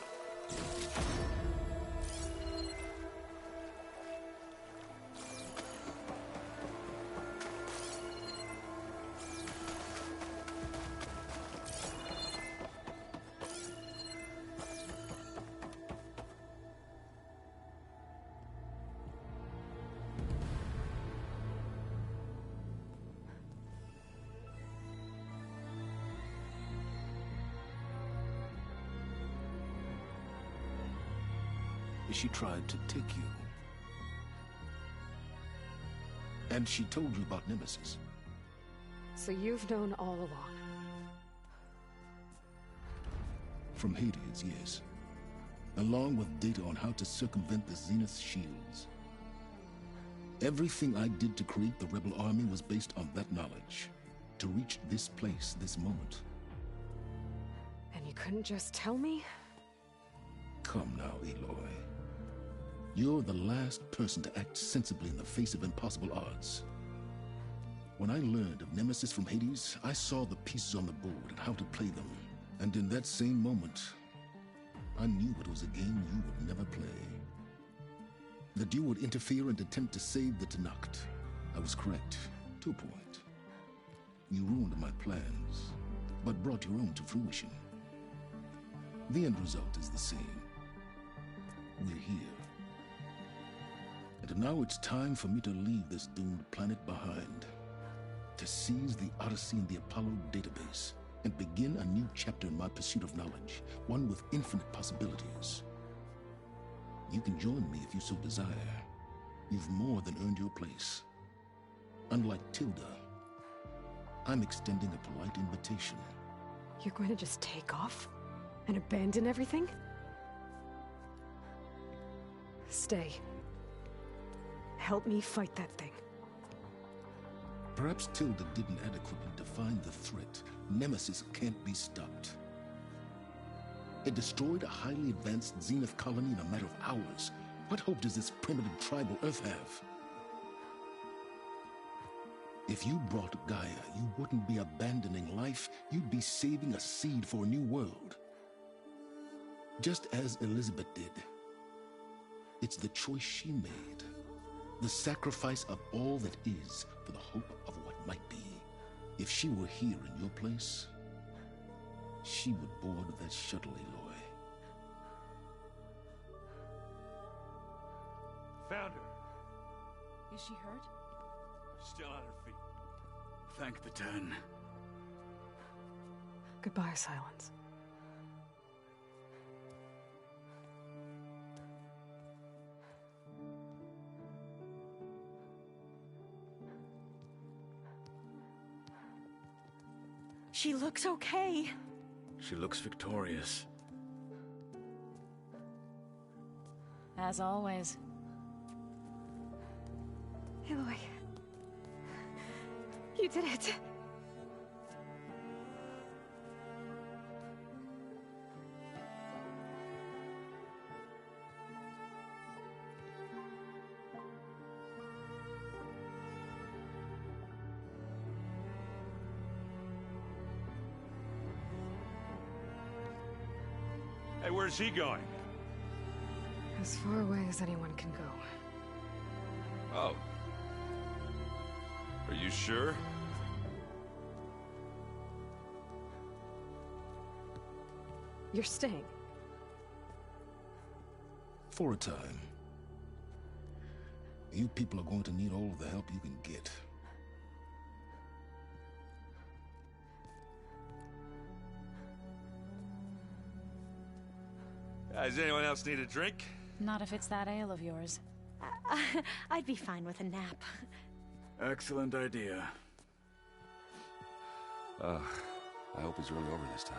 She tried to take you. And she told you about Nemesis. So you've known all along. From Hades, yes. Along with data on how to circumvent the Zenith shields. Everything I did to create the Rebel Army was based on that knowledge. To reach this place, this moment. And you couldn't just tell me? Come now, Aloy. You're the last person to act sensibly in the face of impossible odds. When I learned of Nemesis from Hades, I saw the pieces on the board and how to play them. And in that same moment, I knew it was a game you would never play. That you would interfere and attempt to save the Tenakth. I was correct, to a point. You ruined my plans, but brought your own to fruition. The end result is the same. We're here. And now it's time for me to leave this doomed planet behind. To seize the Odyssey and the Apollo database, and begin a new chapter in my pursuit of knowledge, one with infinite possibilities. You can join me if you so desire. You've more than earned your place. Unlike Tilda, I'm extending a polite invitation. You're going to just take off? And abandon everything? Stay. Help me fight that thing. Perhaps Tilda didn't adequately define the threat. Nemesis can't be stopped. It destroyed a highly advanced Zenith colony in a matter of hours. What hope does this primitive tribal Earth have? If you brought Gaia, you wouldn't be abandoning life, you'd be saving a seed for a new world. Just as Elizabeth did. It's the choice she made. The sacrifice of all that is for the hope of what might be. If she were here in your place, she would board that shuttle, Aloy. Found her. Is she hurt? Still on her feet. Thank the Ten. Goodbye, Silence. She looks okay. She looks victorious. As always. Aloy. You did it. Hey, where's he going? As far away as anyone can go. Oh. Are you sure? You're staying. For a time. You people are going to need all of the help you can get. Does anyone else need a drink? Not if it's that ale of yours. I'd be fine with a nap. Excellent idea. I hope he's really over this time.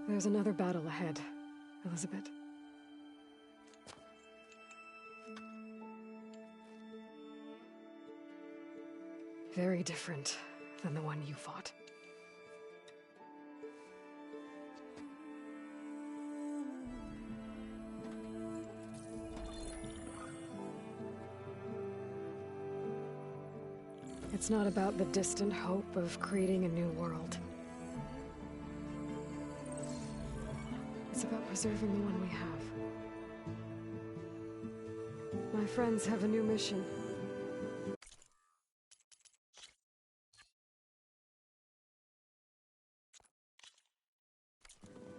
There's another battle ahead, Elizabeth. Very different than the one you fought. It's not about the distant hope of creating a new world. It's about preserving the one we have. My friends have a new mission.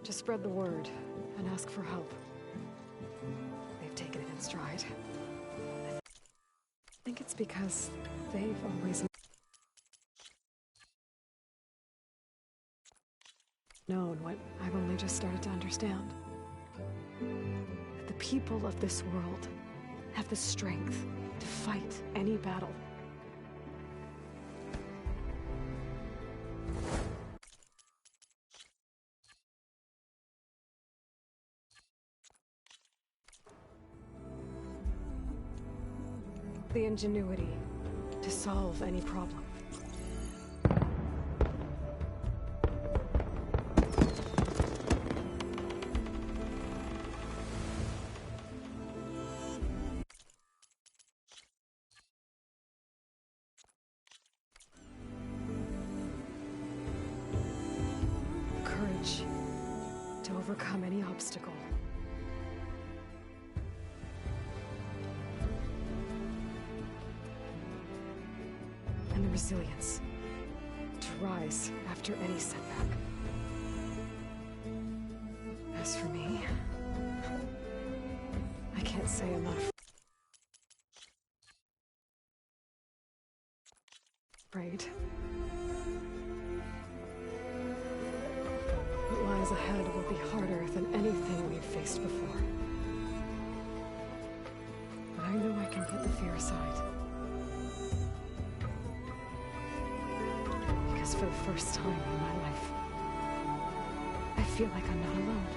To spread the word and ask for help. They've taken it in stride. I think it's because they've always known what I've only just started to understand. That the people of this world have the strength to fight any battle. The ingenuity to solve any problem. Courage to overcome any obstacle. And the resilience to rise after any setback. As for me, I can't say I'm not afraid. What lies ahead will be harder than anything we've faced before. But I know I can put the fear aside. Because for the first time in my life, I feel like I'm not alone.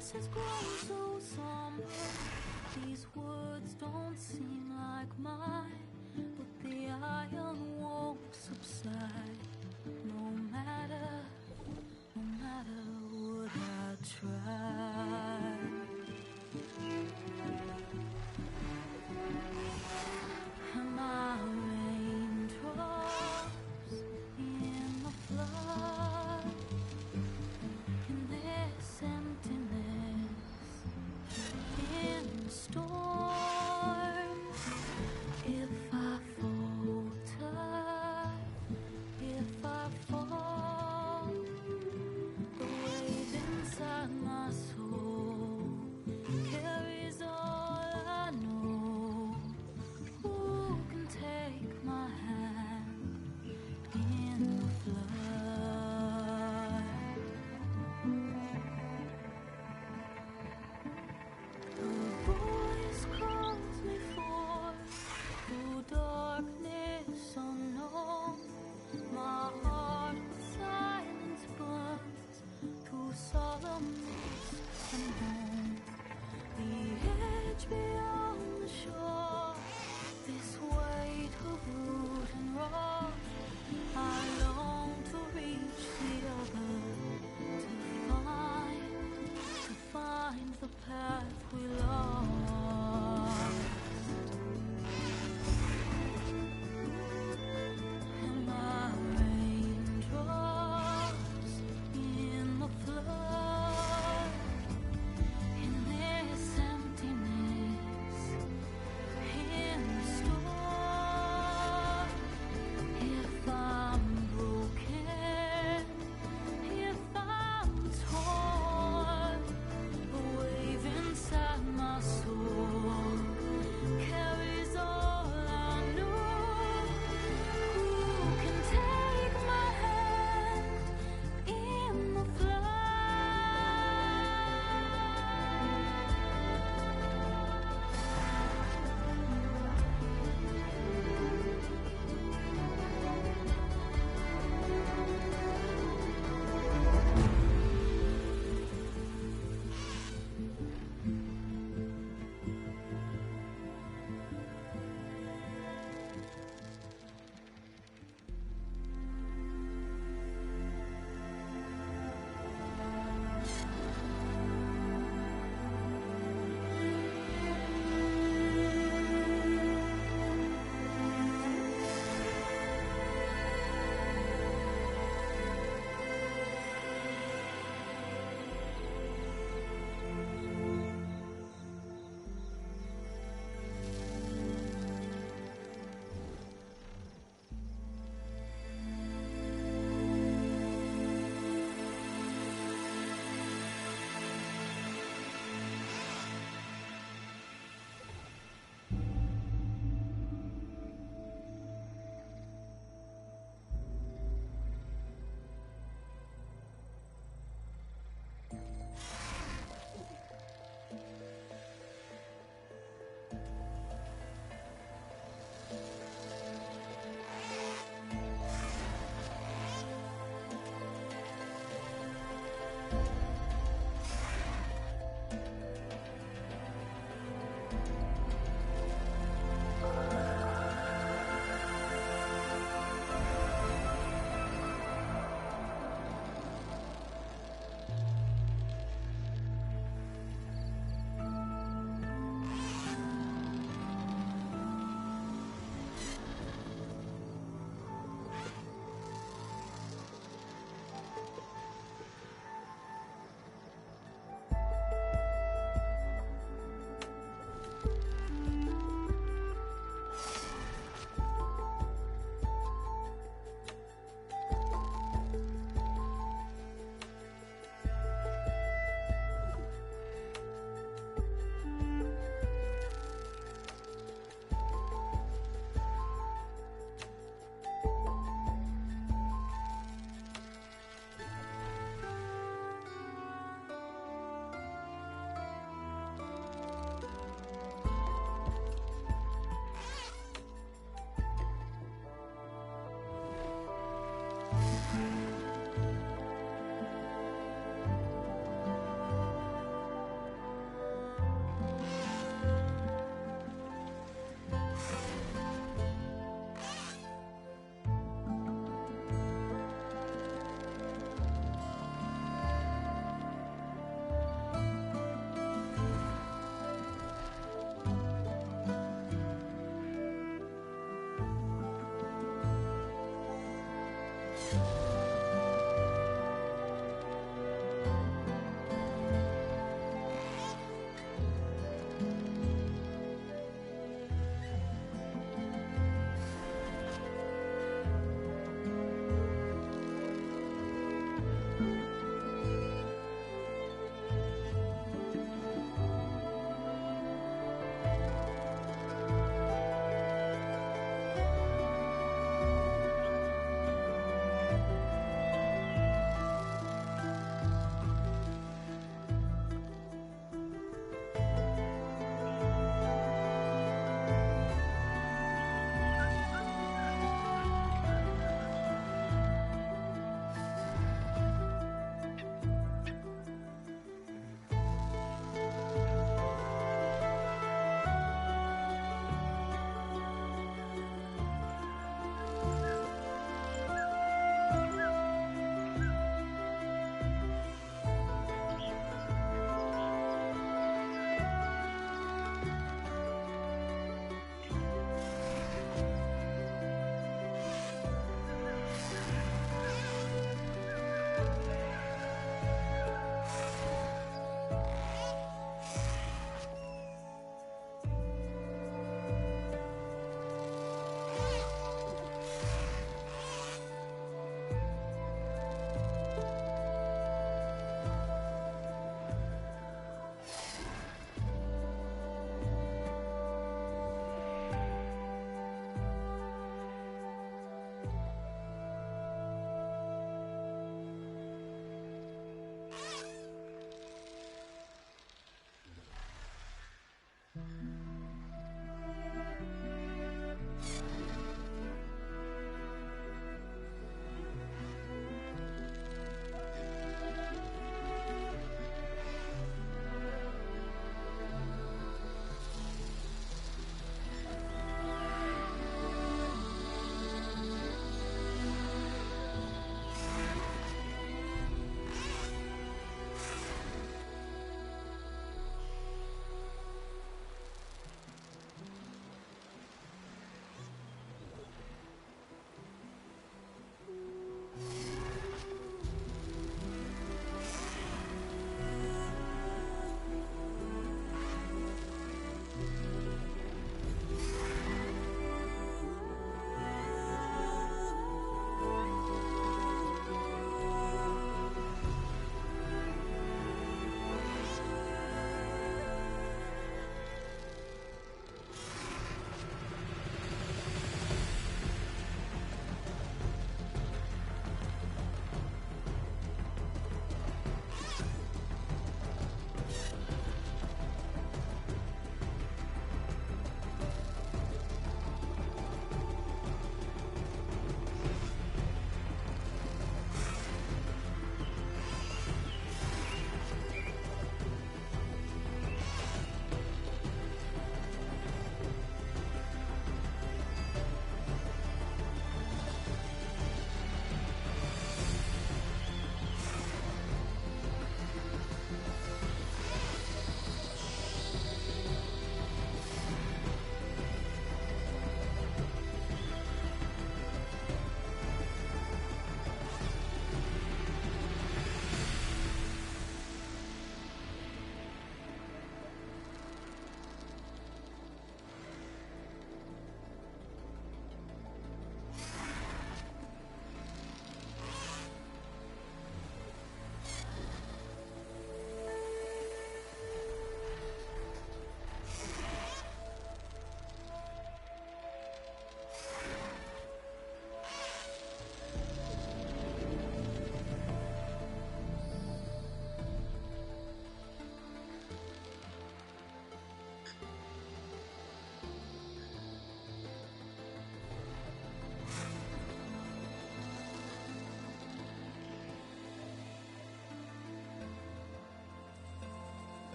voices grow so somber. These words don't seem like mine, but the iron won't subside. No matter what I try. Am I raindrops in the flood? In this emptiness, in the storm. If I falter, if I fall, the wave inside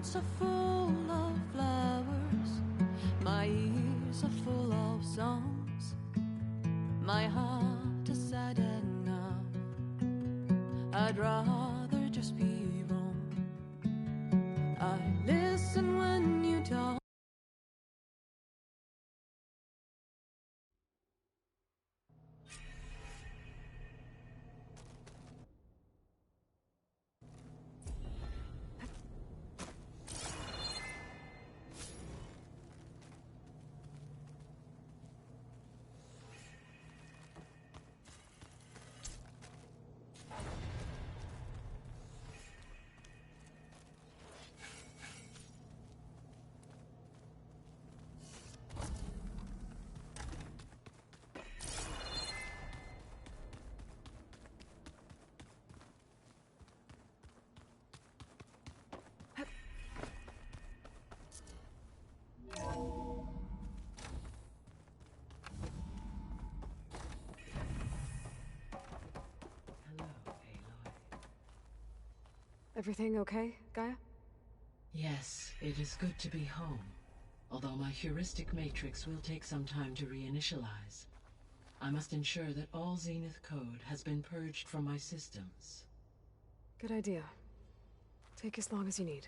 hands are full of flowers, my ears are full of songs, my heart is sad enough. I'd rather just be wrong. I listen when you talk. Everything okay, Gaia? Yes, it is good to be home. Although my heuristic matrix will take some time to reinitialize. I must ensure that all Zenith code has been purged from my systems. Good idea. Take as long as you need.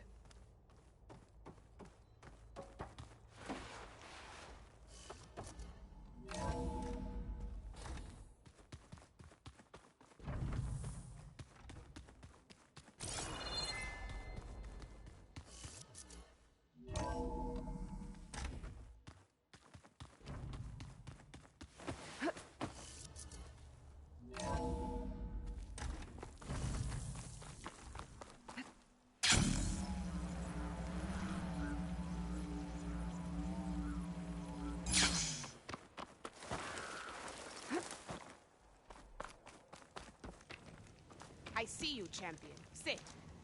I see you, champion. Sit,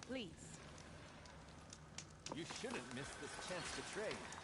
please. You shouldn't miss this chance to trade.